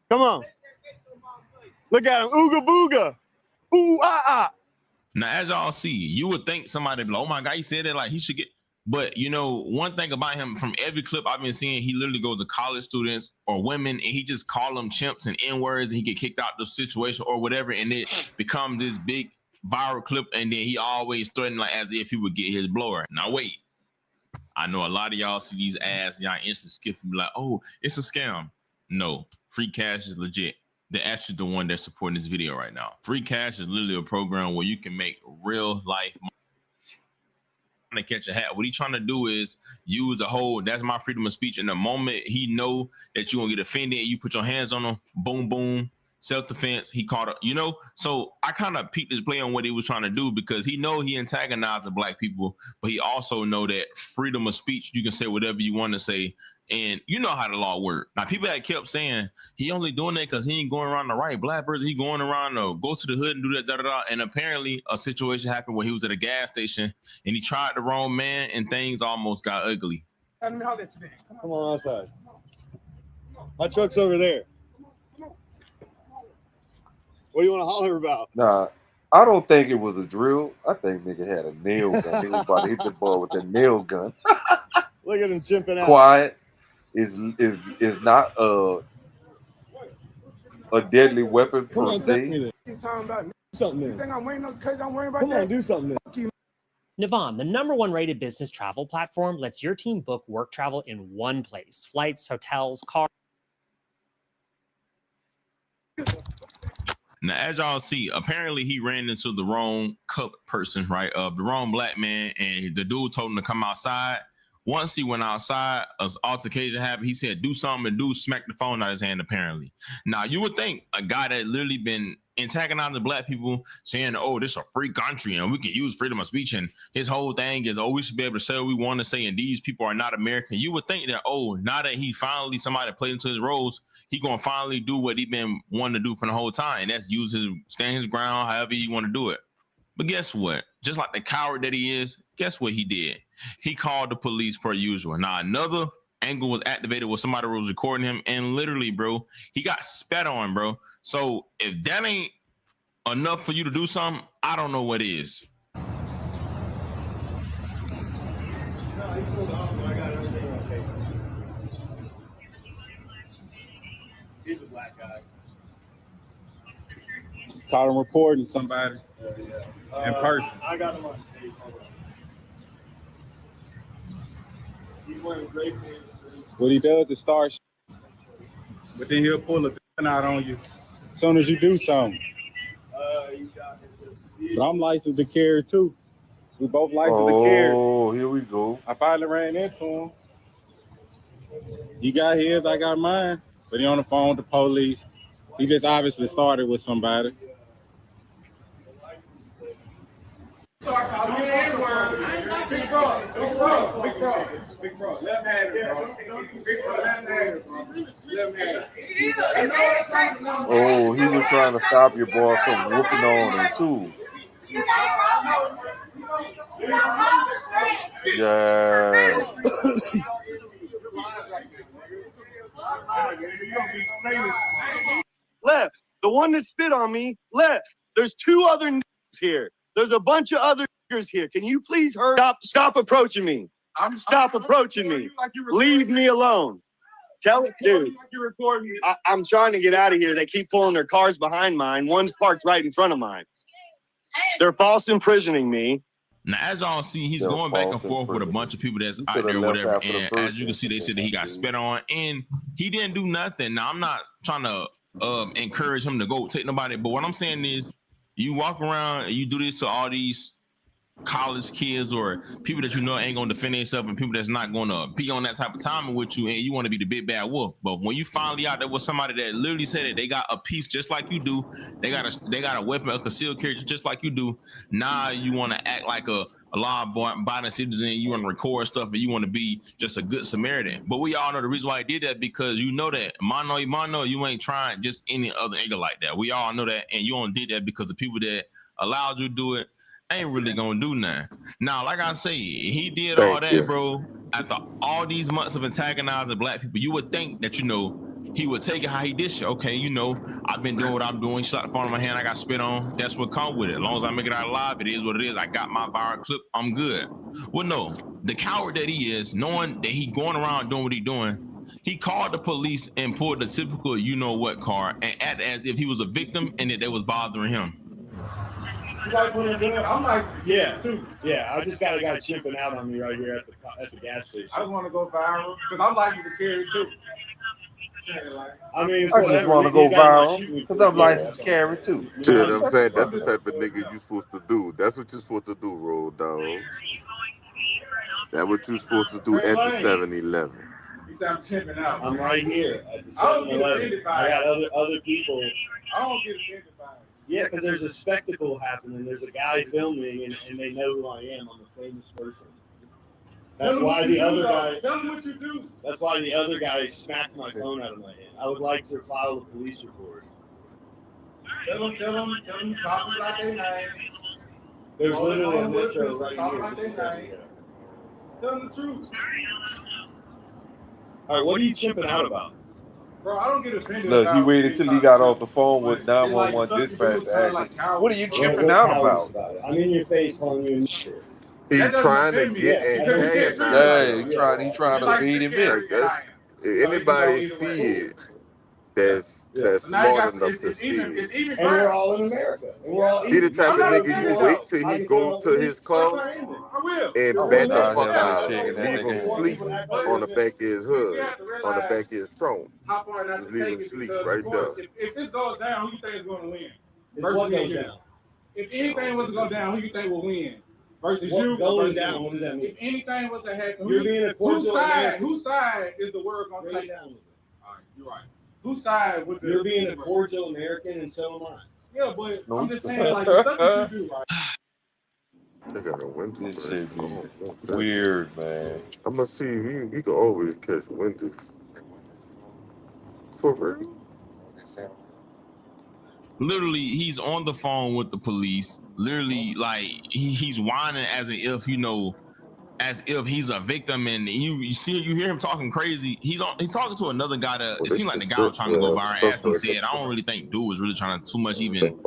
Come on. Look at him. Ooga booga. Ooh, ah, ah. Now, as y'all see, you would think somebody be like, oh my God, he said that like he should get. But you know, one thing about him from every clip I've been seeing, he literally goes to college students or women and he just call them chimps and N-words and he get kicked out the situation or whatever. And it becomes this big viral clip. And then he always threatened like as if he would get his blower. Now, wait. I know a lot of y'all see these ads, y'all instant skip and be like, oh, it's a scam. No, Free Cash is legit. They're actually the one that's supporting this video right now. Free Cash is literally a program where you can make real life money. To catch a hat. What he's trying to do is use the whole, that's my freedom of speech. In the moment he know that you're gonna get offended and you put your hands on him, boom, boom, self-defense, he caught up, you know? So I kind of peeped his play on what he was trying to do because he know he antagonized the black people, but he also know that freedom of speech, you can say whatever you want to say. And you know how the law works. Now, people that kept saying he only doing that because he ain't going around the right black person. He going around to go to the hood and do that, da, da, da. And apparently a situation happened where he was at a gas station and he tried the wrong man and things almost got ugly. Come on outside. My truck's over there. What do you want to holler about? Nah, I don't think it was a drill. I think nigga had a nail gun. He was about to hit the ball with a nail gun. Look at him chimping out. Quiet is not a deadly weapon per se. Something. I'm worrying about Come on, do something. Navan, the #1 rated business travel platform, lets your team book work travel in one place. Flights, hotels, cars. Now, as y'all see, apparently he ran into the wrong colored person, right? The wrong black man, and the dude told him to come outside. Once he went outside, an altercation happened. He said, do something, and dude smacked the phone out of his hand, apparently. Now, you would think a guy that literally been antagonizing black people, saying, oh, this is a free country, and we can use freedom of speech, and his whole thing is, oh, we should be able to say what we want to say, and these people are not American. You would think that, oh, now that he finally, somebody played into his roles, he gonna finally do what he been wanting to do for the whole time, and that's stand his ground, however you want to do it. But guess what? Just like the coward that he is, guess what he did? He called the police per usual. Now, another angle was activated where somebody was recording him, and literally, bro, he got spat on, bro. So if that ain't enough for you to do something, I don't know what is. He's a black guy. Caught him reporting somebody in person. I got him on tape. He's wearing great things. What he does is start, but then he'll pull a gun out on you as soon as you do something. But I'm licensed to carry too. We both licensed to carry. Oh, here we go. I finally ran into him. He got his, I got mine. But he on the phone with the police. He just obviously started with somebody. Big bro. Left hand, bro. Big bro, left hand, bro. Left hand. Oh, he was trying to stop your boy from whooping on him too. Yeah. Left. The one that spit on me, left. There's two other niggas here. There's a bunch of other niggas here. Can you please hurry? Stop approaching me. Stop approaching me. Leave me alone. Tell it, dude. I'm trying to get out of here. They keep pulling their cars behind mine. One's parked right in front of mine. They're false imprisoning me. Now, as y'all see, he's going back and forth with a bunch of people that's out there or whatever. And as you can see, they said that he got spit on and he didn't do nothing. Now, I'm not trying to encourage him to go take nobody. But what I'm saying is you walk around and you do this to all these college kids or people that you know ain't gonna defend themselves and people that's not gonna be on that type of timing with you and you want to be the big bad wolf. But when you finally out there with somebody that literally said that they got a piece just like you do, they got a weapon, a concealed carry just like you do, now you want to act like a law-abiding citizen, you want to record stuff and you want to be just a good Samaritan. But we all know the reason why he did that because you know that mano, you ain't trying just any other nigga like that. We all know that, and you only did that because the people that allowed you to do it ain't really gonna do nothing. Now, like I say, he did all that, bro. After all these months of antagonizing black people, you would think that, you know, he would take it how he did shit. Okay, you know, I've been doing what I'm doing. Shot the phone in my hand, I got spit on. That's what come with it. As long as I make it out alive, it is what it is. I got my viral clip, I'm good. Well, no, the coward that he is, knowing that he going around doing what he doing, he called the police and pulled the typical you know what card and acted as if he was a victim and that they was bothering him. You like when I'm like, yeah, too. Yeah, I just got a guy chipping out on me right here at the gas station. I just want to go viral because I'm licensed to carry too. I mean, I just want to go viral because I'm licensed to carry too. You know what I'm saying? That's the type of nigga you supposed to do. That's what you're supposed to do, Road Dog. That's what you're supposed to do at the 7-Eleven. He said I'm chipping out. I'm right here at the 7-Eleven. I got other people. I don't get offended by it. Yeah, because there's a spectacle happening. There's a guy filming, and they know who I am. I'm a famous person. That's why the other guy. Tell them what you do. That's why the other guy smacked my phone out of my hand. I would like to file a police report. Tell them, talk about their name. There's literally a metro right here. Tell them the truth. All right, what are you chipping out about? Bro, I don't get offended. Look, he waited till he got off the phone with 911 dispatch to ask him, what are you chipping out about? I'm in your face calling you shit. He's trying to get antagonized. Yeah, he trying to beat him in. Anybody see it that's smart enough to see it. And we're all in America. He the type of nigga you wait till he go to his car and bat the fuck out, leave him sleep on the back of his hood, on the back of his trunk. Leave him sleep right there. If this goes down, who you think is going to win? Versus you. If anything was to go down, who you think will win? Versus you. Going down, what does that mean? If anything was to happen, whose side is the word going to take? All right, you're right. Whose side would you're being a cordial American and so am I. Yeah, but I'm just saying, like, the stuff that you do, right? They got a winter. This shit be weird, man. I'm gonna see you can always catch winters. For real? Literally, he's on the phone with the police. Literally, like he's whining as if, you know, as if he's a victim, and you hear him talking crazy. He's talking to another guy that it seemed like the guy was trying to go viral. As he said, I don't really think dude was really trying to too much even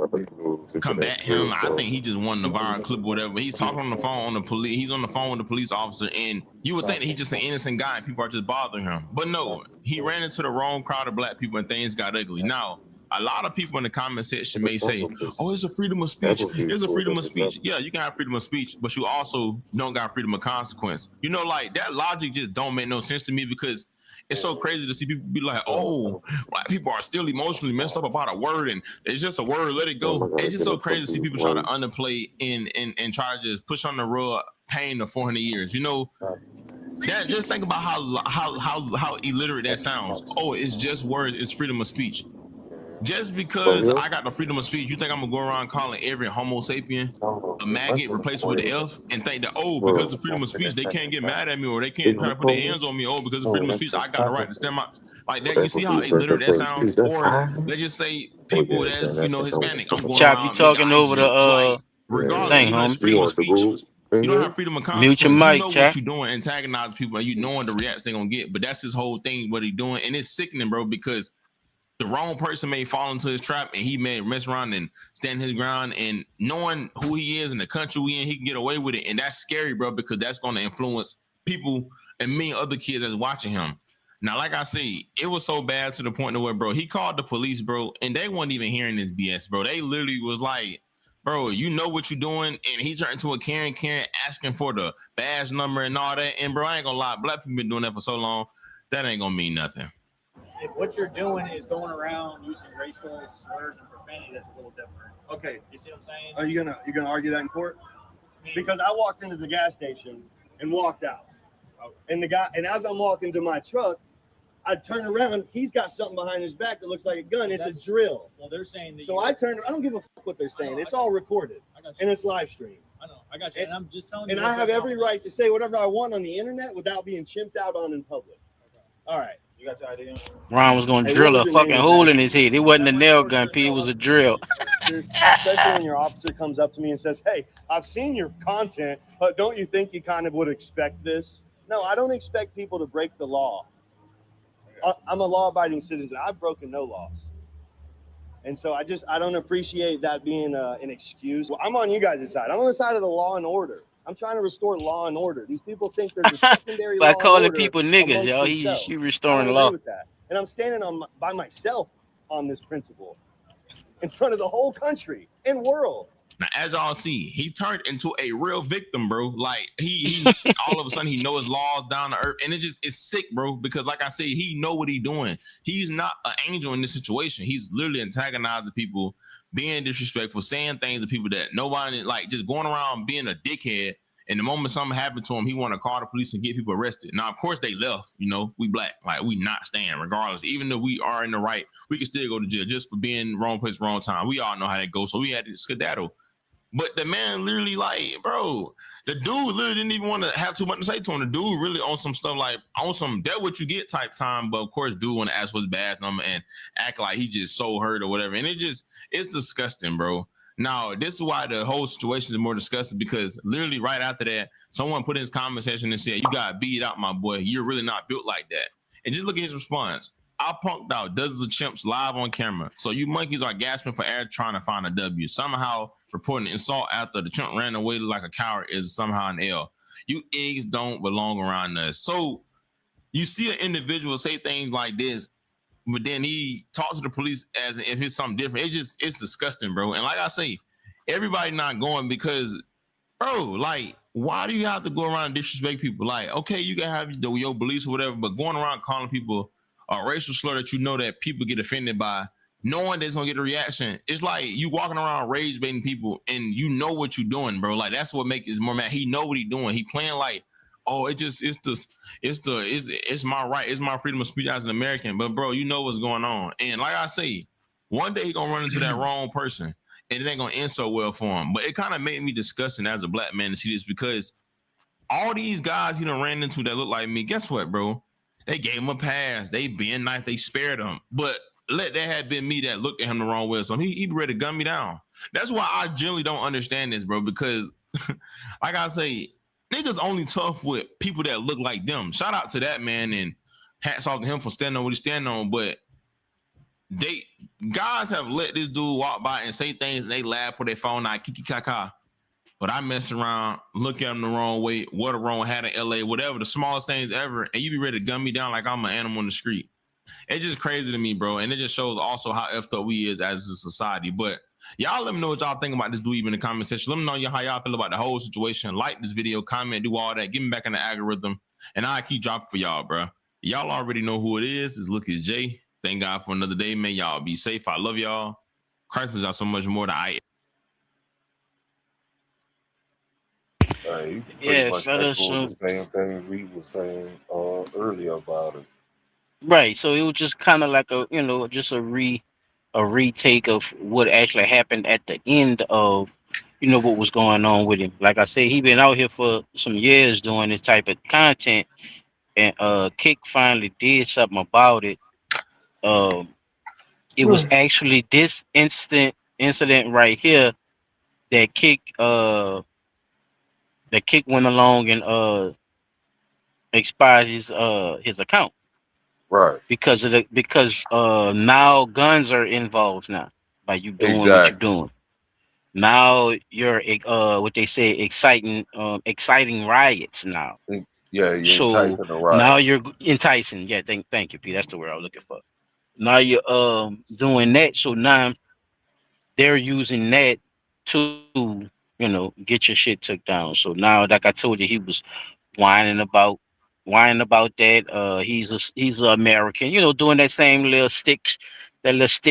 combat him. I think he just wanted the viral clip or whatever. He's talking on the phone on the police. He's on the phone with the police officer, and you would think that he's just an innocent guy and people are just bothering him. But no, he ran into the wrong crowd of black people and things got ugly. Now, a lot of people in the comment section may say, oh, it's a freedom of speech. It's a freedom of speech. Yeah, you can have freedom of speech, but you also don't got freedom of consequence. You know, like that logic just don't make no sense to me, because it's so crazy to see people be like, oh, black people are still emotionally messed up about a word and it's just a word, let it go. It's just so crazy to see people try to underplay and try to just push on the rug pain of 400 years. You know, that, just think about how illiterate that sounds. Oh, it's just words, it's freedom of speech. Just because I got the freedom of speech, you think I'm gonna go around calling every Homo sapien a maggot replaced with an F and think that, oh, because of freedom of speech, they can't get mad at me or they can't try to put their hands on me. Oh, because of freedom of speech, I got the right to stand out like that. You see how illiterate that sounds? Or let's just say people that's, you know, Hispanic. I'm going Chop, around you talking over the like, regardless, thing, even it's homie. freedom of speech. You don't have freedom of consequence. Mute your mic, you know Chap. what you're doing, antagonize people, and you knowing the reaction they're gonna get. But that's his whole thing, what he's doing, and it's sickening, bro, because the wrong person may fall into his trap and he may mess around and stand his ground, and knowing who he is and the country we in, he can get away with it. And that's scary, bro, because that's going to influence people and many other kids that's watching him. Now, like I say, it was so bad to the point where, bro, he called the police, bro, and they weren't even hearing this BS, bro. They literally was like, bro, you know what you're doing. And he turned into a Karen asking for the badge number and all that. And bro, I ain't gonna lie, black people been doing that for so long, that ain't gonna mean nothing. If what you're doing is going around using racial slurs and profanity, that's a little different. Okay. You see what I'm saying? Are you gonna argue that in court? Because I walked into the gas station and walked out. And as I'm walking to my truck, I turn around, he's got something behind his back that looks like a gun. It's a drill. Well, they're saying that. So I don't give a fuck what they're saying. It's all recorded and it's live streamed. I know. I got you. And I'm just telling you. And I have every right to say whatever I want on the internet without being chimped out on in public. All right. You got your idea? Ron was gonna drill a fucking hole in his head. It wasn't a nail gun, P. It was a drill. Especially when your officer comes up to me and says, hey, I've seen your content, but don't you think you kind of would expect this? No, I don't expect people to break the law. I'm a law-abiding citizen. I've broken no laws. And so I don't appreciate that being an excuse. Well, I'm on you guys' side. I'm on the side of the law and order. I'm trying to restore law and order. These people think there's a secondary law By and calling order people niggas, y'all. He's restoring the law. with that. And I'm standing by myself on this principle in front of the whole country and world. Now, as y'all see, he turned into a real victim, bro. Like he all of a sudden he knows laws down to earth, and it's sick, bro. Because like I said, he know what he's doing. He's not an angel in this situation. He's literally antagonizing people, being disrespectful, saying things to people that nobody, like, just going around being a dickhead. And the moment something happened to him, he want to call the police and get people arrested. Now, of course, they left. You know, we black, like we not staying regardless. Even though we are in the right, we can still go to jail just for being wrong place, wrong time. We all know how that goes. So we had to skedaddle. But the man literally, like, bro, the dude literally didn't even want to have too much to say to him. The dude really on some stuff like on some that what you get type time. But of course, dude want to ask for his badge number and act like he just so hurt or whatever. And it's disgusting, bro. Now, this is why the whole situation is more disgusting, because literally right after that, someone put in his comment section and said, you got beat out, my boy. You're really not built like that. And just look at his response. I punked out dozens of chimps live on camera. So you monkeys are gasping for air trying to find a W. Somehow reporting insult after the chimp ran away like a coward is somehow an L. You eggs don't belong around us. So you see an individual say things like this, but then he talks to the police as if it's something different. It's disgusting, bro. And like I say, everybody not going because, bro, like, why do you have to go around and disrespect people? Like, okay, you can have your beliefs or whatever, but going around calling people a racial slur that you know that people get offended by, knowing there's gonna get a reaction, it's like you walking around rage baiting people and you know what you're doing, bro. Like, that's what makes it more mad. He know what he doing. He playing like, oh, it's my right, it's my freedom of speech as an American. But bro, you know what's going on. And like I say, one day he gonna run into that wrong person and it ain't gonna end so well for him. But it kind of made me disgusting as a black man to see this, because all these guys he done ran into that look like me, guess what, bro? They gave him a pass. They being nice. They spared him. But let that have been me that looked at him the wrong way. So he be ready to gun me down. That's why I generally don't understand this, bro, because like I say, niggas only tough with people that look like them. Shout out to that man and hats off to him for standing on what he's standing on. But guys have let this dude walk by and say things and they laugh, put their phone out, kiki kaka. But I mess around, look at him the wrong way, what a wrong hat in LA, whatever, the smallest things ever, and you be ready to gun me down like I'm an animal in the street. It's just crazy to me, bro. And it just shows also how effed up we is as a society. But y'all let me know what y'all think about this dude in the comment section. Let me know how y'all feel about the whole situation. Like this video, comment, do all that. Get me back in the algorithm. And I'll keep dropping for y'all, bro. Y'all already know who it is. It's Look at Jay. Thank God for another day, man. Y'all be safe. I love y'all. Christ is y'all so much more than I. You pretty Yeah, much fellas. echo the same thing Reed was saying earlier about it. Right. So it was just kind of like a, just a retake of what actually happened at the end of, what was going on with him. Like I said, he been out here for some years doing this type of content, and Kick finally did something about it. It was actually this incident right here that Kick went along and expired his account. Right. Because now guns are involved now by you doing what you're doing. Now you're what they say exciting riots now. Yeah, you're So enticing a riot. now you're enticing. Yeah, thank you, P. That's the word I was looking for. Now you're doing that. So now they're using that to get your shit took down. So now, like I told you, he was whining about that. He's an American, doing that same little stick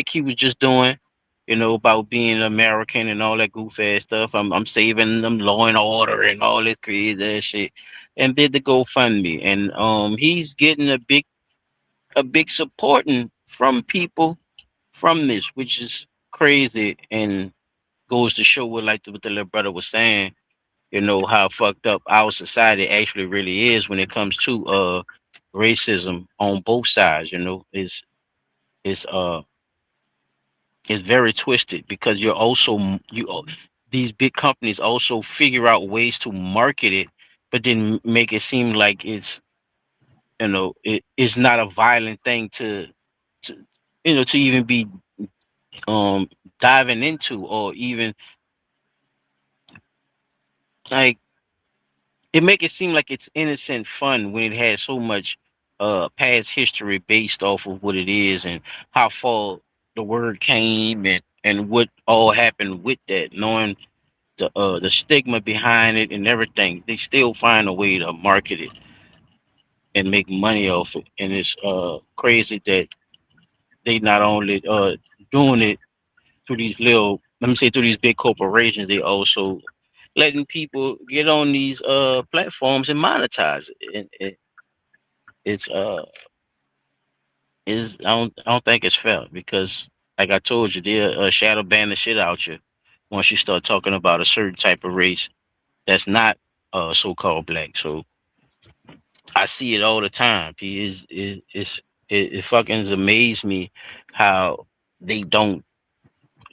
he was just doing, about being American and all that goof ass stuff. I'm saving them law and order and all that crazy ass shit, and did the GoFundMe, and he's getting a big supporting from people from this, which is crazy and goes to show what what the little brother was saying. How fucked up our society actually really is when it comes to racism on both sides. It's very twisted because these big companies also figure out ways to market it, but then make it seem like it's it's not a violent thing to to even be diving into, or even like it make it seem like it's innocent fun when it has so much past history based off of what it is and how far the word came, and what all happened with that, knowing the stigma behind it and everything. They still find a way to market it and make money off it. And it's crazy that they not only doing it through these through these big corporations, they also letting people get on these platforms and monetize it. It's I don't think it's fair, because like I told you, they'll shadow ban the shit out you once you start talking about a certain type of race that's not so-called black. So I see it all the time. It fucking amazes me how they don't,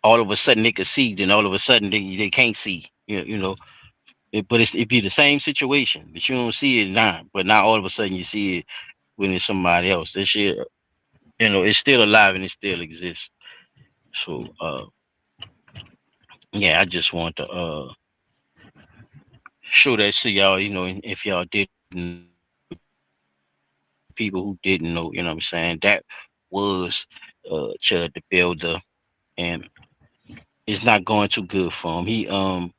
all of a sudden they can see, then all of a sudden they can't see. But it be the same situation, but you don't see it now. But now all of a sudden you see it when it's somebody else. This shit, it's still alive and it still exists. So yeah, I just want to show that to y'all. If y'all didn't, people who didn't know, what I'm saying, that was Chud the Builder, and it's not going too good for him.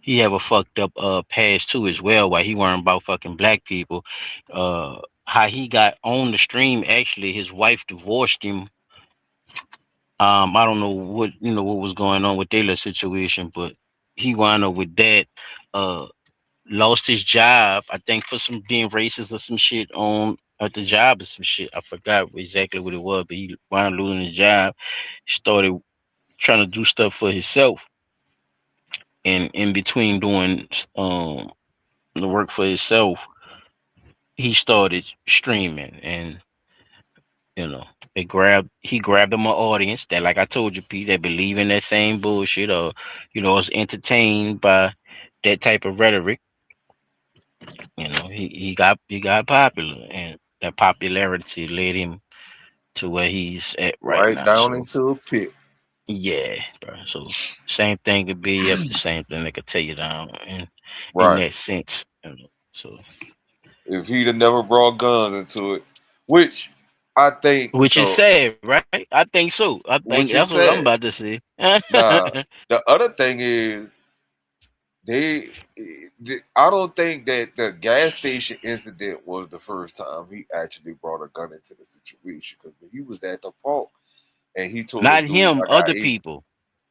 He have a fucked up past too as well, while he worrying about fucking black people. How he got on the stream, actually his wife divorced him. I don't know what was going on with their situation, but he wound up with that. Lost his job, I think, for some being racist or some shit on at the job or some shit. I forgot exactly what it was, but he wound up losing his job. Started trying to do stuff for himself, and in between doing the work for himself, he started streaming, and he grabbed him an audience that, like I told you, Pete, that believe in that same bullshit, or was entertained by that type of rhetoric. He got popular, and that popularity led him to where he's at right Right now. down So into a pit. yeah, bro. So same thing could be up, the same thing they could take you down in Right. that sense. So If he'd have never brought guns into it, which I think which is sad, right? I think so. I think which is that's what I'm sad. about to say. Now, the other thing is I don't think that the gas station incident was the first time he actually brought a gun into the situation, because he was at the park and he told Not the dude, him, I got other 8. people.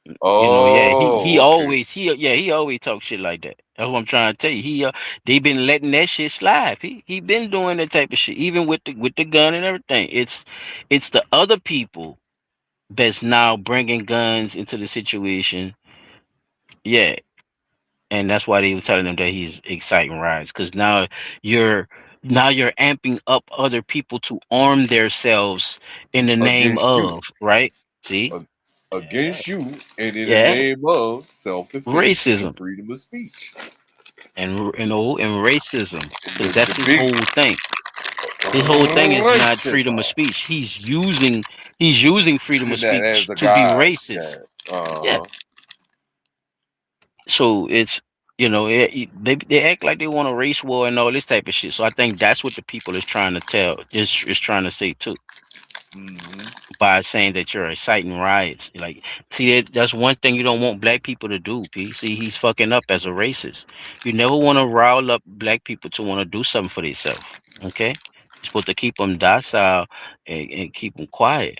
Yeah, he Oh, okay. he always talk shit like that. That's what I'm trying to tell you. They been letting that shit slide. He been doing that type of shit, even with the gun and everything. It's the other people that's now bringing guns into the situation. Yeah, and that's why they were telling him that he's exciting riots, because now you're amping up other people to arm themselves in the name Against you. of, right? See, Against you, and in the yeah, name of self-defense racism and freedom of speech. and racism, because that's The his big whole thing. His whole thing is not freedom of racism. speech. He's using freedom of Using that as speech a to be guide. racist. Yeah. Yeah. So it's they act like they want a race war and all this type of shit. So I think that's what the people is trying to is trying to say too, by saying that you're inciting riots. Like, see, that's one thing you don't want black people to do. P. See, he's fucking up as a racist. You never want to rile up black people to want to do something for themselves. Okay, you're supposed to keep them docile and keep them quiet.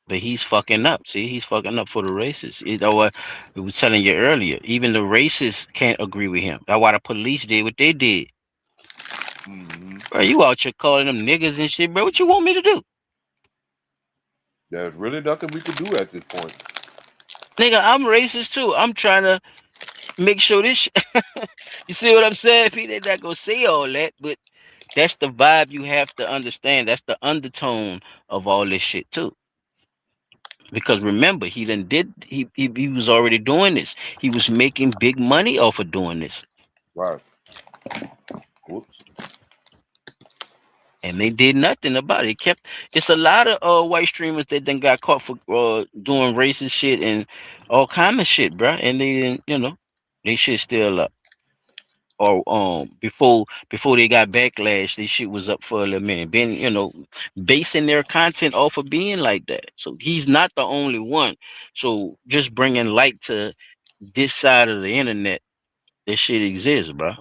But he's fucking up. See, he's fucking up for the racists. We was telling you earlier, even the racists can't agree with him. That's why the police did what they did. Bro, you out here calling them niggas and shit, bro. What you want me to do? There's really nothing we can do at this point. Nigga, I'm racist too. I'm trying to make sure this you see what I'm saying? If they're not gonna say all that, but that's the vibe you have to understand. That's the undertone of all this shit too. Because remember, he was already doing this. He was making big money off of doing this. Right. Whoops. And they did nothing about it. It's a lot of white streamers that then got caught for doing racist shit and all kind of shit, bro. And they didn't, they shit still up. Or before they got backlash, this shit was up for a little minute. Been basing their content off of being like that. So he's not the only one. So just bringing light to this side of the internet, this shit exists, bro.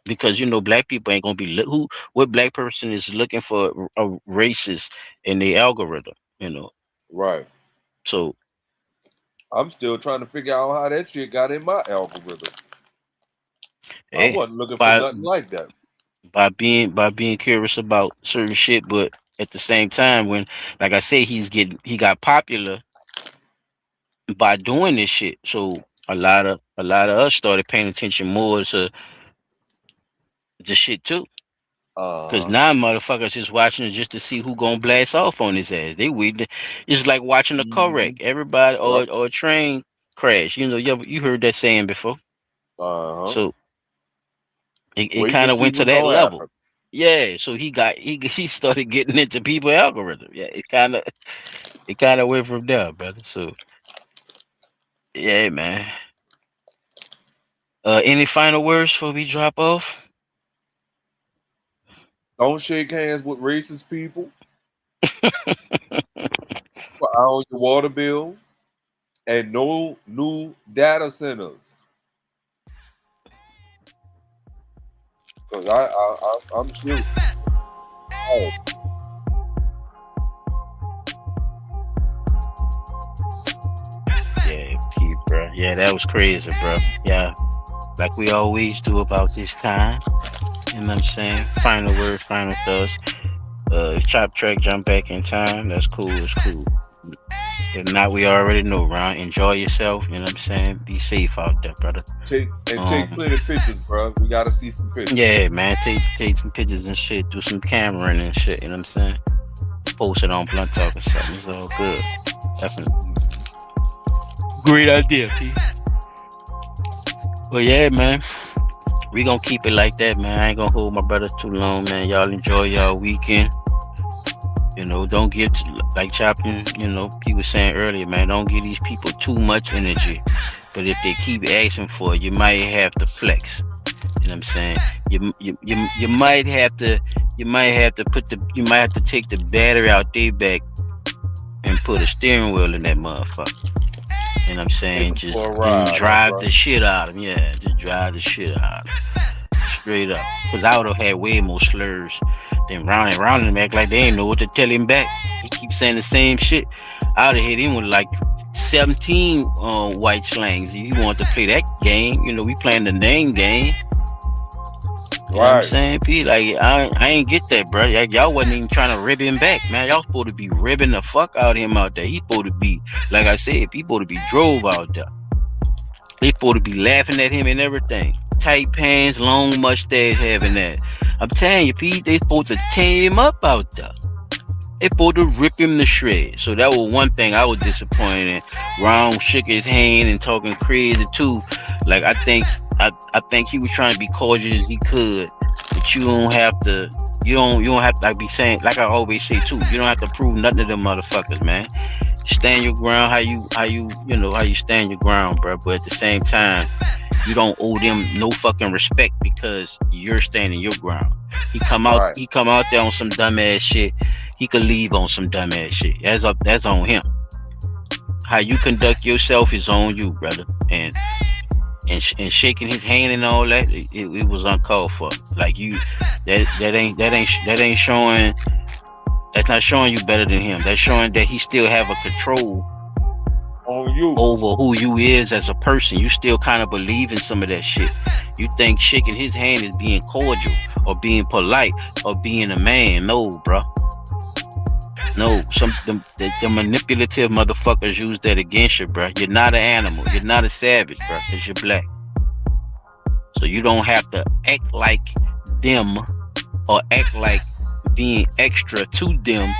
Because black people ain't gonna be what black person is looking for a racist in the algorithm. Right. So I'm still trying to figure out how that shit got in my algorithm. I wasn't looking for nothing like that. By being curious about certain shit, but at the same time, when, like I say, he got popular by doing this shit. So a lot of us started paying attention more to the shit too. Because now motherfuckers just watching it just to see who gonna blast off on his ass. It's like watching a car wreck. Everybody or a train crash. You heard that saying before. So it kind of went to that level. Happen. Yeah, so he started getting into people's algorithm. Yeah, it kind of went from there, brother. So yeah, man. Any final words before we drop off? Don't shake hands with racist people. On your water bill, and no new data centers. Because I'm sure. Oh. Yeah, bro. Yeah, that was crazy, bro. Yeah, like we always do about this time. You know what I'm saying? Final word, final thoughts. If Chop Track jump back in time, that's cool. It's cool. If not, we already know, Ron. Enjoy yourself. You know what I'm saying? Be safe out there, brother. Take plenty of pictures, bro. We gotta see some pictures. Yeah, man. Take some pictures and shit. Do some cameraing and shit. You know what I'm saying? Post it on Blunt Talk or something. It's all good. Definitely. Great idea, P. Well, yeah, man. we gonna keep it like that, man. I ain't gonna hold my brothers too long, man. Y'all enjoy y'all weekend. You know, don't give like Chopping, you know, people saying earlier, man, don't give these people too much energy. But if they keep asking for it, you might have to flex. You know what I'm saying? You might have to take the battery out their back and put a steering wheel in that motherfucker. You know what I'm saying? Just drive the shit out of him. Yeah, just drive the shit out of him. Straight up. Because I would have had way more slurs than round him act like they ain't know what to tell him back. He keeps saying the same shit. I would have hit him with like 17 white slangs if you want to play that game. You know, we playing the name game. You know what I'm saying, P? Like, I ain't get that, bro. Like, y'all wasn't even trying to rib him back, man. Y'all supposed to be ribbing the fuck out of him out there. He supposed to be, like I said, he supposed to be drove out there. They supposed to be laughing at him and everything. Tight pants, long mustache, having that. I'm telling you, P, they supposed to tear him up out there. They supposed to rip him to shreds. So that was one thing I was disappointed in. Ron shook his hand and talking crazy too. Like, I think he was trying to be cautious as he could, but you don't have to like be saying, like I always say too, you don't have to prove nothing to them motherfuckers, man. Stand your ground how you stand your ground, bro. But at the same time, you don't owe them no fucking respect because you're standing your ground. He come out there on some dumbass shit. He could leave on some dumbass shit. That's on him. How you conduct yourself is on you, brother. And shaking his hand and all that, it was uncalled for. Like, you, that ain't showing. That's not showing you better than him. That's showing that he still have a control on you over who you is as a person. You still kind of believe in some of that shit. You think shaking his hand is being cordial or being polite or being a man. No, bro. No, the manipulative motherfuckers use that against you, bro. You're not an animal. You're not a savage, bro, because you're black. So you don't have to act like them or act like being extra to them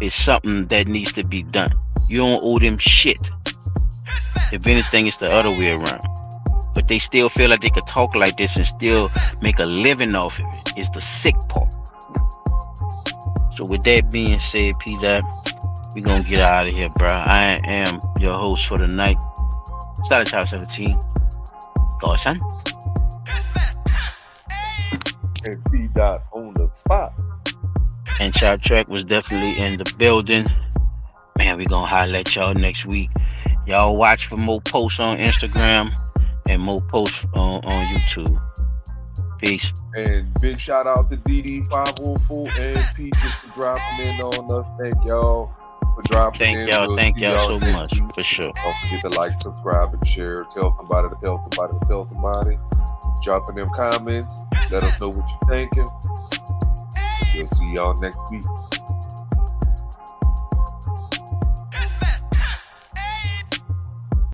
is something that needs to be done. You don't owe them shit. If anything, it's the other way around. But they still feel like they could talk like this and still make a living off of it. It's the sick part. So with that being said, P-Dot, we gonna get out of here, bro. I am your host for the night. Solid Child 17. Go, son. And P-Dot on the spot. And Chop Track was definitely in the building. Man, we gonna holler at y'all next week. Y'all watch for more posts on Instagram and more posts on YouTube. Peace. And big shout out to DD504 and Peaches for dropping in on us. Thank y'all for dropping in. Thank y'all so much, for sure. Don't forget to like, subscribe, and share. Tell somebody to tell somebody to tell somebody. Drop in them comments. Let us know what you're thinking. We'll see y'all next week.